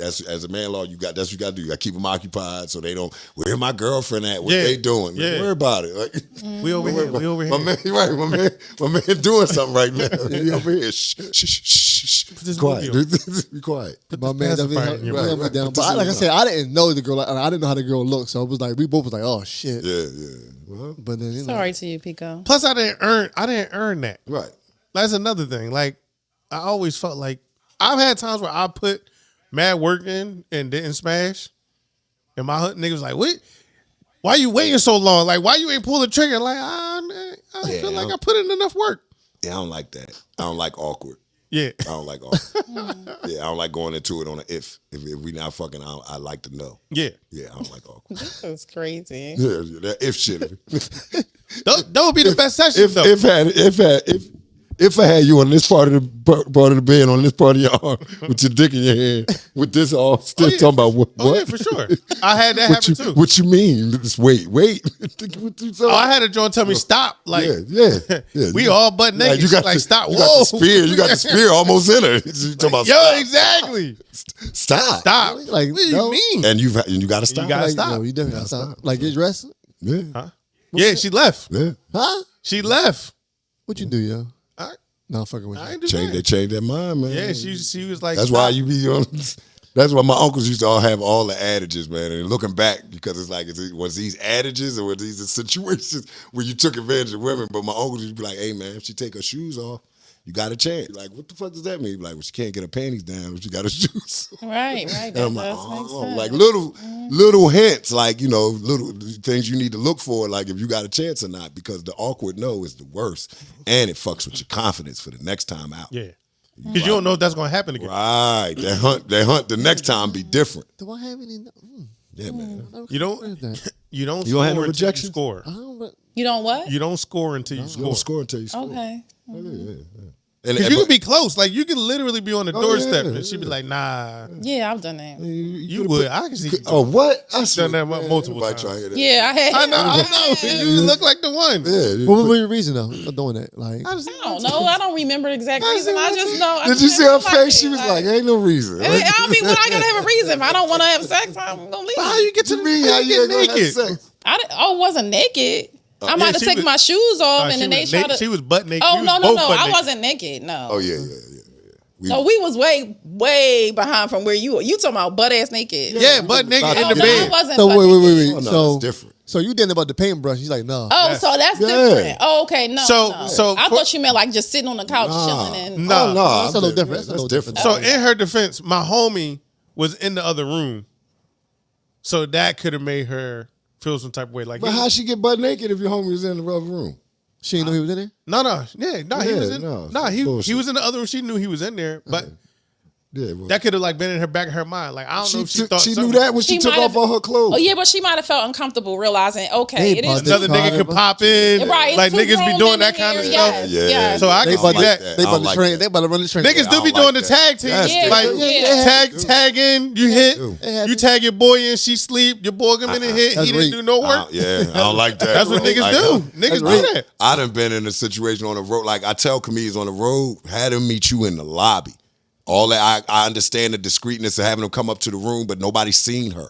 Speaker 4: as a man law, that's what you got to do. You got to keep them occupied so they don't. Where my girlfriend at? What they doing?
Speaker 2: Yeah.
Speaker 4: Don't worry about it. Like,
Speaker 2: We over here. We over here.
Speaker 4: my man, right? My man doing something right now. He over here. Shh.
Speaker 2: this
Speaker 4: Quiet.
Speaker 2: movie
Speaker 4: Be quiet.
Speaker 1: My man
Speaker 2: pacifier
Speaker 1: definitely
Speaker 2: in your
Speaker 1: held me
Speaker 4: mouth.
Speaker 1: down. But like I said, I didn't know the girl. I didn't know how the girl looked. So it was like, we both was like, oh shit.
Speaker 4: Yeah. Well,
Speaker 1: But then, you know.
Speaker 3: Sorry to you, Pico.
Speaker 2: Plus, I didn't earn that.
Speaker 4: right.
Speaker 2: That's another thing. Like, I always felt like I've had times where I put mad work in and didn't smash, and my nigga was like, "What? Why you waiting so long? Like, why you ain't pull the trigger?" Like, I feel like I put in enough work.
Speaker 4: Yeah, I don't like that. I don't like awkward.
Speaker 2: Yeah.
Speaker 4: I don't like all. Yeah, I don't like going into it on an if. If we not fucking, I like to know.
Speaker 2: Yeah.
Speaker 4: Yeah, I don't like awkward.
Speaker 3: This is crazy.
Speaker 4: Yeah, that if shit.
Speaker 2: That would be the best session, though.
Speaker 4: If I had you on this part of the bed, on this part of your arm, with your dick in your hand, with this all still talking about what?
Speaker 2: Oh, yeah, for sure. I had that happen, too.
Speaker 4: What you mean? Just wait.
Speaker 2: I had a joint tell me stop. Like,
Speaker 4: yeah.
Speaker 2: we all butt naked.
Speaker 4: You got
Speaker 2: like, stop.
Speaker 4: You
Speaker 2: Whoa.
Speaker 4: got the spear. You got the spear almost in her. You talking about
Speaker 2: Yo,
Speaker 4: stop.
Speaker 2: exactly.
Speaker 4: Stop.
Speaker 2: Stop.
Speaker 1: Like,
Speaker 2: What do you
Speaker 1: no.
Speaker 2: mean?
Speaker 4: And you got to stop.
Speaker 2: You gotta
Speaker 1: Like,
Speaker 2: stop.
Speaker 1: no, you definitely gotta stop. Like, get dressed?
Speaker 4: Yeah.
Speaker 2: Huh? Yeah, she left.
Speaker 4: Yeah.
Speaker 1: Huh?
Speaker 2: She left.
Speaker 1: What you do, yo?
Speaker 2: I
Speaker 1: No, I'm fucking with
Speaker 2: I
Speaker 1: you.
Speaker 2: ain't do
Speaker 4: They
Speaker 2: that.
Speaker 4: changed their mind, man.
Speaker 2: Yeah, she was like,
Speaker 4: That's
Speaker 2: stop.
Speaker 4: why you be on. That's why my uncles used to all have all the adages, man. And looking back, because it's like, was these adages or were these the situations where you took advantage of women? But my uncles used to be like, hey, man, if she take her shoes off, you got a chance. Like, what the fuck does that mean? Like, well, she can't get her panties down, but she got her shoes.
Speaker 3: Right.
Speaker 4: And
Speaker 3: That
Speaker 4: I'm like,
Speaker 3: does make
Speaker 4: oh,
Speaker 3: sense.
Speaker 4: like little hints, like, little things you need to look for, like if you got a chance or not, because the awkward no is the worst. And it fucks with your confidence for the next time out.
Speaker 2: Yeah. Because you don't know if that's going to happen again.
Speaker 4: Right. That hunt the next time be different.
Speaker 1: Do I have any?
Speaker 4: Yeah, man.
Speaker 2: You don't
Speaker 4: You don't
Speaker 2: score
Speaker 4: have no
Speaker 2: until
Speaker 4: rejection?
Speaker 2: you score.
Speaker 1: I don't. But
Speaker 3: You don't what?
Speaker 2: You don't score until you
Speaker 4: You
Speaker 2: score.
Speaker 4: don't score until you score.
Speaker 3: Okay.
Speaker 4: And
Speaker 2: Because you can be close. Like, you can literally be on the doorstep
Speaker 4: yeah,
Speaker 2: and she'd be like, nah.
Speaker 3: Yeah, I've done that.
Speaker 2: You would. I can see you.
Speaker 4: Oh, what? I
Speaker 2: done that multiple times.
Speaker 3: Yeah, I had.
Speaker 2: I know. You look like the one.
Speaker 4: Yeah.
Speaker 1: what was your reason though for doing that? Like,
Speaker 3: I don't know. I don't remember the exact reason. I just know.
Speaker 4: Did you see her face? She was like, ain't no reason.
Speaker 3: I mean, when I gotta have a reason. If I don't want to have sex, I'm gonna leave.
Speaker 2: How you get to the
Speaker 4: Me, how you
Speaker 2: get
Speaker 4: ain't gonna have
Speaker 2: naked?
Speaker 4: sex?
Speaker 3: I wasn't naked. I might have
Speaker 2: she
Speaker 3: taken
Speaker 2: was-
Speaker 3: my shoes off,
Speaker 2: Nah,
Speaker 3: and then they
Speaker 2: she
Speaker 3: tried to.
Speaker 2: was butt naked.
Speaker 3: Oh
Speaker 2: We
Speaker 3: no,
Speaker 2: was
Speaker 3: no,
Speaker 2: both
Speaker 3: no!
Speaker 2: butt
Speaker 3: I
Speaker 2: naked.
Speaker 3: wasn't naked. No.
Speaker 4: Oh, yeah.
Speaker 3: No, we was way behind from where you were. You talking about butt ass naked?
Speaker 2: Yeah, butt naked
Speaker 4: Oh,
Speaker 2: in the
Speaker 3: no, I
Speaker 2: bed.
Speaker 3: wasn't.
Speaker 1: so
Speaker 3: butt
Speaker 1: wait.
Speaker 3: naked.
Speaker 4: Oh, no,
Speaker 1: So
Speaker 4: it's different.
Speaker 1: So you didn't about the paintbrush? He's like, no.
Speaker 3: Oh, so that's
Speaker 4: Yeah.
Speaker 3: different. Oh, okay. No.
Speaker 2: So-
Speaker 3: no.
Speaker 2: so
Speaker 3: I
Speaker 2: for-
Speaker 3: thought you meant like just sitting on the couch chilling and.
Speaker 2: No.
Speaker 4: Oh, no.
Speaker 1: That's a little different.
Speaker 4: That's different.
Speaker 2: So in her defense, my homie was in the other room. So that could have made her feel some type of way. Like,
Speaker 4: But how she get butt naked if your homie was in the other room?
Speaker 1: She didn't know he was in there.
Speaker 2: he was in.
Speaker 4: no,
Speaker 2: He
Speaker 4: bullshit.
Speaker 2: was in the other room. She knew he was in there, but
Speaker 4: Yeah, well,
Speaker 2: that could have like been in her back of her mind. Like, I don't know if she thought
Speaker 4: she knew
Speaker 2: something-
Speaker 4: that when she took
Speaker 3: might
Speaker 4: off
Speaker 3: have-
Speaker 4: all her clothes.
Speaker 3: Oh yeah, but she might have felt uncomfortable realizing, okay,
Speaker 1: Hey,
Speaker 3: it is.
Speaker 1: bud,
Speaker 2: Another nigga could pop in.
Speaker 3: Right, it's
Speaker 2: Like,
Speaker 3: two
Speaker 2: niggas be
Speaker 3: grown
Speaker 2: doing
Speaker 3: men
Speaker 2: that
Speaker 3: in
Speaker 2: kind of
Speaker 3: here,
Speaker 2: stuff.
Speaker 3: yes,
Speaker 4: Yeah.
Speaker 3: yes.
Speaker 2: So I
Speaker 1: They
Speaker 2: can
Speaker 1: about
Speaker 2: see
Speaker 1: to,
Speaker 2: that.
Speaker 1: they
Speaker 4: I
Speaker 1: about
Speaker 4: don't
Speaker 1: to
Speaker 4: like
Speaker 1: train.
Speaker 4: that.
Speaker 1: They about to run the train.
Speaker 2: Niggas do be
Speaker 4: don't
Speaker 2: doing
Speaker 4: like
Speaker 2: the
Speaker 4: that.
Speaker 2: tag team.
Speaker 4: That's
Speaker 3: Yeah,
Speaker 2: Like,
Speaker 3: yeah.
Speaker 2: tag in, you hit,
Speaker 1: happens.
Speaker 2: you tag your boy in, she sleep, your boy come in and hit,
Speaker 1: That's
Speaker 2: he didn't
Speaker 1: rape.
Speaker 2: do no work.
Speaker 4: Yeah, I don't like that.
Speaker 2: That's what
Speaker 4: bro.
Speaker 2: niggas
Speaker 4: Like,
Speaker 2: do. Niggas
Speaker 1: rape.
Speaker 2: do that.
Speaker 4: I done been in a situation on the road. Like I tell comedians on the road, had them meet you in the lobby. All that I understand the discreetness of having them come up to the room, but nobody's seen her.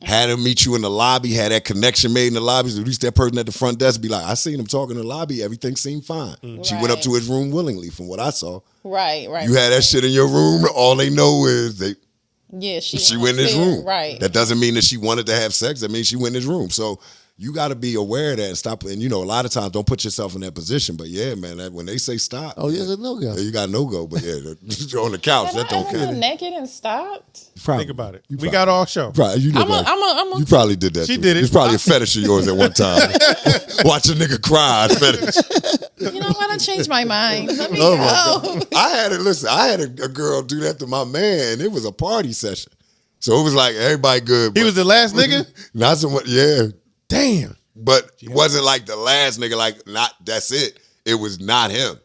Speaker 4: Had them meet you in the lobby, had that connection made in the lobby. So at least that person at the front desk be like, I seen him talking in the lobby. Everything seemed fine. She went up
Speaker 3: Right.
Speaker 4: to his room willingly, from what I saw.
Speaker 3: Right.
Speaker 4: You had that shit in your room. All they know is
Speaker 3: Yeah,
Speaker 4: she went in his room.
Speaker 3: Right.
Speaker 4: That doesn't mean that she wanted to have sex. That means she went in his room. So you got to be aware of that and stop. And, a lot of times don't put yourself in that position. But, yeah, man, when they say stop.
Speaker 1: Oh, yeah, it's a no-go.
Speaker 4: You got no go. But, yeah, you're on the couch.
Speaker 3: Have
Speaker 4: That
Speaker 3: I
Speaker 4: don't
Speaker 3: ever
Speaker 4: count.
Speaker 3: been naked and stopped?
Speaker 4: Probably.
Speaker 2: Think about it.
Speaker 4: You
Speaker 2: We got all show.
Speaker 4: Probably, you, look like-
Speaker 3: I'm
Speaker 4: you probably did that.
Speaker 2: She
Speaker 4: too.
Speaker 2: did it.
Speaker 4: It's probably a fetish of yours at one time. Watch a nigga cry. Fetish.
Speaker 3: You know what? I changed my mind. Let me
Speaker 4: Oh,
Speaker 3: go.
Speaker 4: I had a girl do that to my man. It was a party session. So it was like everybody good.
Speaker 2: He
Speaker 4: but
Speaker 2: was the last nigga?
Speaker 4: Not so much. Yeah.
Speaker 2: Damn.
Speaker 4: But it wasn't like the last nigga, like that's it. It was not him.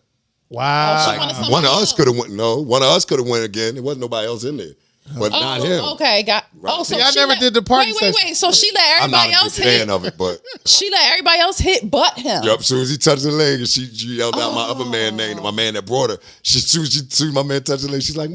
Speaker 2: Wow.
Speaker 3: She wanted
Speaker 4: One
Speaker 3: someone
Speaker 4: of us
Speaker 3: else.
Speaker 4: could have went. No, one of us could have went again. There wasn't nobody else in there, but not him.
Speaker 3: Okay, got. Oh, so
Speaker 2: See, I
Speaker 3: she
Speaker 2: never
Speaker 3: let-
Speaker 2: did the party
Speaker 3: Wait.
Speaker 2: session.
Speaker 3: So she let
Speaker 4: I'm not
Speaker 3: everybody
Speaker 4: a big
Speaker 3: else
Speaker 4: fan
Speaker 3: hit.
Speaker 4: of it, but
Speaker 3: She let everybody else hit, but him.
Speaker 4: yup. As soon as he touched the leg, and she yelled out my other man name, my man that brought her. As soon as my man touched the leg, she's like,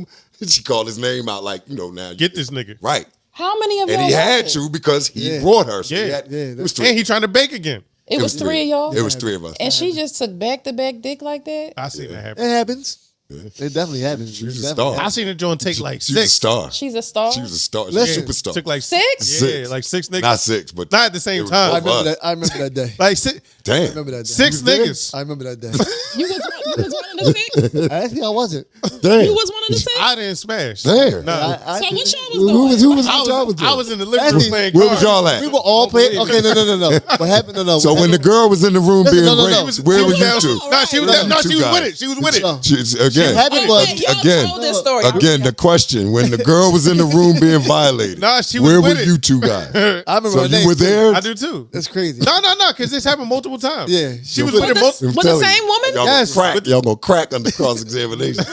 Speaker 4: she called his name out, like now.
Speaker 2: Get this nigga.
Speaker 4: right,
Speaker 3: How many of y'all?
Speaker 4: and he
Speaker 3: was
Speaker 4: had
Speaker 3: it?
Speaker 4: to because he
Speaker 1: Yeah.
Speaker 4: brought her. So
Speaker 2: Yeah.
Speaker 4: he had,
Speaker 1: Yeah,
Speaker 4: it was three.
Speaker 2: And he trying to bake again.
Speaker 3: It was three of y'all.
Speaker 4: It was three of us.
Speaker 3: And she just took back to back dick like that.
Speaker 2: I seen that happen.
Speaker 1: It happens. It definitely happens.
Speaker 4: She was
Speaker 1: It
Speaker 4: a
Speaker 1: definitely
Speaker 4: star.
Speaker 2: I seen a joint take like
Speaker 4: She was a
Speaker 2: six.
Speaker 4: star.
Speaker 3: She's a star.
Speaker 4: She was a star. She was
Speaker 1: Listen.
Speaker 4: a superstar.
Speaker 2: Took like
Speaker 3: Six?
Speaker 2: Yeah,
Speaker 4: Six.
Speaker 2: like six niggas.
Speaker 4: Not six, but
Speaker 2: Not at the same
Speaker 4: it was
Speaker 2: time.
Speaker 1: I
Speaker 4: both
Speaker 1: remember
Speaker 4: us.
Speaker 1: that. I remember that day.
Speaker 2: Like six,
Speaker 1: I
Speaker 4: Damn.
Speaker 1: remember that day.
Speaker 2: six niggas.
Speaker 1: I remember that day.
Speaker 3: You was one of the six.
Speaker 1: Actually, I wasn't.
Speaker 4: Damn.
Speaker 3: You was one of the six.
Speaker 2: I didn't smash.
Speaker 4: Damn.
Speaker 2: No.
Speaker 1: I,
Speaker 3: So what y'all was
Speaker 4: Who
Speaker 3: doing?
Speaker 4: was
Speaker 2: I
Speaker 4: what y'all
Speaker 2: was,
Speaker 4: doing?
Speaker 2: I was in the living room
Speaker 1: Actually,
Speaker 2: playing
Speaker 4: Where
Speaker 2: cards.
Speaker 4: was y'all at?
Speaker 1: We were all playing.
Speaker 2: believe
Speaker 1: Okay, no. What happened? No.
Speaker 4: So when the girl was in the room
Speaker 1: Listen,
Speaker 4: being
Speaker 1: no.
Speaker 4: raped, where
Speaker 2: She
Speaker 4: were
Speaker 2: was
Speaker 4: you
Speaker 2: down-
Speaker 4: two?
Speaker 2: No, she was
Speaker 1: Listen,
Speaker 2: no,
Speaker 4: two
Speaker 2: she was
Speaker 4: guys.
Speaker 2: with it. She was with it.
Speaker 1: No.
Speaker 4: Okay, again,
Speaker 1: happened was
Speaker 3: y'all told this story.
Speaker 4: again, the question when the girl was in the room being violated.
Speaker 2: Nah, she was
Speaker 4: where
Speaker 2: with
Speaker 4: were
Speaker 2: it.
Speaker 4: you two guys?
Speaker 1: I remember
Speaker 4: So
Speaker 1: her name
Speaker 4: you were
Speaker 1: too.
Speaker 4: there.
Speaker 2: I do too.
Speaker 1: That's crazy.
Speaker 2: No, because this happened multiple times.
Speaker 1: Yeah.
Speaker 2: She was
Speaker 1: With
Speaker 2: with it multiple.
Speaker 3: With the same woman?
Speaker 4: Y'all
Speaker 1: Yes.
Speaker 4: gonna crack. Y'all gonna crack under cross examination.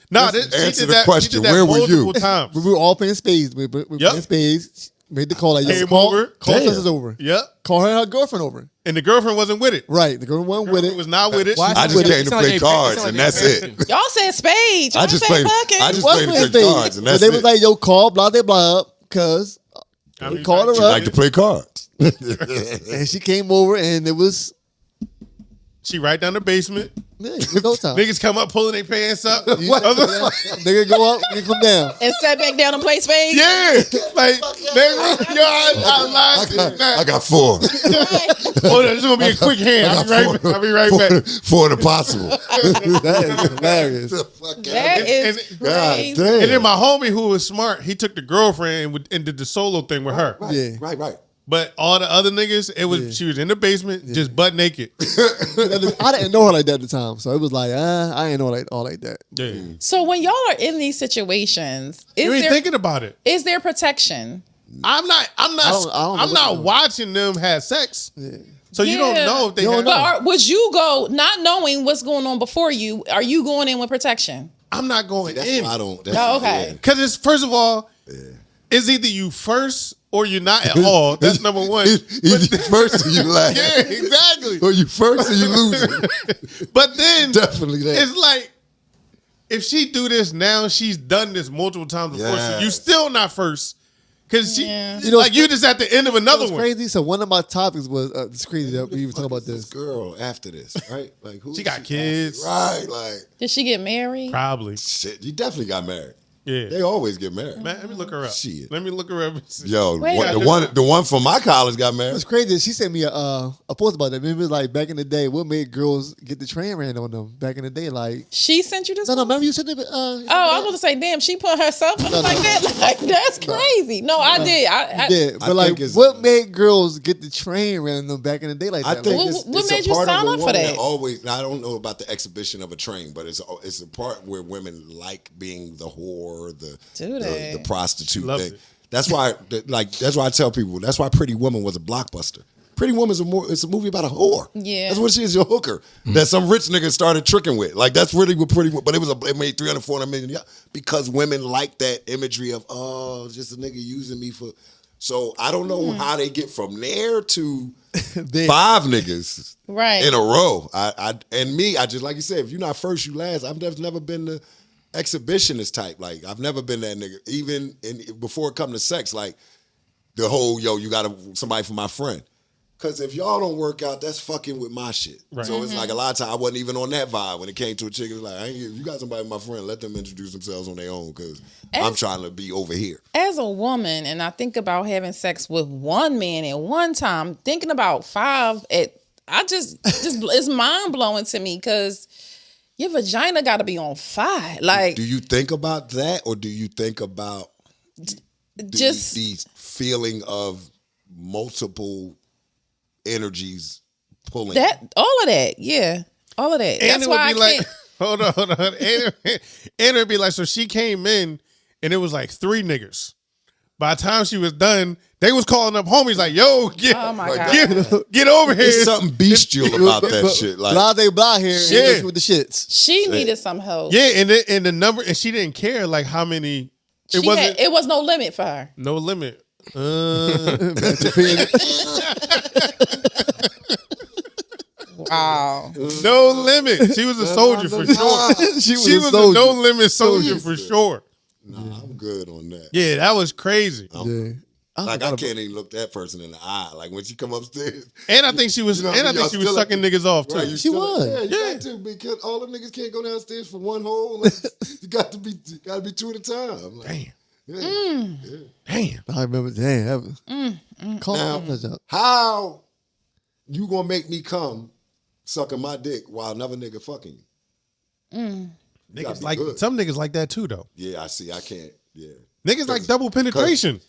Speaker 2: No,
Speaker 4: Answer
Speaker 2: she did
Speaker 4: the
Speaker 2: that.
Speaker 4: question.
Speaker 2: She did that
Speaker 4: Where were you?
Speaker 2: multiple times.
Speaker 1: We were all playing spades. We were
Speaker 2: Yep.
Speaker 1: playing spades. Made the call like,
Speaker 2: Came
Speaker 1: call,
Speaker 2: over.
Speaker 1: call
Speaker 4: Damn.
Speaker 1: us over.
Speaker 2: Yep.
Speaker 1: Call her and her girlfriend over.
Speaker 2: And the girlfriend wasn't with it.
Speaker 1: Right. The girl wasn't with
Speaker 2: Girlfriend
Speaker 1: it.
Speaker 2: was not with it.
Speaker 5: Why-
Speaker 4: I just
Speaker 1: With it.
Speaker 4: came to play cards and that's it.
Speaker 3: Y'all said spades.
Speaker 4: I
Speaker 3: Y'all
Speaker 4: just
Speaker 3: said
Speaker 4: played.
Speaker 3: fucking.
Speaker 4: I just
Speaker 1: Was
Speaker 4: played to
Speaker 1: playing
Speaker 4: play
Speaker 1: spades.
Speaker 4: cards and
Speaker 1: But
Speaker 4: that's
Speaker 1: they
Speaker 4: it.
Speaker 1: was like, yo, call blah blah blah because
Speaker 2: I
Speaker 1: we
Speaker 2: mean,
Speaker 1: called
Speaker 4: She
Speaker 1: her
Speaker 4: like
Speaker 1: up
Speaker 4: to play cards.
Speaker 1: and she came over and it was
Speaker 2: She right down the basement.
Speaker 1: with no time.
Speaker 2: Niggas come up pulling their pants up.
Speaker 1: Nigga go up, nigga come down.
Speaker 3: And sat back down and play spades.
Speaker 2: Yeah, like nigga, yo,
Speaker 4: I got four.
Speaker 2: Oh, this is gonna be a quick hand. I'll be right back.
Speaker 4: Four of the possible.
Speaker 1: That is hilarious.
Speaker 3: That is
Speaker 4: God
Speaker 3: crazy.
Speaker 4: damn.
Speaker 2: And then my homie who was smart, he took the girlfriend and did the solo thing with her.
Speaker 1: Yeah.
Speaker 4: Right.
Speaker 2: But all the other niggas, it was she was in the basement, just butt naked.
Speaker 1: I didn't know her like that at the time, so it was like, I ain't know all like that.
Speaker 2: Yeah.
Speaker 3: So when y'all are in these situations,
Speaker 2: You ain't
Speaker 3: is
Speaker 2: thinking about it.
Speaker 3: there protection?
Speaker 2: I'm not
Speaker 1: I don't know.
Speaker 2: watching them have sex. So you don't
Speaker 3: Yeah.
Speaker 2: know if they
Speaker 1: You
Speaker 2: have.
Speaker 1: don't know.
Speaker 3: But would you go not knowing what's going on before you? Are you going in with protection?
Speaker 2: I'm not going
Speaker 4: That's
Speaker 2: in.
Speaker 4: why I don't.
Speaker 3: Oh, okay.
Speaker 2: Because it's first of all, it's either you first or you're not at all. That's number one.
Speaker 4: Either first or you last.
Speaker 2: Yeah, exactly.
Speaker 4: Or you first or you losing.
Speaker 2: But then
Speaker 4: Definitely that.
Speaker 2: it's like if she do this now, she's done this multiple times before. So you
Speaker 4: Yes.
Speaker 2: still not first. Cause she
Speaker 1: You know,
Speaker 2: like you just at the end of another
Speaker 1: It's
Speaker 2: one.
Speaker 1: crazy. So one of my topics was it's crazy that we were talking about
Speaker 4: This
Speaker 1: this.
Speaker 4: girl after this, right? Like who?
Speaker 2: She
Speaker 4: is
Speaker 2: got kids.
Speaker 4: Right, like
Speaker 3: Did she get married?
Speaker 2: Probably.
Speaker 4: shit. You definitely got married.
Speaker 2: Yeah.
Speaker 4: They always get married.
Speaker 2: Man, let me look her up.
Speaker 4: Shit.
Speaker 2: Let me look her up.
Speaker 4: Yo,
Speaker 3: Wait.
Speaker 4: the one from my college got married.
Speaker 1: It's crazy. She sent me a post about that. Maybe like back in the day, what made girls get the train ran on them back in the day? Like,
Speaker 3: She sent you this?
Speaker 1: no,
Speaker 3: one?
Speaker 1: remember you said it?
Speaker 3: Oh, I was going to say, damn, she put herself up like that. Like, that's crazy. No, I did. I
Speaker 1: Yeah, but
Speaker 4: I
Speaker 1: like,
Speaker 4: think it's-
Speaker 1: what made girls get the train ran on them back in the day like
Speaker 4: I
Speaker 1: that?
Speaker 4: think
Speaker 1: Like,
Speaker 3: What
Speaker 4: it's
Speaker 3: made
Speaker 4: a
Speaker 3: you
Speaker 4: part of
Speaker 3: sign
Speaker 4: a
Speaker 3: up for
Speaker 4: woman
Speaker 3: that?
Speaker 4: Always, now, I don't know about the exhibition of a train, but it's a part where women like being the whore,
Speaker 3: Do they?
Speaker 4: the prostitute
Speaker 2: Loves
Speaker 4: thing.
Speaker 2: it.
Speaker 4: That's why I tell people. That's why Pretty Woman was a blockbuster. Pretty Woman's it's a movie about a whore.
Speaker 3: Yeah.
Speaker 4: That's what she is, your hooker. That some rich nigga started tricking with. Like that's really what Pretty. But it made 300, 400 million because women like that imagery of just a nigga using me for. So I don't know how they get from there to
Speaker 1: There.
Speaker 4: 5 niggas
Speaker 3: Right.
Speaker 4: in a row. I just like you said, if you're not first, you last. I've never been the exhibitionist type. Like I've never been that nigga. Even before it come to sex, like the whole you got somebody for my friend. Cause if y'all don't work out, that's fucking with my shit.
Speaker 2: Right.
Speaker 4: So it's like a lot of times I wasn't even on that vibe when it came to a chick. It was like, you got somebody with my friend, let them introduce themselves on their own. Cause I'm trying to be over here.
Speaker 3: As a woman, and I think about having sex with one man at one time, thinking about 5 just it's mind blowing to me because your vagina got to be on fire. Like,
Speaker 4: Do you think about that, or do you think about
Speaker 3: just
Speaker 4: the feeling of multiple energies pulling?
Speaker 3: that, all of that, yeah, all of that.
Speaker 2: And
Speaker 3: That's
Speaker 2: it would
Speaker 3: why I
Speaker 2: be like,
Speaker 3: can't.
Speaker 2: hold on. And it would be like, so she came in and it was like 3 niggas. By the time she was done, they was calling up homies like, yo,
Speaker 3: Oh my God.
Speaker 2: get over here.
Speaker 4: There's something bestial about that
Speaker 1: But
Speaker 4: shit. Like
Speaker 1: blah they blah here.
Speaker 2: Yeah.
Speaker 1: Yeah. With the shits.
Speaker 3: She needed some help.
Speaker 2: Yeah, and the number, and she didn't care like how many.
Speaker 3: It was no limit for her.
Speaker 2: No limit.
Speaker 3: Wow.
Speaker 2: No limit. She was a soldier for sure.
Speaker 1: She
Speaker 2: She was a no limit soldier for sure.
Speaker 4: nah, I'm good on that.
Speaker 2: Yeah, that was crazy.
Speaker 1: Yeah.
Speaker 4: Like I can't even look that person in the eye. Like when she come upstairs,
Speaker 2: And I think she was,
Speaker 4: You know,
Speaker 2: and I
Speaker 4: y'all
Speaker 2: think she was
Speaker 4: still
Speaker 2: sucking niggas off too.
Speaker 4: right, you
Speaker 1: She
Speaker 4: still-
Speaker 1: was.
Speaker 4: Yeah, you
Speaker 2: Yeah.
Speaker 4: got to because all the niggas can't go downstairs for one hole. Like, you got to be 2 at a time. Like,
Speaker 2: Damn.
Speaker 4: yeah.
Speaker 2: Damn.
Speaker 1: I remember. Damn. That was, Call
Speaker 4: Now,
Speaker 1: that up.
Speaker 4: how you gonna make me come sucking my dick while another nigga fucking you? You gotta
Speaker 2: Niggas
Speaker 4: be
Speaker 2: like
Speaker 4: good.
Speaker 2: some niggas like that too though.
Speaker 4: Yeah, I see. I can't. Yeah.
Speaker 2: Niggas like double penetration.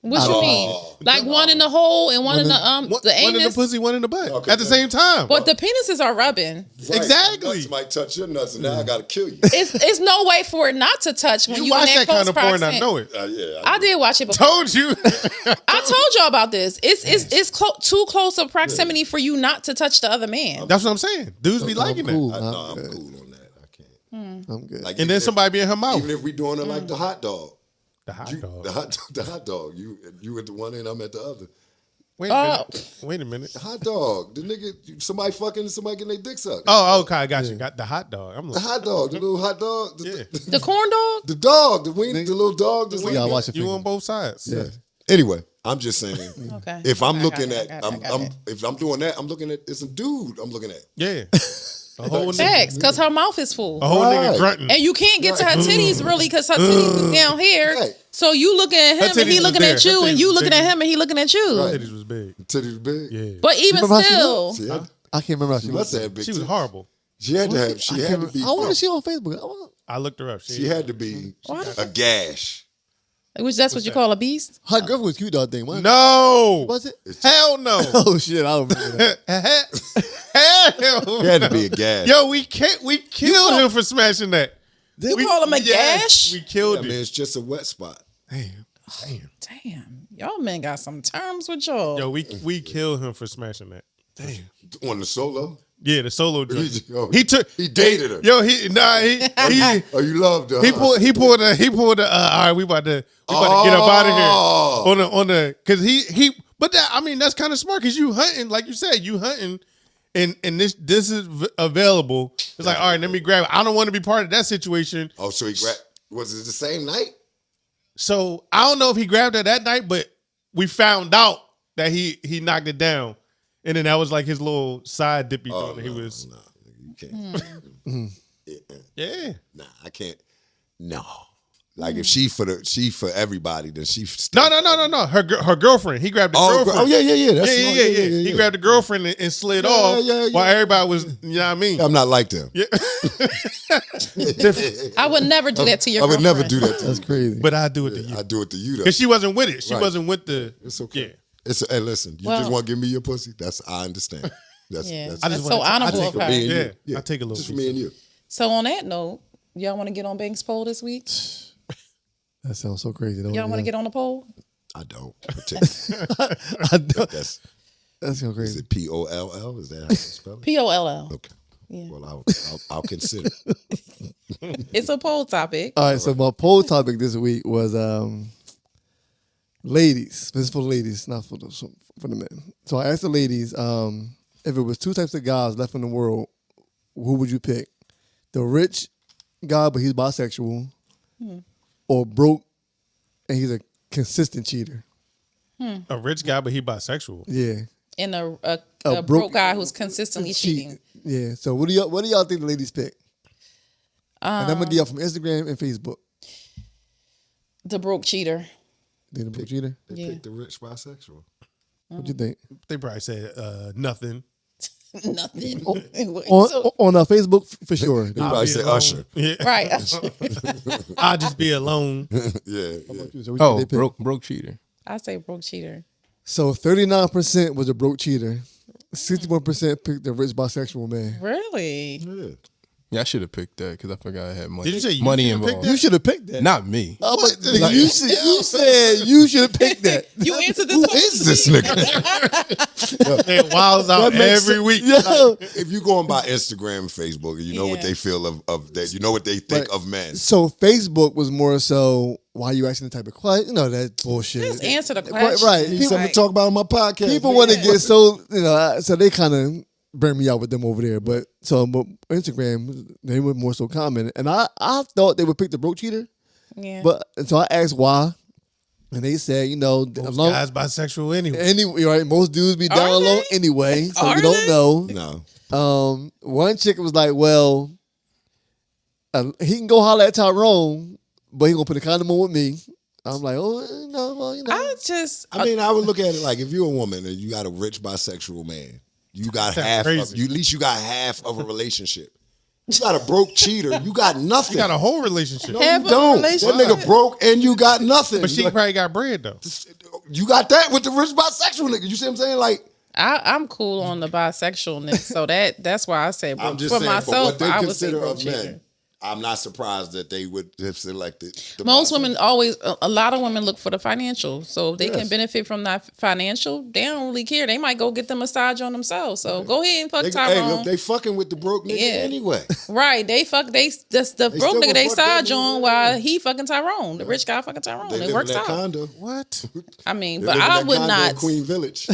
Speaker 3: What you mean? Like one in the hole and one in the
Speaker 2: One in the
Speaker 3: anus?
Speaker 2: pussy, one in the butt
Speaker 4: Okay,
Speaker 2: at the same time.
Speaker 3: But the penises are rubbing.
Speaker 4: Right.
Speaker 2: Exactly.
Speaker 4: Nuts might touch your nuts, and now I gotta kill you.
Speaker 3: It's no way for it not to touch when
Speaker 2: You
Speaker 3: you
Speaker 2: watch
Speaker 3: in
Speaker 2: that
Speaker 3: that
Speaker 2: kind of porn,
Speaker 3: proximity.
Speaker 2: I know it.
Speaker 4: Yeah,
Speaker 3: I did watch it before.
Speaker 2: Told you.
Speaker 3: I told y'all about this. It's too close of proximity for you not to touch the other man.
Speaker 2: That's what I'm saying. Dudes be liking
Speaker 1: cool.
Speaker 2: that.
Speaker 4: I'm cool on that. I can't.
Speaker 1: I'm good.
Speaker 4: Like,
Speaker 2: And then somebody be in her mouth.
Speaker 4: even if we doing it like the hot dog,
Speaker 2: The hot dog.
Speaker 4: the hot dog. You at the one end, I'm at the other.
Speaker 2: Wait a minute. Wait a minute.
Speaker 4: The hot dog. The nigga, somebody fucking, somebody getting their dick sucked.
Speaker 2: Oh, okay. I got you. Got the hot dog. I'm
Speaker 4: The
Speaker 2: like,
Speaker 4: hot dog, the little hot dog.
Speaker 2: yeah.
Speaker 3: The corn dog?
Speaker 4: The dog, the wing, the little dog. The
Speaker 1: Yeah, I watch it.
Speaker 2: You on both sides.
Speaker 1: Yeah.
Speaker 4: Anyway, I'm just saying.
Speaker 3: Okay.
Speaker 4: If I'm
Speaker 3: I
Speaker 4: looking
Speaker 3: got
Speaker 4: at,
Speaker 3: it.
Speaker 4: if I'm doing that, I'm looking at. It's a dude. I'm looking at.
Speaker 2: Yeah. A whole nigga,
Speaker 3: Facts, because her mouth is full.
Speaker 2: a whole nigga
Speaker 4: Right.
Speaker 2: grunting.
Speaker 3: And you can't get to her titties really because her titties is down here.
Speaker 4: Right.
Speaker 3: So you looking at
Speaker 2: Her
Speaker 3: him and he
Speaker 2: titties
Speaker 3: looking
Speaker 2: was
Speaker 3: at
Speaker 2: there.
Speaker 3: you
Speaker 2: Her
Speaker 3: and
Speaker 2: titties
Speaker 3: you
Speaker 2: was
Speaker 3: looking
Speaker 2: big.
Speaker 3: at him and he looking at you.
Speaker 4: Right.
Speaker 2: Titties was big.
Speaker 4: Titties big.
Speaker 2: Yeah.
Speaker 3: But even
Speaker 1: Remember how she
Speaker 3: still,
Speaker 4: She had,
Speaker 1: I can't remember how
Speaker 4: she
Speaker 1: she
Speaker 4: must
Speaker 1: was.
Speaker 4: have big.
Speaker 2: She was
Speaker 4: titties.
Speaker 2: horrible.
Speaker 4: She had to have. She had to be.
Speaker 1: How old is she on Facebook?
Speaker 2: I looked her up.
Speaker 4: She had to be a gash.
Speaker 3: which that's what you call a beast.
Speaker 1: Her girlfriend was cute, though, I think. Wasn't
Speaker 2: No.
Speaker 1: Was it?
Speaker 2: Hell no.
Speaker 1: Oh, shit. I don't remember that.
Speaker 2: Hell.
Speaker 4: She had to be a gash.
Speaker 2: Yo, we killed him for smashing that.
Speaker 3: You call him a gash?
Speaker 2: We
Speaker 4: I
Speaker 2: killed
Speaker 4: mean,
Speaker 2: him.
Speaker 4: it's just a wet spot.
Speaker 2: Damn.
Speaker 3: Damn, y'all men got some terms with y'all.
Speaker 2: Yo, we killed him for smashing that. Damn.
Speaker 4: On the solo.
Speaker 2: Yeah, the solo joint.
Speaker 4: Yo,
Speaker 2: He took.
Speaker 4: He dated her.
Speaker 2: Yo, he
Speaker 4: Oh, you loved her.
Speaker 2: he
Speaker 4: huh?
Speaker 2: pulled a. All right, we about to get up out of here on the because he. But that, I mean, that's kind of smart because you hunting, like you said, you hunting, and this is available. It's like, all right, let me grab it. I don't want to be part of that situation.
Speaker 4: Oh, so he grabbed. Was it the same night?
Speaker 2: So I don't know if he grabbed her that night, but we found out that he knocked it down, and then that was like his little side dippy
Speaker 4: Oh,
Speaker 2: joint. He was,
Speaker 4: no, you can't.
Speaker 2: yeah.
Speaker 4: Nah, I can't. No. Like if she for everybody, then she.
Speaker 2: No. Her girlfriend. He grabbed the girlfriend.
Speaker 4: Oh yeah. That's
Speaker 2: Yeah. He grabbed the girlfriend and slid off while everybody was, you know what I mean?
Speaker 4: I'm not like them.
Speaker 2: Yeah.
Speaker 3: I would never do that to your
Speaker 4: I would
Speaker 3: girlfriend.
Speaker 4: never do that to
Speaker 1: That's
Speaker 4: you.
Speaker 1: crazy.
Speaker 2: But I do it to you.
Speaker 4: I do it to you though.
Speaker 2: Because she wasn't with it. She
Speaker 4: Right.
Speaker 2: wasn't with the.
Speaker 4: It's okay.
Speaker 2: Yeah.
Speaker 4: Hey, listen, you just want to give me your pussy? I understand. That's
Speaker 3: I just so honorable of her.
Speaker 4: me and
Speaker 2: Yeah.
Speaker 4: you.
Speaker 2: I take a little
Speaker 4: Just for
Speaker 2: piece
Speaker 4: me and you.
Speaker 3: So on that note, y'all want to get on Banks' poll this week?
Speaker 1: That sounds so crazy, though.
Speaker 3: Y'all want to get on the poll?
Speaker 4: I don't.
Speaker 1: I don't.
Speaker 4: That's
Speaker 1: That's so
Speaker 4: is
Speaker 1: crazy.
Speaker 4: it POLL? Is that how you spell it?
Speaker 3: POLL.
Speaker 4: Okay.
Speaker 3: Yeah.
Speaker 4: Well, I'll consider.
Speaker 3: It's a poll topic.
Speaker 1: All right, so my poll topic this week was ladies. This is for the ladies, not for the men. So I asked the ladies, if it was two types of guys left in the world, who would you pick? The rich guy, but he's bisexual, or broke and he's a consistent cheater?
Speaker 2: A rich guy, but he bisexual.
Speaker 1: Yeah.
Speaker 3: And a broke guy who's consistently cheating.
Speaker 1: Yeah. So what do y'all think the ladies pick? And I'm gonna get y'all from Instagram and Facebook.
Speaker 3: The broke cheater.
Speaker 1: Think the broke cheater?
Speaker 4: They picked the rich bisexual.
Speaker 1: What you think?
Speaker 2: They probably said nothing.
Speaker 3: Nothing.
Speaker 1: On Facebook for sure.
Speaker 4: They probably say Usher.
Speaker 2: Yeah.
Speaker 3: Right.
Speaker 2: I'll just be alone.
Speaker 4: Yeah.
Speaker 1: So what
Speaker 5: Oh,
Speaker 1: they pick?
Speaker 5: broke cheater.
Speaker 3: I say broke cheater.
Speaker 1: So 39% was a broke cheater. 61% picked the rich bisexual man.
Speaker 3: Really?
Speaker 4: Yeah.
Speaker 5: Yeah, I should have picked that because I forgot I had money.
Speaker 2: Did you say you
Speaker 5: money
Speaker 2: should've picked
Speaker 5: involved?
Speaker 1: You should have picked that.
Speaker 5: Not me.
Speaker 1: Oh, but nigga, you said you should have picked that.
Speaker 3: You answered this
Speaker 4: Who
Speaker 3: one.
Speaker 4: is this nigga?
Speaker 2: They wilds out every week.
Speaker 1: Yo.
Speaker 4: If you going by Instagram and Facebook, and you know what
Speaker 3: Yeah.
Speaker 4: they feel of that, you know what they think
Speaker 1: Right.
Speaker 4: of men.
Speaker 1: So Facebook was more so, why you asking the type of question? You know, that bullshit.
Speaker 3: Just answer the
Speaker 1: Right,
Speaker 3: question.
Speaker 1: right.
Speaker 4: Need something to talk about on my podcast.
Speaker 1: People want to get so, so they kind of burn me out with them over there. But Instagram, they were more so common. And I thought they would pick the broke cheater.
Speaker 3: Yeah.
Speaker 1: But so I asked why. And they said,
Speaker 2: Most guys bisexual anyway.
Speaker 1: right, most dudes be down
Speaker 3: Are
Speaker 1: low
Speaker 3: they?
Speaker 1: anyway. So
Speaker 3: Are
Speaker 1: you don't
Speaker 3: they?
Speaker 1: know.
Speaker 4: No.
Speaker 1: One chick was like, well, he can go holler at Tyrone, but he gonna put a condom on with me. I'm like, oh no, well,
Speaker 4: I mean, I would look at it like if you're a woman and you got a rich bisexual man, you got
Speaker 2: That's
Speaker 4: half.
Speaker 2: crazy.
Speaker 4: At least you got half of a relationship. You got a broke cheater, you got nothing.
Speaker 2: You got a whole relationship.
Speaker 4: No,
Speaker 3: Half
Speaker 4: you
Speaker 3: of a
Speaker 4: don't. That
Speaker 3: relationship.
Speaker 4: nigga broke and you got nothing.
Speaker 2: But she probably got bread though.
Speaker 4: you got that with the rich bisexual nigga. You see what I'm saying? Like,
Speaker 3: I'm cool on the bisexualness, so that's why I say,
Speaker 4: I'm just
Speaker 3: for
Speaker 4: saying,
Speaker 3: myself,
Speaker 4: but what
Speaker 3: I
Speaker 4: they
Speaker 3: would say
Speaker 4: consider
Speaker 3: broke
Speaker 4: of
Speaker 3: cheater.
Speaker 4: men, I'm not surprised that they would have selected.
Speaker 3: Most women always, a lot of women look for the financial. So if they can
Speaker 4: Yes.
Speaker 3: benefit from that financial, they don't really care. They might go get the massage on themselves. So go ahead and fuck
Speaker 4: Hey,
Speaker 3: Tyrone.
Speaker 4: look, they fucking with the broke nigga anyway.
Speaker 3: Right. That's the
Speaker 4: still
Speaker 3: broke nigga
Speaker 4: gonna
Speaker 3: they
Speaker 4: fuck that
Speaker 3: side
Speaker 4: nigga,
Speaker 3: on while he fucking Tyrone. The rich guy fucking Tyrone.
Speaker 4: They
Speaker 3: It
Speaker 4: live
Speaker 3: works
Speaker 4: in that
Speaker 3: out.
Speaker 4: condo.
Speaker 2: What?
Speaker 3: I mean,
Speaker 4: They
Speaker 3: but
Speaker 4: live in
Speaker 3: I
Speaker 4: that
Speaker 3: would
Speaker 4: condo in
Speaker 3: not.
Speaker 4: Queen Village.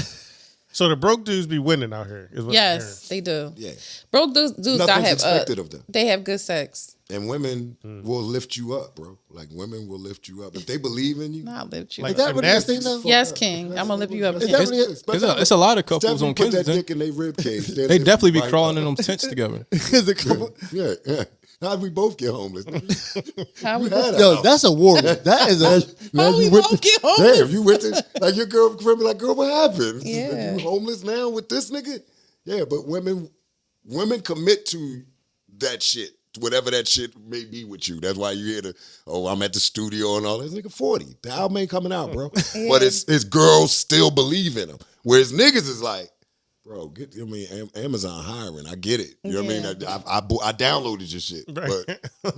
Speaker 2: So the broke dudes be winning out here. Is what
Speaker 3: Yes, they do.
Speaker 4: Yeah.
Speaker 3: Broke dudes got
Speaker 4: Nothing's
Speaker 3: have
Speaker 4: expected of them.
Speaker 3: they have good sex.
Speaker 4: And women will lift you up, bro. Like, women will lift you up. If they believe in you.
Speaker 3: Not lift you.
Speaker 2: Like,
Speaker 3: up.
Speaker 1: That really
Speaker 2: nasty
Speaker 1: the thing though?
Speaker 3: Yes, King. I'm gonna lift you up.
Speaker 1: Is
Speaker 3: King.
Speaker 1: that really
Speaker 5: It's a lot of couples
Speaker 4: Definitely
Speaker 5: on
Speaker 4: put that
Speaker 5: Kensington.
Speaker 4: dick in their rib cage.
Speaker 5: They definitely be
Speaker 4: Right
Speaker 5: crawling
Speaker 4: up.
Speaker 5: in them tents together.
Speaker 1: is a couple?
Speaker 4: Yeah, yeah. How did we both get homeless?
Speaker 3: How we
Speaker 4: You had a
Speaker 1: Yo,
Speaker 4: house.
Speaker 1: that's a war. That is a.
Speaker 4: Now
Speaker 3: we
Speaker 4: you went
Speaker 3: both
Speaker 4: to,
Speaker 3: get homeless?
Speaker 4: damn, you went to, like, your girlfriend be like, girl, what happened?
Speaker 3: Yeah.
Speaker 4: You homeless now with this nigga? Yeah, but women commit to that shit, whatever that shit may be with you. That's why you hear I'm at the studio and all that. Nigga 40. The album ain't coming out, bro. But it's girls still believe in him. Whereas niggas is like, bro, Amazon hiring. I get it. You know what I mean? I downloaded your shit.
Speaker 2: Right.
Speaker 4: But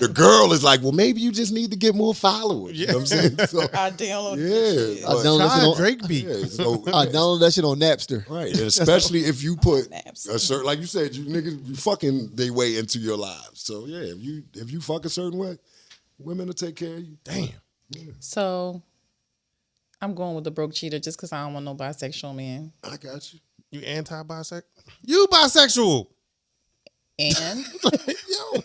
Speaker 4: the girl is like, well, maybe you just need to get more followers. You know what I'm saying? So,
Speaker 3: I downloaded.
Speaker 4: yeah.
Speaker 1: I
Speaker 4: but-
Speaker 1: downloaded that shit on-
Speaker 2: Drake beat.
Speaker 4: yeah, so,
Speaker 1: I downloaded that shit on Napster.
Speaker 4: right. And especially if you put
Speaker 3: Naps.
Speaker 4: a certain, like you said, you niggas you fucking they way into your lives. So yeah, if you fuck a certain way, women will take care of you.
Speaker 2: Damn.
Speaker 3: So I'm going with the broke cheater just because I don't want no bisexual man.
Speaker 4: I got you.
Speaker 2: You anti-bisexual? You bisexual.
Speaker 3: And
Speaker 2: Yo,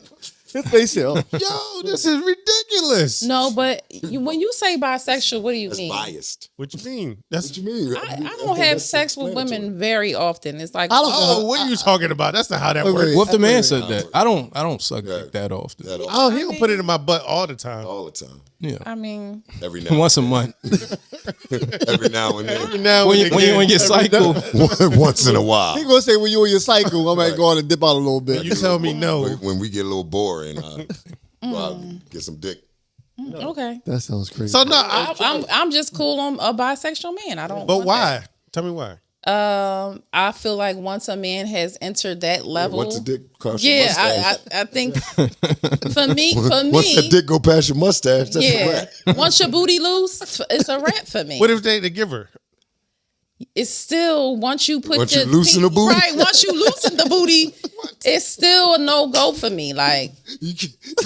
Speaker 1: His face said, oh,
Speaker 2: yo, this is ridiculous.
Speaker 3: no, but when you say bisexual, what do you
Speaker 4: That's
Speaker 3: mean?
Speaker 4: biased.
Speaker 2: What you mean? That's
Speaker 4: What you mean?
Speaker 3: I
Speaker 4: think
Speaker 3: don't have
Speaker 4: that's
Speaker 3: sex with
Speaker 4: explanatory.
Speaker 3: women very often. It's like,
Speaker 1: I don't
Speaker 2: oh,
Speaker 1: know.
Speaker 2: what are you talking about? That's not how that
Speaker 1: Wait,
Speaker 2: works.
Speaker 1: wait.
Speaker 5: What if the man
Speaker 1: Wait,
Speaker 5: said that? I don't suck dick that often.
Speaker 4: That all,
Speaker 2: Oh, he don't put it in my butt all the time.
Speaker 4: all the time.
Speaker 5: Yeah,
Speaker 3: I mean,
Speaker 4: Every now
Speaker 5: once a month.
Speaker 4: every now and then.
Speaker 2: Now
Speaker 5: when you
Speaker 2: again,
Speaker 5: on your cycle,
Speaker 4: Once in a while.
Speaker 1: He gonna say when you on your cycle, I might go on and dip out a little bit.
Speaker 2: you tell me no.
Speaker 4: When we get a little boring, I'll get some dick.
Speaker 3: okay.
Speaker 1: That sounds crazy.
Speaker 2: So no,
Speaker 3: I'm just cool on a bisexual man. I don't.
Speaker 2: but
Speaker 3: want
Speaker 2: why? Tell me why.
Speaker 3: that. I feel like once a man has entered that level,
Speaker 4: Once the dick cross your
Speaker 3: yeah,
Speaker 4: mustache.
Speaker 3: I think for me,
Speaker 4: Once the dick go past your mustache, that's a
Speaker 3: yeah.
Speaker 4: wrap.
Speaker 3: Once your booty loose, it's a wrap for me.
Speaker 2: What if they the giver?
Speaker 3: It's still once you put
Speaker 4: Once
Speaker 3: your
Speaker 4: you loosen the booty?
Speaker 3: right. Once you loosen the booty, it's still a no go for me. Like,
Speaker 4: You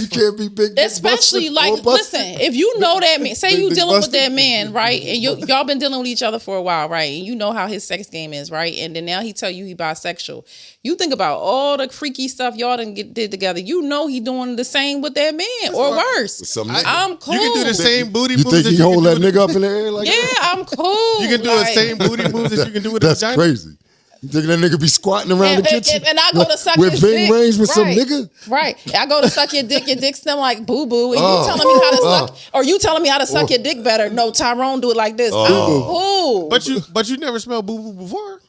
Speaker 4: can't be big dick
Speaker 3: especially
Speaker 4: busted
Speaker 3: like,
Speaker 4: or busted.
Speaker 3: listen, if you know that man, say
Speaker 1: Big
Speaker 3: you
Speaker 1: dick
Speaker 3: dealing with
Speaker 1: busted?
Speaker 3: that man, right, and y'all been dealing with each other for a while, right, and you know how his sex game is, right, and then now he tell you he bisexual. You think about all the freaky stuff y'all done did together. You know he doing the same with that man or worse.
Speaker 4: Some nigga.
Speaker 3: I'm cool.
Speaker 2: You can do the same booty
Speaker 4: You
Speaker 2: moves.
Speaker 4: think
Speaker 2: that
Speaker 4: he
Speaker 2: you can
Speaker 4: hold
Speaker 2: do
Speaker 4: that
Speaker 2: with-
Speaker 4: nigga up in the air like
Speaker 3: Yeah,
Speaker 4: that?
Speaker 3: I'm cool.
Speaker 2: You can do the same booty moves that you can do with a
Speaker 4: That's
Speaker 2: vagina.
Speaker 4: crazy. You think that nigga be squatting around the kitchen?
Speaker 3: And I go to suck
Speaker 4: with
Speaker 3: his
Speaker 4: Ving
Speaker 3: dick.
Speaker 4: Rhames with some
Speaker 3: Right.
Speaker 4: nigga?
Speaker 3: Right. I go to suck your dick smell like boo boo, and
Speaker 4: Oh.
Speaker 3: you telling me how to suck, or you telling me how to suck your dick better. No, Tyrone do it like this. I'm cool.
Speaker 2: But you never smelled boo boo before.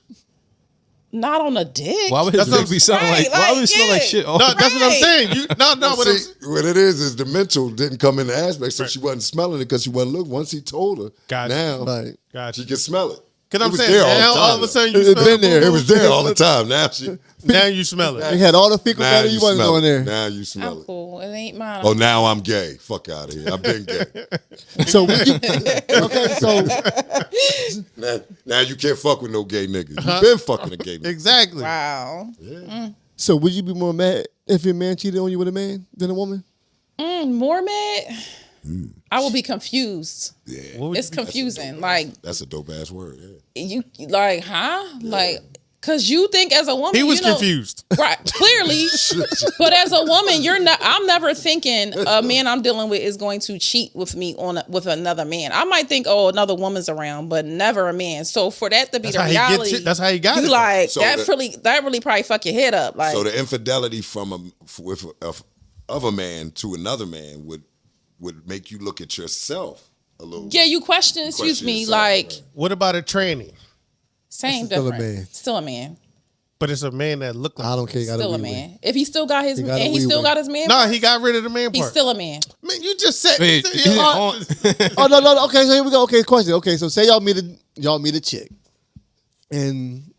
Speaker 3: Not on a dick.
Speaker 5: why would his
Speaker 2: That's
Speaker 5: dick be sounding
Speaker 3: right,
Speaker 5: like? Why would it smell like
Speaker 3: yeah.
Speaker 5: shit?
Speaker 2: No, that's what I'm
Speaker 3: Right.
Speaker 2: saying. No. But
Speaker 4: See, what it is the mental didn't come in the aspect, so she wasn't smelling it because she wasn't looking. Once he told her,
Speaker 2: Got it.
Speaker 4: now
Speaker 1: Right.
Speaker 2: Gotcha.
Speaker 4: she can smell it.
Speaker 2: Because I'm
Speaker 4: It was
Speaker 2: saying
Speaker 4: there
Speaker 2: now
Speaker 4: the
Speaker 2: all
Speaker 4: time,
Speaker 2: of a sudden
Speaker 1: It
Speaker 2: you smell
Speaker 1: been there.
Speaker 2: boo-boo.
Speaker 4: It was there all the time. Now she,
Speaker 2: Now you smell it.
Speaker 1: They had all the fecal
Speaker 4: now
Speaker 1: matter
Speaker 4: you
Speaker 1: you wasn't
Speaker 4: smell
Speaker 1: on
Speaker 4: it.
Speaker 1: there.
Speaker 4: Now you smell
Speaker 3: I'm
Speaker 4: it.
Speaker 3: cool. It ain't mine.
Speaker 4: Oh, now I'm gay. Fuck out of here. I've been gay.
Speaker 1: So would you, okay, so
Speaker 4: Now you can't fuck with no gay niggas. You been fucking a gay nigga.
Speaker 2: Exactly.
Speaker 3: Wow.
Speaker 1: so would you be more mad if your man cheated on you with a man than a woman?
Speaker 3: More mad? I will be confused.
Speaker 4: Yeah,
Speaker 2: What would
Speaker 3: It's
Speaker 2: you be-
Speaker 3: confusing. Like
Speaker 4: that's a dope ass word. Yeah.
Speaker 3: you, like, huh? Like, cause you think as a woman,
Speaker 2: He was
Speaker 3: you know,
Speaker 2: confused.
Speaker 3: right? Clearly, but as a woman, you're not. I'm never thinking a man I'm dealing with is going to cheat with me with another man. I might think, oh, another woman's around, but never a man. So for that to be
Speaker 2: That's
Speaker 3: the
Speaker 2: how he gets
Speaker 3: reality,
Speaker 2: it. That's how he got
Speaker 3: you
Speaker 2: it.
Speaker 3: like
Speaker 4: So
Speaker 3: that.
Speaker 4: the-
Speaker 3: That really probably fuck your head up. Like,
Speaker 4: So the infidelity of a man to another man would make you look at yourself a little.
Speaker 3: yeah, you question. Excuse
Speaker 4: question
Speaker 3: me,
Speaker 4: yourself,
Speaker 3: like
Speaker 4: right.
Speaker 2: What about a tranny?
Speaker 3: same
Speaker 1: Still a
Speaker 3: difference.
Speaker 1: man.
Speaker 3: Still a man.
Speaker 2: But it's a man that look like.
Speaker 1: I don't care. He got
Speaker 3: Still a
Speaker 1: wee-wee.
Speaker 3: man. If he still got his,
Speaker 1: He got a
Speaker 3: and he still
Speaker 1: wee-wee.
Speaker 3: got his man.
Speaker 2: No,
Speaker 3: part,
Speaker 2: he got rid of the man part.
Speaker 3: he's still a man.
Speaker 2: Man, you just said.
Speaker 5: Wait,
Speaker 2: you said-
Speaker 1: Oh no. Okay, so here we go. Okay, question. Okay, so say y'all meet a chick, and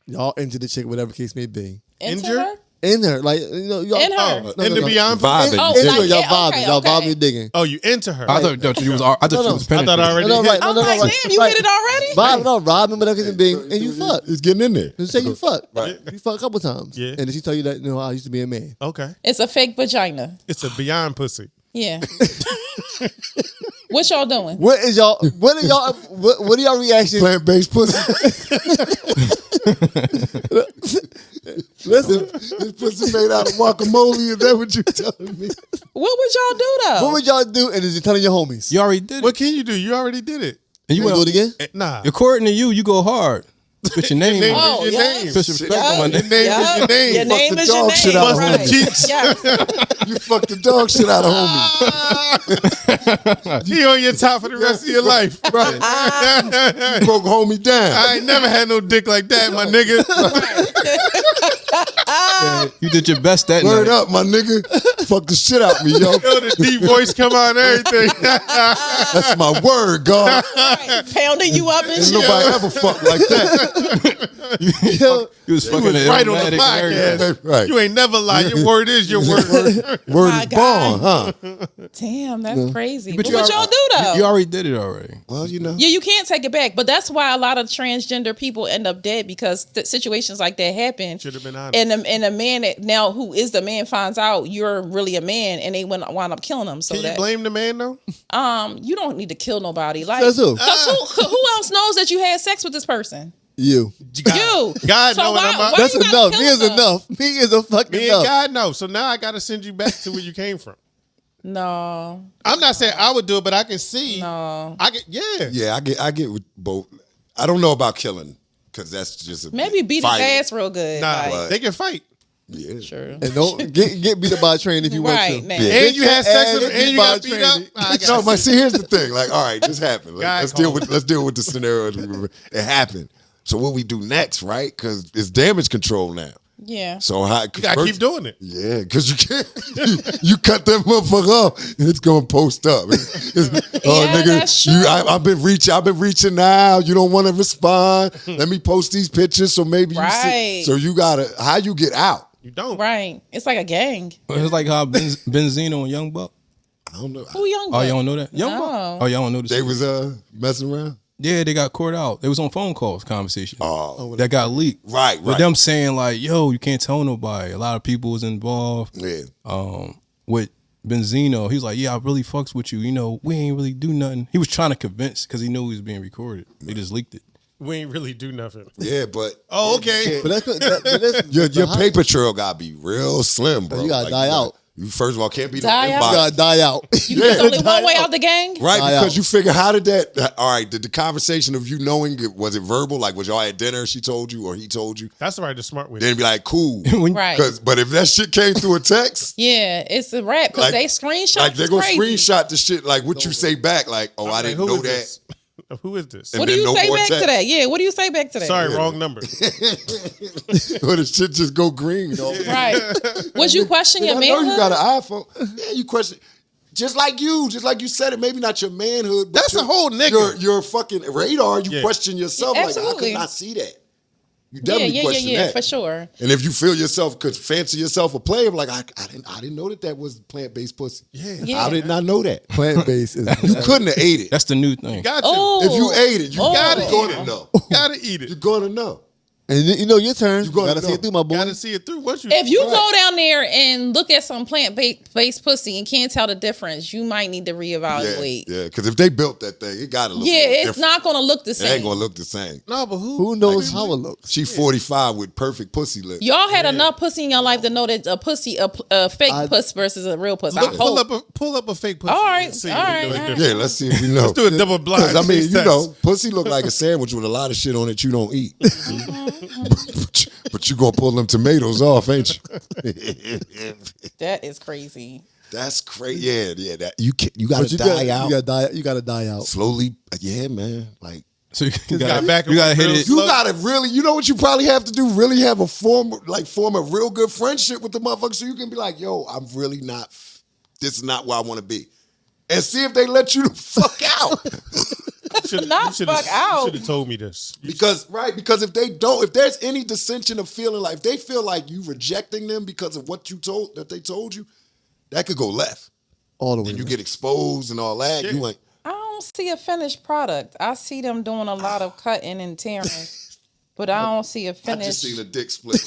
Speaker 1: y'all into the chick, whatever case may be.
Speaker 3: Into
Speaker 2: Injured?
Speaker 3: her?
Speaker 1: In her, like y'all.
Speaker 3: In her.
Speaker 2: In the beyond.
Speaker 4: Vibing.
Speaker 3: Oh,
Speaker 1: In
Speaker 3: like,
Speaker 1: her, y'all
Speaker 3: yeah,
Speaker 1: vibing.
Speaker 3: okay,
Speaker 1: Y'all
Speaker 3: okay.
Speaker 1: vibing, digging.
Speaker 2: Oh, you into her.
Speaker 5: I thought you was. I thought you was
Speaker 2: I thought I already.
Speaker 1: No,
Speaker 2: hit.
Speaker 1: right,
Speaker 3: I'm like, damn, you hit it already?
Speaker 1: Vibing, no, robbing, whatever case may be, and you fuck.
Speaker 4: He's getting in there.
Speaker 1: Just say you fuck.
Speaker 4: Right.
Speaker 1: You fuck a couple times.
Speaker 2: Yeah.
Speaker 1: And then she tell you that, I used to be a man.
Speaker 2: Okay,
Speaker 3: It's a fake vagina.
Speaker 2: it's a beyond pussy.
Speaker 3: Yeah. What y'all doing?
Speaker 1: What are y'all reactions?
Speaker 4: Plant-based pussy.
Speaker 1: Listen,
Speaker 4: This pussy made out of guacamole. Is that what you telling me?
Speaker 3: What would y'all do though?
Speaker 1: what would y'all do? And is you telling your homies?
Speaker 5: You already did it.
Speaker 2: What can you do? You already did it.
Speaker 5: And you
Speaker 1: You
Speaker 5: went
Speaker 1: do it again?
Speaker 2: Nah.
Speaker 5: according to you go hard. Put your name
Speaker 2: name
Speaker 5: on
Speaker 3: Oh,
Speaker 2: is your
Speaker 3: yeah.
Speaker 2: name.
Speaker 5: it. Put some respect
Speaker 3: Yeah.
Speaker 5: on my
Speaker 2: Your
Speaker 5: name.
Speaker 2: name is your name.
Speaker 3: Your name
Speaker 4: the
Speaker 3: is your
Speaker 4: dog
Speaker 3: name.
Speaker 4: shit out of
Speaker 3: right.
Speaker 2: homie. Cheeks.
Speaker 3: Yes.
Speaker 4: You fucked the dog shit out of homie.
Speaker 2: He on your top for the rest of your life.
Speaker 4: Right. You broke homie down.
Speaker 2: I ain't never had no dick like that, my nigga.
Speaker 5: You did your best that
Speaker 4: Word
Speaker 5: night.
Speaker 4: up, my nigga. Fuck the shit out me, yo.
Speaker 2: Yo, the deep voice come on and everything.
Speaker 4: That's my word, God.
Speaker 3: Right. Pounding you up and
Speaker 4: Ain't
Speaker 3: shit.
Speaker 4: nobody ever fuck like that.
Speaker 5: You was fucking
Speaker 2: was right on the
Speaker 5: Illmatic and
Speaker 2: podcast.
Speaker 5: everything.
Speaker 4: Right.
Speaker 2: You ain't never lie. Your word is your word.
Speaker 4: Word
Speaker 3: My
Speaker 4: is born, huh?
Speaker 3: Damn, that's crazy.
Speaker 5: But
Speaker 3: But
Speaker 5: you
Speaker 3: what y'all do though?
Speaker 5: You already did it already.
Speaker 4: Well, you know.
Speaker 3: Yeah, you can't take it back. But that's why a lot of transgender people end up dead because situations like that happen.
Speaker 2: Should have been honest.
Speaker 3: And a man that now who is the man finds out you're really a man and they wind up killing him. So
Speaker 2: Can you
Speaker 3: that
Speaker 2: blame the man though?
Speaker 3: you don't need to kill nobody. Like
Speaker 1: That's who?
Speaker 3: 'cause who else knows that you had sex with this person?
Speaker 1: You.
Speaker 3: You.
Speaker 2: God
Speaker 3: So
Speaker 2: know
Speaker 3: why-
Speaker 2: and I'm
Speaker 3: why
Speaker 1: That's
Speaker 3: you gotta
Speaker 1: enough.
Speaker 3: kill
Speaker 1: Me is
Speaker 3: them?
Speaker 1: enough. Me is a fucking
Speaker 2: Me and
Speaker 1: enough.
Speaker 2: God know. So now I gotta send you back to where you came from.
Speaker 3: No.
Speaker 2: I'm not saying I would do it, but I can see.
Speaker 3: No.
Speaker 2: I get
Speaker 4: Yeah, I get with both. I don't know about killing because that's just a
Speaker 3: Maybe beat his
Speaker 4: fighting.
Speaker 3: ass real good.
Speaker 2: Nah,
Speaker 3: like,
Speaker 2: they can fight.
Speaker 4: Yeah.
Speaker 3: sure.
Speaker 1: And don't get beat up by a train if you
Speaker 3: Right,
Speaker 1: want to.
Speaker 3: man.
Speaker 4: Yeah.
Speaker 2: And you had sex with him,
Speaker 1: Get
Speaker 2: and you
Speaker 1: by
Speaker 2: got
Speaker 1: a
Speaker 2: beat
Speaker 1: train.
Speaker 2: up. I got
Speaker 4: No,
Speaker 2: you.
Speaker 4: but see, here's the thing. Like, all right, this happened.
Speaker 2: God
Speaker 4: Let's
Speaker 2: called.
Speaker 4: deal with the scenario. It happened. So what we do next, right? Because it's damage control now.
Speaker 3: Yeah.
Speaker 4: So how
Speaker 2: You gotta keep doing it.
Speaker 4: Yeah, because you can't. You cut that motherfucker off, and it's gonna post up. Oh,
Speaker 3: Yeah,
Speaker 4: nigga,
Speaker 3: that's true.
Speaker 4: I've been reaching now. You don't want to respond. Let me post these pictures so maybe you see.
Speaker 3: Right.
Speaker 4: So you gotta how you get out.
Speaker 2: You don't.
Speaker 3: Right. It's like a gang.
Speaker 5: It's like how Benzino and Young Buck.
Speaker 4: I don't know.
Speaker 3: Who young?
Speaker 5: Oh, y'all don't know that? Young
Speaker 3: No.
Speaker 5: Buck. Oh, y'all don't know this.
Speaker 4: They was messing around.
Speaker 5: Yeah, they got court out. It was on phone calls, conversation.
Speaker 4: Oh,
Speaker 5: That got leaked.
Speaker 4: right.
Speaker 5: With them saying like, yo, you can't tell nobody. A lot of people was involved.
Speaker 4: Yeah.
Speaker 5: With Benzino, he was like, yeah, I really fucks with you. You know, we ain't really do nothing. He was trying to convince because he knew he was being recorded. They just leaked it.
Speaker 2: We ain't really do nothing.
Speaker 4: Yeah, but
Speaker 2: Oh, okay.
Speaker 1: But that's
Speaker 4: your paper trail gotta be real slim, bro.
Speaker 1: You gotta die out.
Speaker 4: You first of all can't be
Speaker 3: Die
Speaker 4: no
Speaker 3: out?
Speaker 4: inbox.
Speaker 1: You gotta die out.
Speaker 3: There's only one way out the gang.
Speaker 4: Right,
Speaker 1: Die
Speaker 4: because
Speaker 1: out.
Speaker 4: you figure how did that? All right, did the conversation of you knowing was it verbal? Like was y'all at dinner? She told you, or he told you?
Speaker 2: That's the smart way.
Speaker 4: Then be like, cool.
Speaker 3: Right.
Speaker 4: But if that shit came through a text,
Speaker 3: Yeah, it's a rap because
Speaker 4: Like-
Speaker 3: they screenshot.
Speaker 4: like they're gonna
Speaker 3: crazy.
Speaker 4: screenshot the shit. Like what you say back, like, oh, I didn't
Speaker 2: Who
Speaker 4: know
Speaker 2: is
Speaker 4: that.
Speaker 2: this? Who is this?
Speaker 4: And
Speaker 3: What do
Speaker 4: then
Speaker 3: you
Speaker 4: no
Speaker 3: say
Speaker 4: more
Speaker 3: back to
Speaker 4: text.
Speaker 3: that? Yeah, what do you say back to that?
Speaker 2: Sorry, wrong number.
Speaker 4: Or the shit just go green.
Speaker 3: Right. Would you question your
Speaker 4: I know
Speaker 3: manhood?
Speaker 4: you got an iPhone. Yeah, you question. Just like you said it. Maybe not your manhood. But
Speaker 2: That's a whole nigga.
Speaker 4: Your fucking radar. You
Speaker 2: Yeah.
Speaker 4: question yourself. Like I
Speaker 3: Absolutely.
Speaker 4: could not see that. You
Speaker 3: yeah,
Speaker 4: definitely question that
Speaker 3: for sure.
Speaker 4: And if you feel yourself could fancy yourself a player, like I didn't know that was plant-based pussy.
Speaker 3: Yeah.
Speaker 4: I did not know that.
Speaker 1: Plant-based is
Speaker 4: You couldn't have ate it.
Speaker 5: That's the new thing.
Speaker 2: Got you.
Speaker 3: Oh,
Speaker 4: If you ate it, you
Speaker 3: Oh.
Speaker 4: gonna know.
Speaker 2: Gotta eat
Speaker 4: You're
Speaker 2: it.
Speaker 4: gonna know.
Speaker 1: and you know your turn. You
Speaker 4: gonna
Speaker 1: gotta see
Speaker 4: know.
Speaker 1: it through, my boy.
Speaker 2: Gotta see it through. What you?
Speaker 3: if you go down there and look at some plant-based pussy and can't tell the difference, you might need to reevaluate.
Speaker 4: Yeah. Because if they built that thing, it gotta look.
Speaker 3: Yeah,
Speaker 4: a little
Speaker 3: it's
Speaker 4: different.
Speaker 3: not going to look the
Speaker 4: It
Speaker 3: same.
Speaker 4: ain't gonna look the same.
Speaker 2: No, but
Speaker 1: Who knows how it looks?
Speaker 4: She 45 with perfect pussy lips.
Speaker 3: Y'all had enough pussy in your life to know that a fake puss versus a real puss. I
Speaker 2: pull
Speaker 3: hope.
Speaker 2: up a fake pussy.
Speaker 3: All right,
Speaker 2: and see
Speaker 3: all
Speaker 2: if we
Speaker 3: right,
Speaker 2: know the
Speaker 3: all right.
Speaker 2: difference.
Speaker 4: Yeah, let's see if we know.
Speaker 2: Let's do a double blind.
Speaker 4: 'Cause, I mean,
Speaker 2: taste
Speaker 4: you
Speaker 2: test.
Speaker 4: know, pussy look like a sandwich with a lot of shit on it you don't eat. But you gonna pull them tomatoes off, ain't you?
Speaker 3: That is crazy.
Speaker 4: That's crazy. Yeah. That you gotta
Speaker 1: But you
Speaker 4: die out
Speaker 1: You gotta die out.
Speaker 4: slowly. Yeah, man. Like
Speaker 5: So you
Speaker 2: got back
Speaker 5: you gotta hit
Speaker 2: real
Speaker 5: it.
Speaker 4: You gotta really, you know what you probably have to do? Really have a form a real good friendship with the motherfucker so you can be like, yo, I'm really not, this is not where I want to be. And see if they let you the fuck out.
Speaker 3: Not fuck out.
Speaker 2: You should have told me this.
Speaker 4: Because if they don't, if there's any dissension of feeling like, if they feel like you rejecting them because of what they told you, that could go left.
Speaker 1: All the way.
Speaker 4: And you get exposed and all that.
Speaker 2: Yeah.
Speaker 4: You ain't.
Speaker 3: I don't see a finished product. I see them doing a lot of cutting and tearing, but I don't see a
Speaker 4: I
Speaker 3: finished.
Speaker 4: just seen a dick split.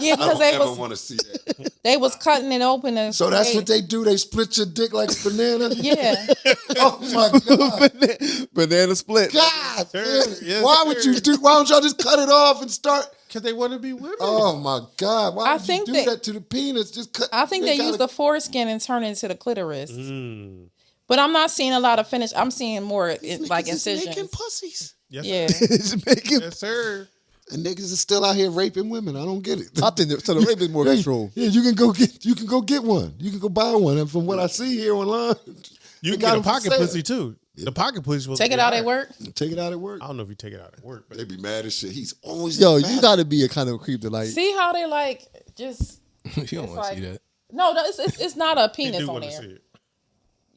Speaker 3: Yeah,
Speaker 4: I
Speaker 3: because
Speaker 4: don't ever want to see that.
Speaker 3: they was cutting it open and
Speaker 4: So that's what they do. They split your dick like a banana.
Speaker 3: Yeah.
Speaker 4: Oh my god.
Speaker 1: Banana split.
Speaker 4: God.
Speaker 2: Yes,
Speaker 4: Damn. Why would you do? Why don't y'all just cut it off and start?
Speaker 2: Because they want to be women.
Speaker 4: Oh my god. Why
Speaker 3: I
Speaker 4: would you
Speaker 3: think
Speaker 4: do
Speaker 3: that-
Speaker 4: that to the penis? Just cut.
Speaker 3: I think they use the foreskin and turn it into the clitoris. But I'm not seeing a lot of finish. I'm seeing more like incisions.
Speaker 4: Making pussies.
Speaker 2: Yes,
Speaker 3: Yeah.
Speaker 1: It's making.
Speaker 2: Yes, sir.
Speaker 4: And niggas is still out here raping women. I don't get it.
Speaker 1: I think so. The rape is more control.
Speaker 4: Yeah, you can go get one. You can go buy one. And from what I see here online,
Speaker 2: You
Speaker 4: they
Speaker 2: can
Speaker 4: got
Speaker 2: get a
Speaker 4: them for
Speaker 2: pocket
Speaker 4: sale.
Speaker 2: pussy too. The pocket pussy was
Speaker 3: Take it out at work.
Speaker 4: Take it out at work.
Speaker 2: I don't know if you take it out at work, but
Speaker 4: They be mad as shit. He's always
Speaker 1: Yo,
Speaker 4: mad.
Speaker 1: you got to be a kind of creep to like.
Speaker 3: See how they like just
Speaker 5: You don't want to
Speaker 3: like-
Speaker 5: see that.
Speaker 3: no, it's not a
Speaker 2: you
Speaker 3: penis
Speaker 2: do
Speaker 3: on
Speaker 2: want to
Speaker 3: there.
Speaker 2: see it.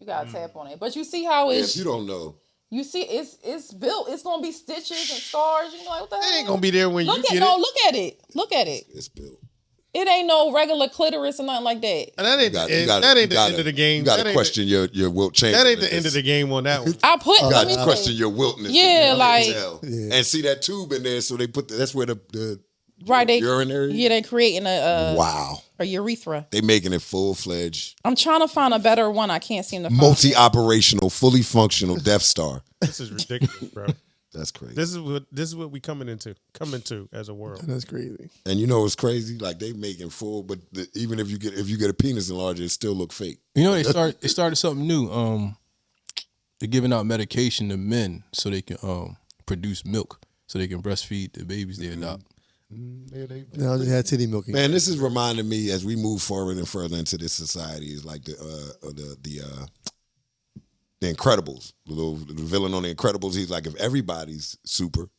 Speaker 3: You gotta tap on it. But you see how
Speaker 4: Yeah,
Speaker 3: it's
Speaker 4: if you don't know,
Speaker 3: you see it's built. It's gonna be stitches and stars. You know like what the
Speaker 2: They
Speaker 3: hell?
Speaker 2: ain't gonna be there when you
Speaker 3: Look
Speaker 2: get
Speaker 3: at
Speaker 2: it.
Speaker 3: look at it. Look at it.
Speaker 4: it's built.
Speaker 3: It ain't no regular clitoris or nothing like that.
Speaker 2: And that ain't
Speaker 4: You
Speaker 2: the
Speaker 4: gotta-
Speaker 2: end
Speaker 4: you
Speaker 2: of the game.
Speaker 4: You got
Speaker 2: That
Speaker 4: to
Speaker 2: ain't
Speaker 4: question your Wilt
Speaker 2: the-
Speaker 4: Chamberlain.
Speaker 2: That ain't the end of the game on that one.
Speaker 3: I put
Speaker 4: You
Speaker 3: let
Speaker 4: got
Speaker 3: me
Speaker 4: to question
Speaker 3: see.
Speaker 4: your wiltness.
Speaker 3: Yeah,
Speaker 4: You
Speaker 3: like-
Speaker 4: can tell. And see that tube in there, so they put that's where the
Speaker 3: Right, they
Speaker 4: urinary.
Speaker 3: yeah, they creating
Speaker 4: Wow,
Speaker 3: a urethra.
Speaker 4: they making it full fledged,
Speaker 3: I'm trying to find a better one. I can't seem to find.
Speaker 4: multi-operational, fully functional Death Star.
Speaker 2: This is ridiculous, bro.
Speaker 4: That's crazy.
Speaker 2: This is what we coming into as a world.
Speaker 1: That's crazy.
Speaker 4: And you know what's crazy? Like they making full, but even if you get a penis enlarger, it still look fake.
Speaker 5: You know they started something new. They're giving out medication to men so they can produce milk so they can breastfeed the babies they adopt.
Speaker 1: Now I just had titty milking.
Speaker 4: Man, this is reminding me as we move forward and further into this society is like the Incredibles. The villain on the Incredibles. He's like, if everybody's super,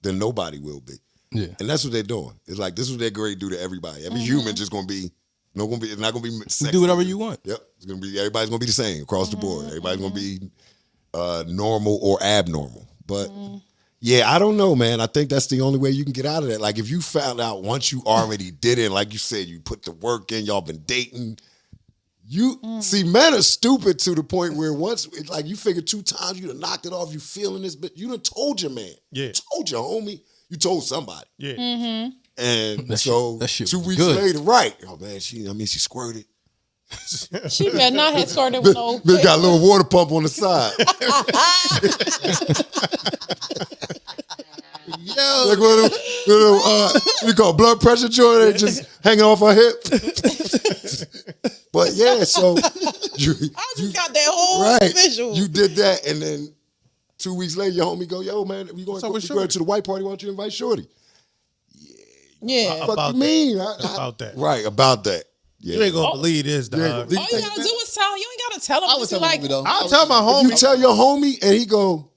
Speaker 4: then nobody will be.
Speaker 5: Yeah.
Speaker 4: And that's what they're doing. It's like this is what they're going to do to everybody. Every human just going to be. It's not going to be.
Speaker 5: You
Speaker 4: Sexy.
Speaker 5: do whatever you want.
Speaker 4: Yep, it's gonna be. Everybody's gonna be the same across the board. Everybody's gonna be normal or abnormal. But yeah, I don't know, man. I think that's the only way you can get out of that. Like if you found out once you already did it, like you said, you put the work in, y'all been dating. You see, men are stupid to the point where once it's like you figure 2 times you done knocked it off, you feeling this, but you done told your man.
Speaker 2: Yeah.
Speaker 4: You told your homie. You told somebody.
Speaker 2: Yeah.
Speaker 4: And
Speaker 5: That
Speaker 4: so
Speaker 5: shit
Speaker 4: 2
Speaker 5: was
Speaker 4: weeks
Speaker 5: good.
Speaker 4: later, right? Oh man, she squirted.
Speaker 3: She better not have started with no.
Speaker 4: Bitch got a little water pump on the side.
Speaker 2: Yo,
Speaker 4: Like one of them, you call blood pressure joint, they just hanging off her hip. But yeah, so you
Speaker 3: got that whole
Speaker 4: right,
Speaker 3: visual.
Speaker 4: you did that, and then 2 weeks later, your homie go, "Yo, man, we going
Speaker 2: up with
Speaker 4: to
Speaker 2: Shorty?
Speaker 4: the white party? Why don't you invite Shorty?"
Speaker 3: Yeah.
Speaker 4: Fuck
Speaker 2: About
Speaker 4: you mean?
Speaker 2: About that.
Speaker 4: Right about that. Yeah.
Speaker 2: You ain't gonna believe this, dog.
Speaker 3: All you gotta do is tell. You ain't gotta tell him.
Speaker 1: I was
Speaker 3: Just be
Speaker 1: telling
Speaker 3: like,
Speaker 1: though.
Speaker 2: I'll tell my
Speaker 4: You
Speaker 2: homie.
Speaker 4: tell your homie, and he go,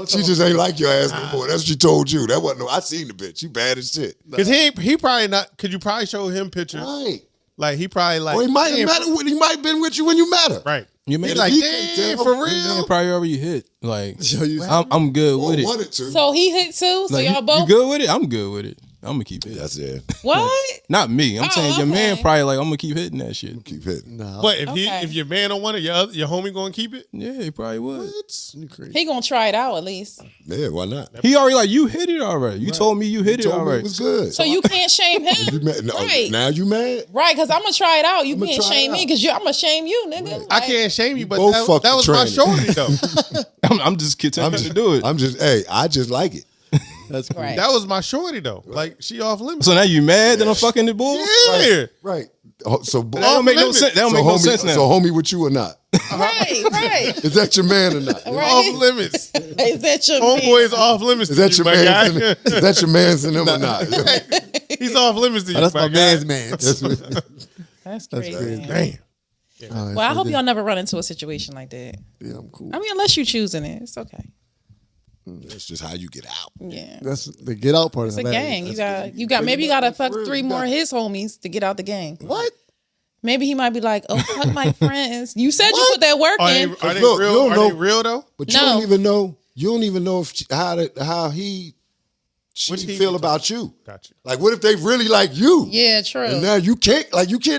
Speaker 4: "She just ain't like your ass no more." That's what she told you. That wasn't no. I seen the bitch. She bad as shit.
Speaker 2: Cause he probably not. Could you probably show him pictures?
Speaker 4: Right.
Speaker 2: Like he probably like.
Speaker 4: Or he might
Speaker 2: damn,
Speaker 4: have met. He might have been with you when you met her.
Speaker 2: Right.
Speaker 5: You
Speaker 2: He
Speaker 5: made
Speaker 2: like,
Speaker 4: he can
Speaker 2: damn,
Speaker 4: tell.
Speaker 2: for
Speaker 5: Man,
Speaker 2: real.
Speaker 5: probably already hit. Like
Speaker 1: Yo, you-
Speaker 5: I'm good
Speaker 4: Or
Speaker 5: with it.
Speaker 4: wanted to.
Speaker 3: so he hit too. So
Speaker 5: Like,
Speaker 3: y'all
Speaker 5: you
Speaker 3: both.
Speaker 5: good with it? I'm good with it. I'm gonna keep hitting.
Speaker 4: That's it.
Speaker 3: What?
Speaker 5: Not me. I'm saying your man
Speaker 3: okay.
Speaker 5: probably like I'm gonna keep hitting that shit.
Speaker 4: Keep hitting.
Speaker 1: Nah,
Speaker 2: But
Speaker 3: Okay.
Speaker 2: if your man don't want it, your homie gonna keep it.
Speaker 5: Yeah, he probably would.
Speaker 1: you crazy.
Speaker 3: He gonna try it out at least.
Speaker 4: Yeah, why not?
Speaker 5: He already like you hit it already. You told me you hit it
Speaker 4: Told me
Speaker 5: already.
Speaker 4: it was good.
Speaker 3: So you can't shame
Speaker 4: You
Speaker 3: him.
Speaker 4: mad? No,
Speaker 3: Right.
Speaker 4: Now you mad?
Speaker 3: Right, because I'm gonna try it out. You
Speaker 4: I'ma
Speaker 3: can't
Speaker 4: try it
Speaker 3: shame me
Speaker 4: out.
Speaker 3: because I'm gonna shame you, nigga.
Speaker 2: I
Speaker 3: Like,
Speaker 2: can't shame you, but
Speaker 4: both
Speaker 2: that
Speaker 4: fucked the
Speaker 2: was my
Speaker 4: tranny.
Speaker 2: shorty though.
Speaker 5: I'm just continuing to do it.
Speaker 4: I'm just, hey, I just like it.
Speaker 1: That's crazy.
Speaker 3: Right.
Speaker 2: That was my shorty though. Like she off limits.
Speaker 5: So now you mad that I'm fucking the bull?
Speaker 2: Yeah.
Speaker 4: Right. So,
Speaker 5: That don't make no
Speaker 2: limits.
Speaker 5: sense. That don't
Speaker 4: so
Speaker 5: make no
Speaker 4: homie,
Speaker 5: sense now.
Speaker 4: So homie with you or not?
Speaker 3: right.
Speaker 4: Is that your man or not?
Speaker 2: Off
Speaker 3: Right.
Speaker 2: limits.
Speaker 3: Is that your
Speaker 2: Homeboy is off limits
Speaker 4: Is
Speaker 2: to
Speaker 4: that
Speaker 2: you,
Speaker 4: your
Speaker 2: my
Speaker 4: man's?
Speaker 2: guy.
Speaker 4: Is that your man's in him or not?
Speaker 2: He's off limits to you,
Speaker 1: Oh, that's
Speaker 2: my
Speaker 1: my
Speaker 2: guy.
Speaker 1: man's man.
Speaker 3: That's crazy.
Speaker 1: crazy.
Speaker 2: Damn.
Speaker 1: All right,
Speaker 3: Well, I
Speaker 1: so
Speaker 3: hope
Speaker 1: then-
Speaker 3: y'all never run into a situation like that.
Speaker 1: Yeah, I'm cool.
Speaker 3: I mean, unless you choosing it, it's okay.
Speaker 4: That's just how you get out.
Speaker 3: Yeah.
Speaker 1: That's the get out part.
Speaker 3: It's
Speaker 1: of
Speaker 3: a
Speaker 1: that.
Speaker 3: gang. You got
Speaker 1: pretty
Speaker 3: maybe you
Speaker 1: much,
Speaker 3: gotta
Speaker 1: for
Speaker 3: fuck
Speaker 1: real,
Speaker 3: 3
Speaker 1: you
Speaker 3: more
Speaker 1: got-
Speaker 3: of his homies to get out the gang.
Speaker 1: What?
Speaker 3: Maybe he might be like, oh, fuck my friends. You said you put that work
Speaker 2: Are
Speaker 3: in.
Speaker 2: they, are they
Speaker 1: Look,
Speaker 2: real?
Speaker 1: you don't
Speaker 2: Are
Speaker 1: know-
Speaker 2: they real though?
Speaker 4: But you
Speaker 3: No.
Speaker 4: don't even know. You don't even know if she
Speaker 2: Which he
Speaker 4: feel
Speaker 2: you
Speaker 4: about you.
Speaker 2: Got you.
Speaker 4: Like, what if they really like you?
Speaker 3: Yeah, true.
Speaker 4: And now you can't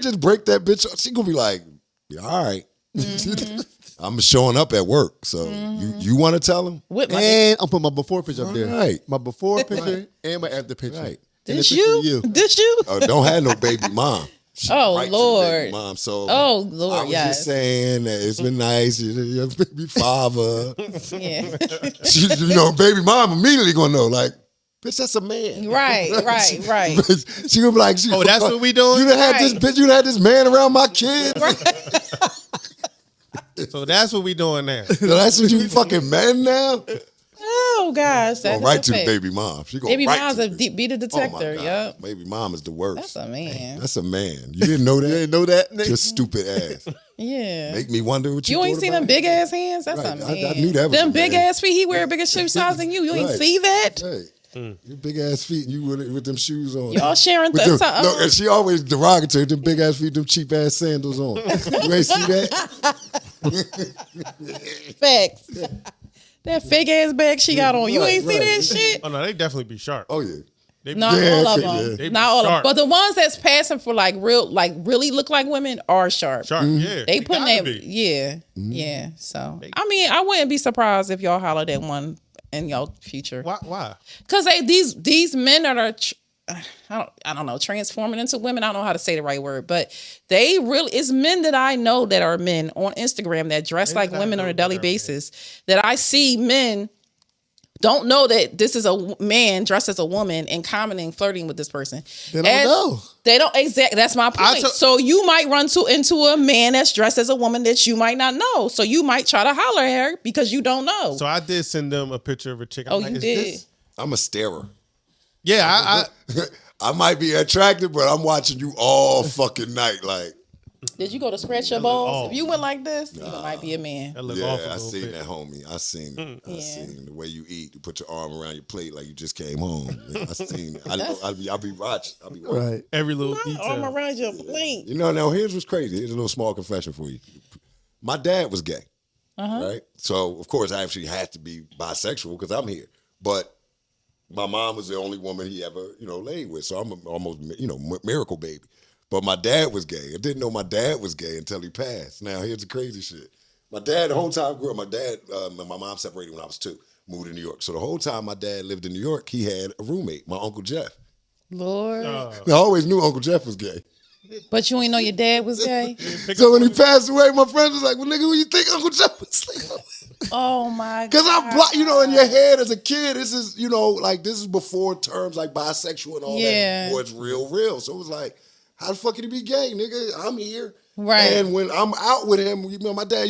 Speaker 4: just break that bitch up. She gonna be like, yeah, all right.
Speaker 3: Mm-hmm.
Speaker 4: I'm showing up at work. So you want to tell him?
Speaker 3: With my
Speaker 1: And I'm putting my before picture up there.
Speaker 4: Right.
Speaker 1: My before picture and my after picture.
Speaker 4: Right.
Speaker 1: And the
Speaker 3: Did
Speaker 1: picture of
Speaker 3: you? Did you?
Speaker 4: Don't have no baby mom. She
Speaker 3: Oh,
Speaker 4: right to the
Speaker 3: Lord.
Speaker 4: baby mom. So
Speaker 3: Oh, Lord,
Speaker 4: I was
Speaker 3: yes.
Speaker 4: just saying that it's been nice. Your baby father.
Speaker 3: Yeah.
Speaker 4: Baby mom immediately gonna know. Like, bitch, that's a man.
Speaker 3: right.
Speaker 4: She gonna be like,
Speaker 2: Oh, that's what we doing?
Speaker 4: You done had this
Speaker 3: Right.
Speaker 4: bitch. You done had this man around my kids.
Speaker 2: So that's what we doing now.
Speaker 4: So that's what you fucking men now.
Speaker 3: Oh gosh,
Speaker 4: Go
Speaker 3: that's
Speaker 4: right
Speaker 3: a
Speaker 4: to the
Speaker 3: fact.
Speaker 4: baby mom. She going
Speaker 3: Baby
Speaker 4: right
Speaker 3: mom's
Speaker 4: to
Speaker 3: a
Speaker 4: the-
Speaker 3: be the
Speaker 4: Oh my
Speaker 3: detector.
Speaker 4: God.
Speaker 3: Yep.
Speaker 4: Baby mom is the worst.
Speaker 3: That's a man.
Speaker 4: That's a man. You didn't know
Speaker 1: You
Speaker 4: that?
Speaker 1: didn't know that? Nigga?
Speaker 4: Just stupid ass.
Speaker 3: Yeah.
Speaker 4: Make me wonder what you
Speaker 3: You ain't
Speaker 4: thought
Speaker 3: seen
Speaker 4: about
Speaker 3: them
Speaker 4: it.
Speaker 3: big ass hands? That's
Speaker 4: Right.
Speaker 3: a man.
Speaker 4: I knew that was
Speaker 3: them
Speaker 4: a
Speaker 3: big
Speaker 4: man.
Speaker 3: ass feet. He wear a bigger shoe size than you. You ain't
Speaker 4: Right.
Speaker 3: see that?
Speaker 4: Hey, your big ass feet, and you with them shoes on.
Speaker 3: Y'all sharing
Speaker 4: With
Speaker 3: the
Speaker 4: them- no, and she always derogatory. Them big ass feet, them cheap ass sandals on. You ain't see that?
Speaker 3: facts. That fake ass bag she got on. You
Speaker 4: Right,
Speaker 3: ain't see
Speaker 4: right.
Speaker 3: that shit?
Speaker 2: Oh no, they definitely be sharp.
Speaker 4: Oh yeah.
Speaker 2: They be
Speaker 3: Not
Speaker 4: Yeah,
Speaker 3: all of
Speaker 4: okay,
Speaker 3: them.
Speaker 4: yeah.
Speaker 2: They be
Speaker 3: Not all of them.
Speaker 2: sharp.
Speaker 3: But the ones that's passing for like really look like women are sharp.
Speaker 2: sharp. Yeah,
Speaker 3: They putting
Speaker 2: gotta
Speaker 3: that,
Speaker 2: be.
Speaker 3: yeah, yeah. So I mean, I wouldn't be surprised if y'all hollered at one in y'all future,
Speaker 2: Why?
Speaker 3: because these men that are, I don't know, transforming into women. I don't know how to say the right word, but they really it's men that I know that are men on Instagram that dress like
Speaker 2: I
Speaker 3: women
Speaker 2: know
Speaker 3: on a
Speaker 2: that
Speaker 3: daily
Speaker 2: are men.
Speaker 3: basis. That I see men don't know that this is a man dressed as a woman and commenting, flirting with this person.
Speaker 1: They don't know.
Speaker 3: They don't exactly. That's my point. So you might run into a man that's dressed as a woman that you might not know. So you might try to holler at her because you don't know.
Speaker 2: So I did send them a picture of a chick. I'm
Speaker 3: Oh,
Speaker 2: like,
Speaker 3: you
Speaker 2: is
Speaker 3: did?
Speaker 2: this-
Speaker 4: I'm a starer.
Speaker 2: Yeah, I
Speaker 4: I might be attractive, but I'm watching you all fucking night. Like,
Speaker 3: Did you go to scratch your balls?
Speaker 2: off.
Speaker 3: If you went like this, you might be a man.
Speaker 2: that look
Speaker 4: yeah,
Speaker 2: off a
Speaker 4: I
Speaker 2: little
Speaker 4: seen
Speaker 2: bit.
Speaker 4: that, homie. I seen it. I
Speaker 3: Yeah.
Speaker 4: seen the way you eat. You put your arm around your plate like you just came home. I seen it. I'll be watching. I'll be watching.
Speaker 1: Right.
Speaker 2: Every little
Speaker 3: Arm
Speaker 2: detail.
Speaker 3: around your plate.
Speaker 4: You know, now here's what's crazy. Here's a little small confession for you. My dad was gay, right? So of course I actually had to be bisexual because I'm here. But my mom was the only woman he ever, laid with. So I'm almost, miracle baby. But my dad was gay. I didn't know my dad was gay until he passed. Now here's the crazy shit. My dad, the whole time I grew up, my mom separated when I was 2, moved to New York. So the whole time my dad lived in New York, he had a roommate, my Uncle Jeff.
Speaker 3: Lord.
Speaker 4: Now, I always knew Uncle Jeff was gay.
Speaker 3: But you ain't know your dad was gay?
Speaker 4: So when he passed away, my friends was like, well, nigga, who you think Uncle Jeff was sleeping with?
Speaker 3: Oh my God.
Speaker 4: Because I'm, in your head as a kid, this is, this is before terms like bisexual and all
Speaker 3: Yeah.
Speaker 4: that. Boy, it's real. So it was like, how the fuck can he be gay, nigga? I'm here.
Speaker 3: Right.
Speaker 4: And when I'm out with him, my dad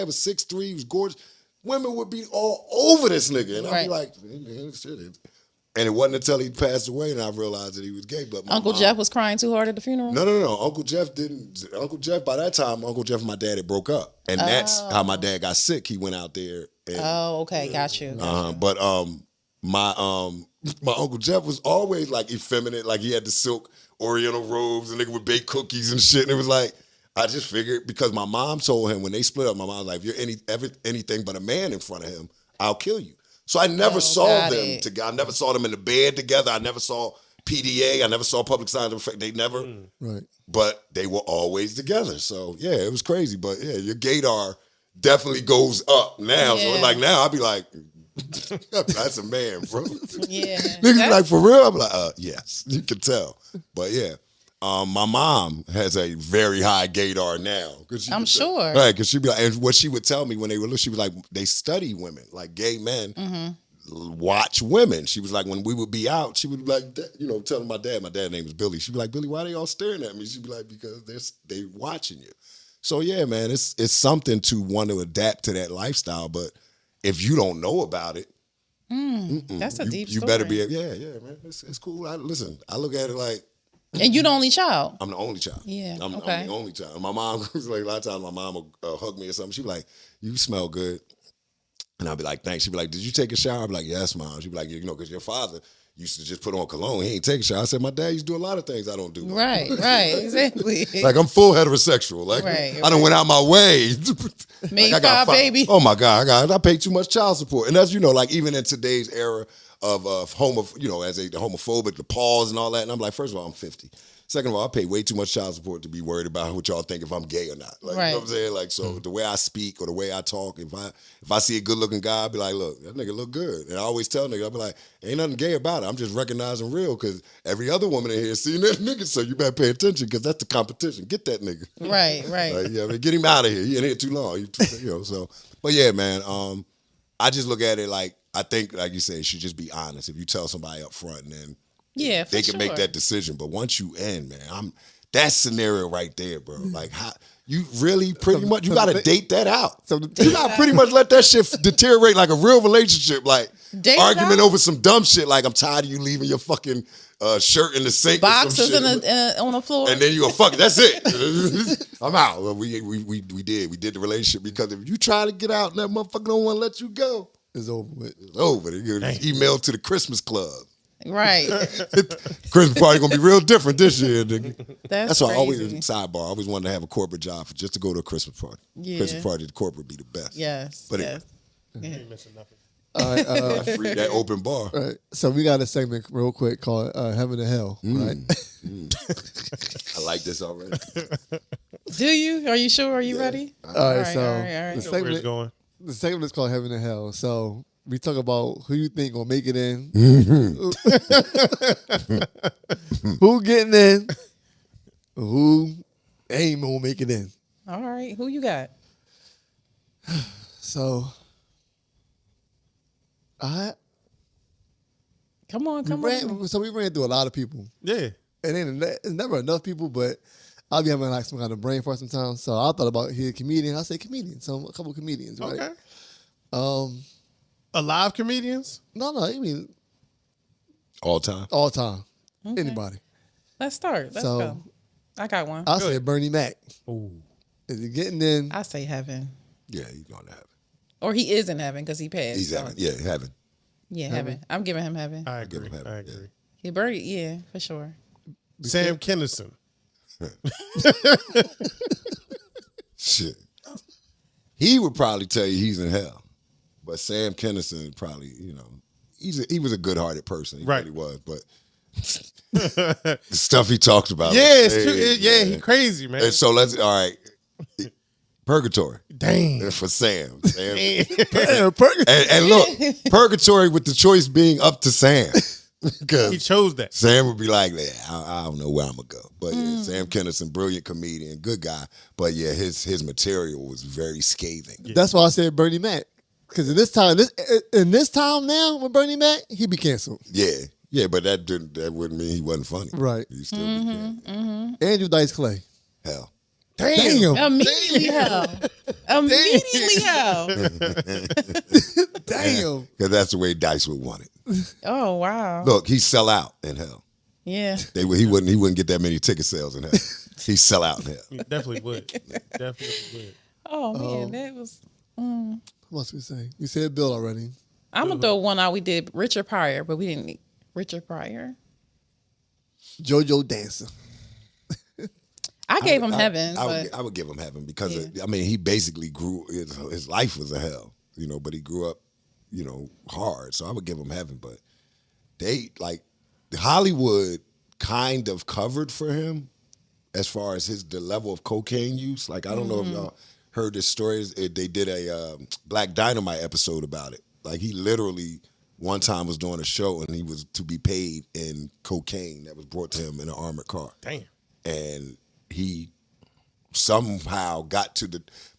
Speaker 4: was 6'3", he was gorgeous. Women would be all over this nigga. And I'd
Speaker 3: Right.
Speaker 4: be like, "Man, shit." And it wasn't until he passed away and I realized that he was gay. But my
Speaker 3: Uncle
Speaker 4: mom-
Speaker 3: Jeff was crying too hard at the funeral?
Speaker 4: No. Uncle Jeff didn't. Uncle Jeff, by that time, Uncle Jeff and my dad had broke up. And that's how my dad got sick. He went out there. And,
Speaker 3: Oh, okay. Got you.
Speaker 4: but my Uncle Jeff was always like effeminate. Like he had the silk Oriental robes and nigga would bake cookies and shit. And it was like, I just figured because my mom told him when they split up, my mom was like, if you're anything but a man in front of him, I'll kill you. So I never saw
Speaker 3: got
Speaker 4: them
Speaker 3: it.
Speaker 4: together. I never saw them in the bed together. I never saw PDA. I never saw Public Signs of Affection. They never,
Speaker 1: Right.
Speaker 4: but they were always together. So yeah, it was crazy. But yeah, your gaydar definitely goes up now. So
Speaker 3: Yeah.
Speaker 4: like now, I'll be like, that's a man, bro.
Speaker 3: Yeah.
Speaker 4: Niggas be like, for real? I'm like, yes, you can tell. But yeah, my mom has a very high gaydar now.
Speaker 3: I'm sure.
Speaker 4: Right, because she'd be like, and what she would tell me when they were little, she was like, they study women, like gay men watch women. She was like, when we would be out, she would be like, telling my dad's name was Billy. She'd be like, Billy, why they all staring at me? She'd be like, because they watching you. So yeah, man, it's something to want to adapt to that lifestyle, but if you don't know about it,
Speaker 3: That's a deep
Speaker 4: you
Speaker 3: story.
Speaker 4: better be, man, it's cool. I look at it like,
Speaker 3: And you the only child.
Speaker 4: I'm the only child.
Speaker 3: Yeah,
Speaker 4: I'm
Speaker 3: okay.
Speaker 4: the only child. My mom was like, a lot of times my mom will hug me or something. She'd be like, "You smell good," and I'll be like, "Thanks." She'd be like, "Did you take a shower?" I'd be like, "Yes, mom." She'd be like, because your father used to just put on cologne. He ain't take a shower. I said, "My dad used to do a lot of things I don't do."
Speaker 3: Right, exactly.
Speaker 4: Like I'm full heterosexual. Like
Speaker 3: Right,
Speaker 4: I done went out my way.
Speaker 3: Made
Speaker 4: Like, I got
Speaker 3: baby.
Speaker 4: Oh my God, I pay too much child support, and that's like even in today's era of as a homophobic, the pause and all that. And I'm like, first of all, I'm 50. Second of all, I pay way too much child support to be worried about what y'all think if I'm gay or not. Like,
Speaker 3: right.
Speaker 4: You know what I'm saying? Like, so the way I speak or the way I talk, if I see a good looking guy, I'll be like, look, that nigga look good. And I always tell niggas, I'll be like, ain't nothing gay about it. I'm just recognizing real because every other woman in here seeing that nigga, so you better pay attention because that's the competition. Get that nigga.
Speaker 3: Right.
Speaker 4: Like, yeah, get him out of here. He in here too long. So, but yeah, man, I just look at it like, I think, like you said, you should just be honest. If you tell somebody up front and then they can make that decision. But once you in, man, that scenario right there, bro. Like, how you really pretty much you got to date that out. So you got to pretty much let that shit deteriorate like a real relationship. Like argument over some dumb shit. Like I'm tired of you leaving your fucking shirt in the sink.
Speaker 3: Boxes on the floor.
Speaker 4: And then you go, fuck it, that's it. I'm out. Well, we did the relationship because if you try to get out and that motherfucker don't want to let you go,
Speaker 1: it's over with.
Speaker 4: It's over. You email to the Christmas club.
Speaker 3: Right.
Speaker 4: Christmas party gonna be real different this year, nigga.
Speaker 3: That's
Speaker 4: why I
Speaker 3: crazy.
Speaker 4: always sidebar. I always wanted to have a corporate job just to go to a Christmas party.
Speaker 3: Yeah.
Speaker 4: Christmas party, the corporate be the best.
Speaker 3: Yes.
Speaker 4: But
Speaker 3: yes.
Speaker 2: You ain't missing nothing.
Speaker 1: All right.
Speaker 4: Free that open bar.
Speaker 1: All right. So we got a segment real quick called Heaven and Hell, right?
Speaker 4: I like this already.
Speaker 3: Do you? Are you sure? Are you ready?
Speaker 1: All right. So
Speaker 3: all right.
Speaker 1: the
Speaker 2: Where it's
Speaker 1: segment,
Speaker 2: going?
Speaker 1: the segment is called Heaven and Hell. So we talk about who you think gonna make it in, who getting in, who ain't gonna make it in.
Speaker 3: All right. Who you got?
Speaker 1: So
Speaker 3: Come on.
Speaker 1: So we ran through a lot of people.
Speaker 2: Yeah.
Speaker 1: It's never enough people, but I'll be having like some kind of brain fart sometimes. So I thought about here comedian. I say comedian. So a couple comedians, right?
Speaker 2: Okay. Alive comedians?
Speaker 1: No, I mean
Speaker 4: All time.
Speaker 1: all time.
Speaker 3: Okay.
Speaker 1: Anybody.
Speaker 3: Let's start. Let's
Speaker 1: So-
Speaker 3: go. I got one.
Speaker 1: I say Bernie Mac.
Speaker 2: Ooh.
Speaker 1: Is he getting in?
Speaker 3: I say heaven.
Speaker 4: Yeah, he's gonna have it.
Speaker 3: Or he is in heaven because he passed.
Speaker 4: He's
Speaker 3: so.
Speaker 4: having. Yeah, having.
Speaker 3: Yeah, heaven. I'm giving him heaven.
Speaker 2: I agree.
Speaker 4: Give him
Speaker 2: I
Speaker 4: heaven,
Speaker 2: agree.
Speaker 3: He buried, yeah, for sure.
Speaker 2: Sam Kinison.
Speaker 4: Shit. He would probably tell you he's in hell, but Sam Kinison probably, he was a good-hearted person. He
Speaker 2: Right.
Speaker 4: really was, but the stuff he talked about.
Speaker 2: Yeah,
Speaker 4: was
Speaker 2: it's true.
Speaker 4: crazy,
Speaker 2: Yeah,
Speaker 4: man.
Speaker 2: he crazy, man.
Speaker 4: And so all right, Purgatory
Speaker 2: Dang.
Speaker 4: for Sam.
Speaker 1: Damn,
Speaker 4: And look, Purgatory with the choice being up to Sam.
Speaker 2: He
Speaker 4: Because
Speaker 2: chose that.
Speaker 4: Sam would be like, I don't know where I'm going to go. But yeah, Sam Kinison, brilliant comedian, good guy. But yeah, his material was very scathing.
Speaker 1: That's why I said Bernie Mac. Because in this time now with Bernie Mac, he'd be canceled.
Speaker 4: Yeah, but that wouldn't mean he wasn't funny.
Speaker 1: Right.
Speaker 4: He still be canceled.
Speaker 1: Andrew Dice Clay.
Speaker 4: Hell.
Speaker 1: Damn.
Speaker 3: Immediately hell. Immediately hell.
Speaker 1: Damn.
Speaker 4: Because that's the way Dice would want it.
Speaker 3: Oh, wow.
Speaker 4: Look, he sell out in hell.
Speaker 3: Yeah.
Speaker 4: He wouldn't get that many ticket sales in hell. He sell out in hell.
Speaker 2: He definitely would. Definitely would.
Speaker 3: Oh, man, that was...
Speaker 1: What else we say? We said Bill already.
Speaker 3: I'm going to throw one out. We did Richard Pryor, but we didn't need Richard Pryor.
Speaker 1: JoJo Dancer.
Speaker 3: I gave him heaven.
Speaker 4: I would give him heaven because he basically grew. His life was a hell, but he grew up, hard. So I would give him heaven. But Hollywood kind of covered for him as far as the level of cocaine use. Like I don't know if y'all heard this story. They did a Black Dynamite episode about it. Like he literally one time was doing a show and he was to be paid in cocaine that was brought to him in an armored car.
Speaker 2: Damn.
Speaker 4: And he somehow got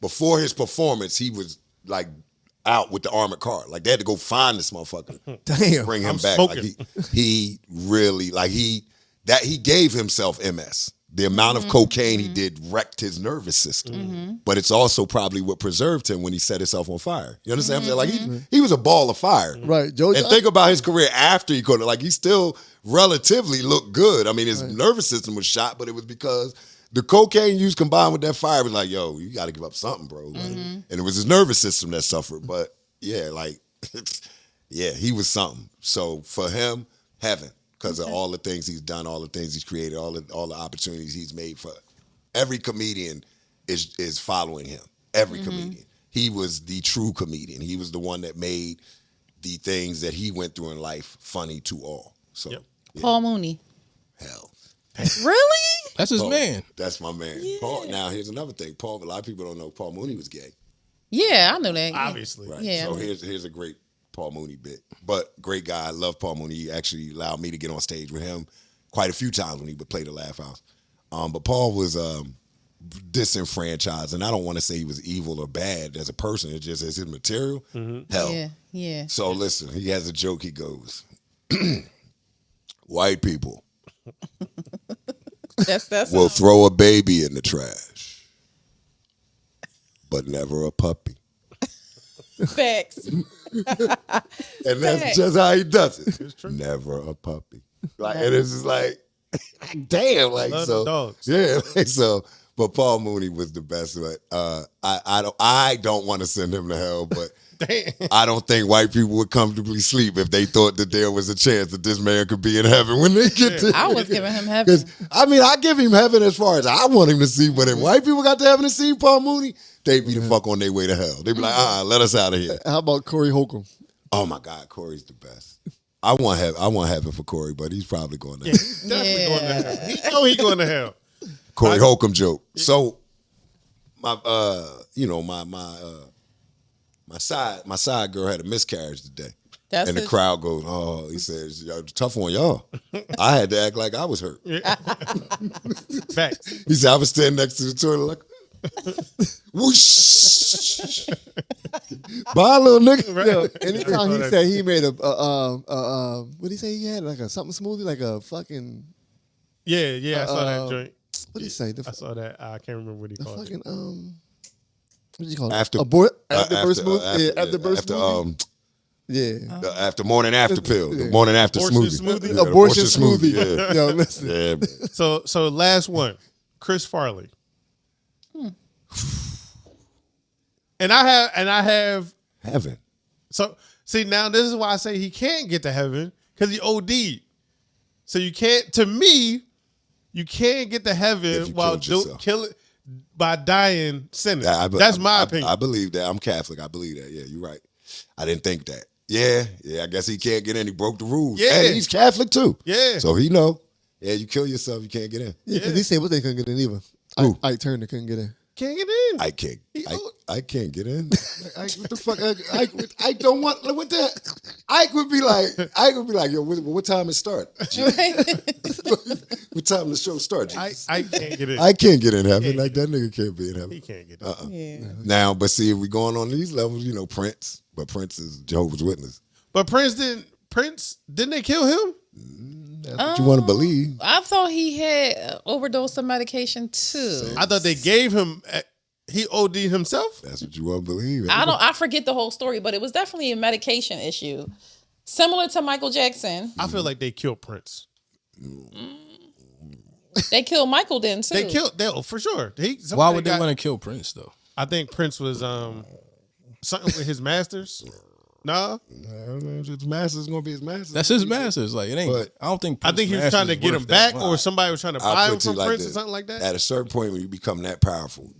Speaker 4: before his performance, he was like out with the armored car. Like they had to go find this motherfucker.
Speaker 1: Damn.
Speaker 4: Bring him
Speaker 2: I'm
Speaker 4: back.
Speaker 2: smoking.
Speaker 4: Like he really, he gave himself MS. The amount of cocaine he did wrecked his nervous system. But it's also probably what preserved him when he set himself on fire. You understand what I'm saying? Like he was a ball of fire.
Speaker 1: Right. Joe,
Speaker 4: And think about his career after he could have, like he still relatively looked good. I mean, his nervous system was shot, but it was because the cocaine use combined with that fire was like, yo, you got to give up something, bro. Like, and it was his nervous system that suffered. But yeah, like, yeah, he was something. So for him, heaven. Because of all the things he's done, all the things he's created, all the opportunities he's made for every comedian is following him. Every comedian. He was the true comedian. He was the one that made the things that he went through in life funny to all. So
Speaker 2: Yep.
Speaker 4: yeah,
Speaker 3: Paul Mooney.
Speaker 4: hell.
Speaker 3: Really?
Speaker 5: That's his
Speaker 4: Paul,
Speaker 5: man.
Speaker 4: That's my man.
Speaker 3: Yeah.
Speaker 4: Paul. Now here's another thing. Paul. A lot of people don't know Paul Mooney was gay.
Speaker 3: Yeah, I know that.
Speaker 2: Obviously.
Speaker 4: Right.
Speaker 3: Yeah.
Speaker 4: So here's a great Paul Mooney bit. But great guy. I love Paul Mooney. He actually allowed me to get on stage with him quite a few times when he would play the Laugh House. But Paul was disenfranchised, and I don't want to say he was evil or bad as a person. It's just as his material. Hell.
Speaker 3: Yeah, yeah.
Speaker 4: So listen, he has a joke. He goes, "White people
Speaker 3: That's
Speaker 4: will throw a baby in the trash, but never a puppy."
Speaker 3: facts.
Speaker 4: And that's
Speaker 3: Facts.
Speaker 4: just how he does it. Never a puppy. Like, and it's just like, damn, like
Speaker 2: Love
Speaker 4: so.
Speaker 2: the dogs.
Speaker 4: Yeah, like so. But Paul Mooney was the best. But I don't want to send him to hell, but
Speaker 2: Damn.
Speaker 4: I don't think white people would comfortably sleep if they thought that there was a chance that this man could be in heaven when they get to.
Speaker 3: I was giving him heaven.
Speaker 4: Because I mean, I give him heaven as far as I want him to see, but if white people got to heaven to see Paul Mooney, they'd be the fuck on their way to hell. They'd be like, let us out of here.
Speaker 1: How about Corey Holcomb?
Speaker 4: Oh my God, Corey's the best. I want heaven for Corey, but he's probably going to
Speaker 2: Yeah, he's definitely going to hell. He know he going to hell.
Speaker 4: Corey Holcomb joke. So my my side girl had a miscarriage today.
Speaker 3: That's
Speaker 4: and the
Speaker 3: his-
Speaker 4: crowd goes, oh, he says, "Yo, it's tough on y'all. I had to act like I was hurt.
Speaker 2: Facts.
Speaker 4: He said, I was standing next to the toilet like, whoosh. Bye, little nigga.
Speaker 1: Yo, anytime he said he made what did he say he had? Like a something smoothie? Like a fucking,
Speaker 2: Yeah, I saw that joint.
Speaker 1: what did he say?
Speaker 2: I saw that. I can't remember what he
Speaker 1: The
Speaker 2: called it.
Speaker 1: fucking, what did you call it?
Speaker 4: After
Speaker 1: birth smoothie? Yeah, after birth
Speaker 4: after
Speaker 1: smoothie? Yeah.
Speaker 4: the after morning after pill, the morning after
Speaker 2: Abortion
Speaker 4: smoothie.
Speaker 2: smoothie?
Speaker 4: Yeah, the
Speaker 1: Abortion smoothie.
Speaker 4: Yeah.
Speaker 1: Yo, listen.
Speaker 4: Yeah, man.
Speaker 2: So last one, Chris Farley. And I have
Speaker 4: Heaven.
Speaker 2: so see now this is why I say he can't get to heaven because he OD'd. So you can't. To me, you can't get to
Speaker 4: If
Speaker 2: heaven
Speaker 4: you
Speaker 2: while
Speaker 4: killed yourself.
Speaker 2: killing by dying sinning.
Speaker 4: That's
Speaker 2: my opinion.
Speaker 4: I believe that. I'm Catholic. I believe that. Yeah, you're right. I didn't think that. Yeah. I guess he can't get in. He broke the rules.
Speaker 2: Yeah.
Speaker 4: And he's Catholic too.
Speaker 2: Yeah.
Speaker 4: So he know. Yeah, you kill yourself, you can't get in.
Speaker 1: Yeah, because he said what they couldn't get in either.
Speaker 4: Who?
Speaker 1: Ike Turner couldn't get in.
Speaker 2: Can't get in.
Speaker 4: I can't. I can't get in. Ike, what the fuck? I don't want. What the? Ike would be like, yo, what time it start? What time the show start?
Speaker 2: I can't get in.
Speaker 4: I can't get in heaven. Like that nigga can't be in heaven.
Speaker 2: He can't get in.
Speaker 3: Yeah.
Speaker 4: Now, but see, if we going on these levels, Prince. But Prince is Jehovah's Witness.
Speaker 2: But Prince didn't they kill him?
Speaker 4: That's what you want to believe.
Speaker 3: I thought he had overdose of medication too.
Speaker 2: I thought they gave him. He OD'd himself.
Speaker 4: That's what you want to believe.
Speaker 3: I forget the whole story, but it was definitely a medication issue, similar to Michael Jackson.
Speaker 2: I feel like they killed Prince.
Speaker 3: They killed Michael then too.
Speaker 2: They killed. For sure.
Speaker 5: Why would they want to kill Prince though?
Speaker 2: I think Prince was something with his masters. Nah,
Speaker 4: His master's gonna be his master.
Speaker 5: That's his masters. Like it ain't.
Speaker 4: But
Speaker 5: I don't think.
Speaker 2: I think he was trying to get him back, or somebody was trying to buy
Speaker 4: I'll
Speaker 2: him
Speaker 4: put it
Speaker 2: from
Speaker 4: like
Speaker 2: Prince or
Speaker 4: this.
Speaker 2: something like that.
Speaker 4: At a certain point, when you become that powerful,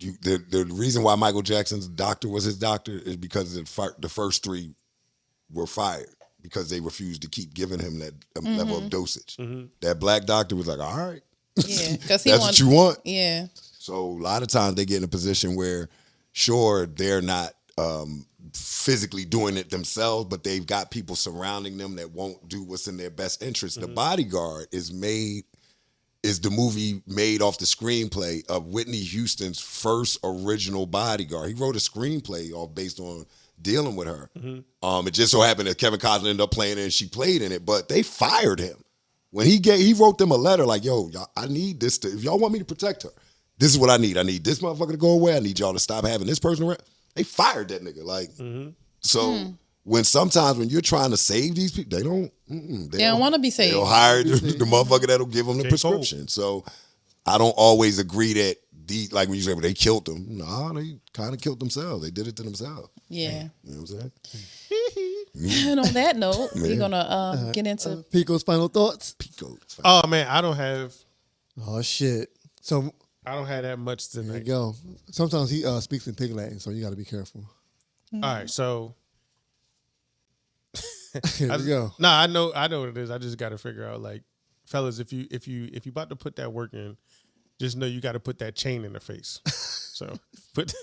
Speaker 4: the reason why Michael Jackson's doctor was his doctor is because the first three were fired because they refused to keep giving him that level of dosage. That black doctor was like, all right,
Speaker 3: Yeah, because
Speaker 4: that's what you want.
Speaker 3: Yeah,
Speaker 4: So a lot of times they get in a position where, sure, they're not physically doing it themselves, but they've got people surrounding them that won't do what's in their best interest. The Bodyguard is the movie made off the screenplay of Whitney Houston's first original Bodyguard. He wrote a screenplay all based on dealing with her. It just so happened that Kevin Costner ended up playing it and she played in it, but they fired him When he wrote them a letter like, yo, y'all, I need this if y'all want me to protect her, this is what I need. I need this motherfucker to go away. I need y'all to stop having this person around. They fired that nigga. Like, so sometimes when you're trying to save these people, they don't want to be saved. They'll hire the motherfucker that'll give them the prescription. So I don't always agree that like when you say, well, they killed them. No, they kind of killed themselves. They did it to themselves. Yeah. You know what I'm saying?
Speaker 3: And on that note, we're going to get into
Speaker 1: Pico's final thoughts.
Speaker 2: Oh, man, I don't have.
Speaker 1: Oh, shit. So
Speaker 2: I don't have that much tonight.
Speaker 1: There you go. Sometimes he speaks in pig Latin, so you got to be careful.
Speaker 2: All right, so.
Speaker 1: Here we go.
Speaker 2: Nah, I know what it is. I just got to figure out, like, fellas, if you about to put that work in, just know you got to put that chain in her face. So put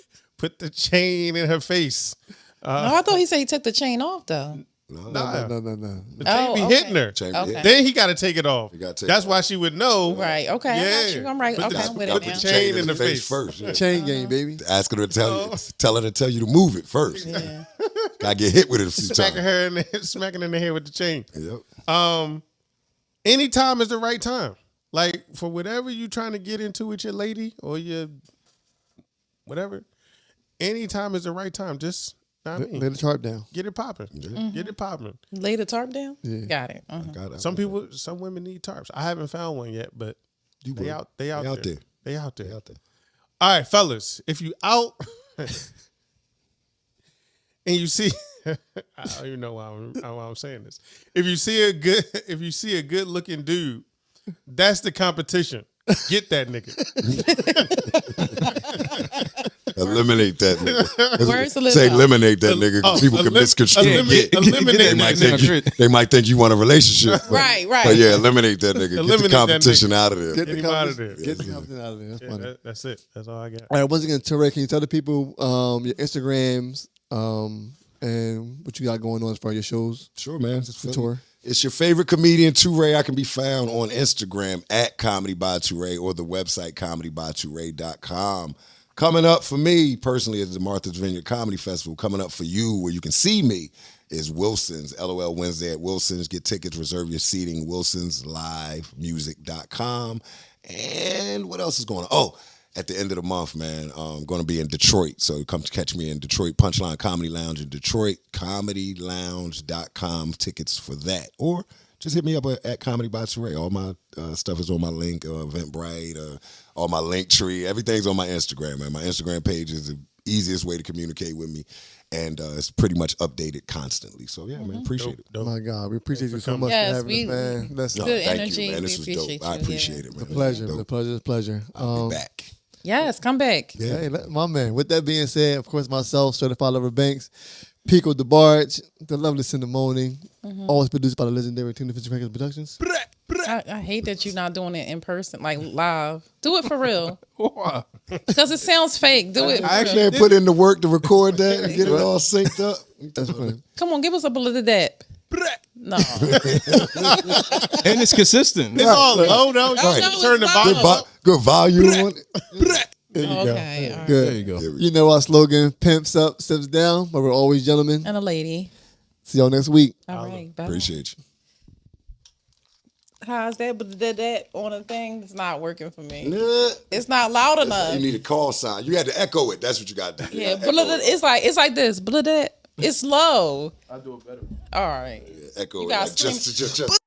Speaker 2: the chain in her face.
Speaker 3: No, I thought he said he took the chain off though.
Speaker 1: No.
Speaker 2: The chain be hitting her.
Speaker 3: Okay.
Speaker 2: Then he got to take it off. That's why she would know.
Speaker 3: Right. Okay. Yeah. I got you. I'm right.
Speaker 2: Put
Speaker 3: okay.
Speaker 2: Put the chain in the face
Speaker 4: first. Yeah.
Speaker 1: Chain game, baby.
Speaker 4: Ask her to tell her to tell you to move it first.
Speaker 3: Yeah.
Speaker 4: Gotta get hit with it a few
Speaker 2: smacking
Speaker 4: times.
Speaker 2: smacking in the head with the chain.
Speaker 4: Yep.
Speaker 2: Anytime is the right time. Like for whatever you trying to get into with your lady or your whatever, anytime is the right time. Just lay
Speaker 1: the tarp down.
Speaker 2: Get it popping. Get it popping.
Speaker 3: Lay the tarp down.
Speaker 1: Yeah.
Speaker 3: Got it.
Speaker 2: Some women need tarps. I haven't found one yet, but they out there. They out there. All right, fellas, if you out and you see, I don't even know why I'm saying this. If you see a good looking dude, that's the competition. Get that nigga.
Speaker 4: Eliminate that nigga.
Speaker 3: Where's
Speaker 4: Say eliminate that nigga because people can misconstrue.
Speaker 2: Eliminate
Speaker 4: They might think you want a relationship.
Speaker 3: Right.
Speaker 4: But yeah, eliminate that nigga. Get the competition out of there.
Speaker 2: Get him out of there.
Speaker 1: Get the competition out of there. That's funny.
Speaker 2: That's it. That's all I got.
Speaker 1: All right. Once again, Tu Rae, can you tell the people your Instagrams and what you got going on as far as your shows?
Speaker 4: Sure, man.
Speaker 1: The tour.
Speaker 4: It's your favorite comedian, Tu Rae. I can be found on Instagram at Comedy by Tu Rae or the website comedybyturae.com. Coming up for me personally is the Martha's Vineyard Comedy Festival. Coming up for you where you can see me is Wilson's, LOL Wednesday at Wilson's. Get tickets, reserve your seating, wilsonslivemusic.com. And what else is going on? Oh, at the end of the month, man, I'm going to be in Detroit. So come catch me in Detroit, Punchline Comedy Lounge in Detroit, comedylounge.com. Tickets for that. Or just hit me up at Comedy by Tu Rae. All my stuff is on my link, Eventbrite, all my link tree. Everything's on my Instagram, man. My Instagram page is the easiest way to communicate with me. And it's pretty much updated constantly. So, yeah, man, appreciate it.
Speaker 1: Oh, my God. We appreciate you so much
Speaker 3: yes,
Speaker 1: for having us, man. That's
Speaker 3: good
Speaker 4: thank
Speaker 3: energy.
Speaker 4: you, man. This was dope. I appreciate it, man.
Speaker 1: The pleasure.
Speaker 4: I'll be back.
Speaker 3: Yes, come back.
Speaker 1: Yeah. Hey, my man. With that being said, of course, myself, Certified Lover Banks, Pico DeBarge, the lovely Cinnamoni, always produced by the legendary Tuna Productions.
Speaker 3: I hate that you're not doing it in person, like live. Do it for real. Because it sounds fake. Do it.
Speaker 4: I actually had put in the work to record that and get it all synced up.
Speaker 1: That's funny.
Speaker 3: Come on, give us a bullet of that. No.
Speaker 5: And it's consistent.
Speaker 2: It's all low though. Turn the volume up.
Speaker 4: Good volume on it.
Speaker 1: There you
Speaker 3: Okay.
Speaker 1: go.
Speaker 3: All right.
Speaker 1: Good.
Speaker 5: There you go.
Speaker 1: You know our slogan, pimps up, steps down, but we're always gentlemen.
Speaker 3: And a lady.
Speaker 1: See y'all next week.
Speaker 3: All right. Bye.
Speaker 4: Appreciate you.
Speaker 3: How's that? But that on a thing, it's not working for me. It's not loud enough.
Speaker 4: You need a call sign. You had to echo it. That's what you got to do.
Speaker 3: Yeah, it's like this. It's low.
Speaker 5: I'll do it better.
Speaker 3: All right.
Speaker 4: Echo
Speaker 3: You
Speaker 4: it.
Speaker 3: gotta
Speaker 4: Like just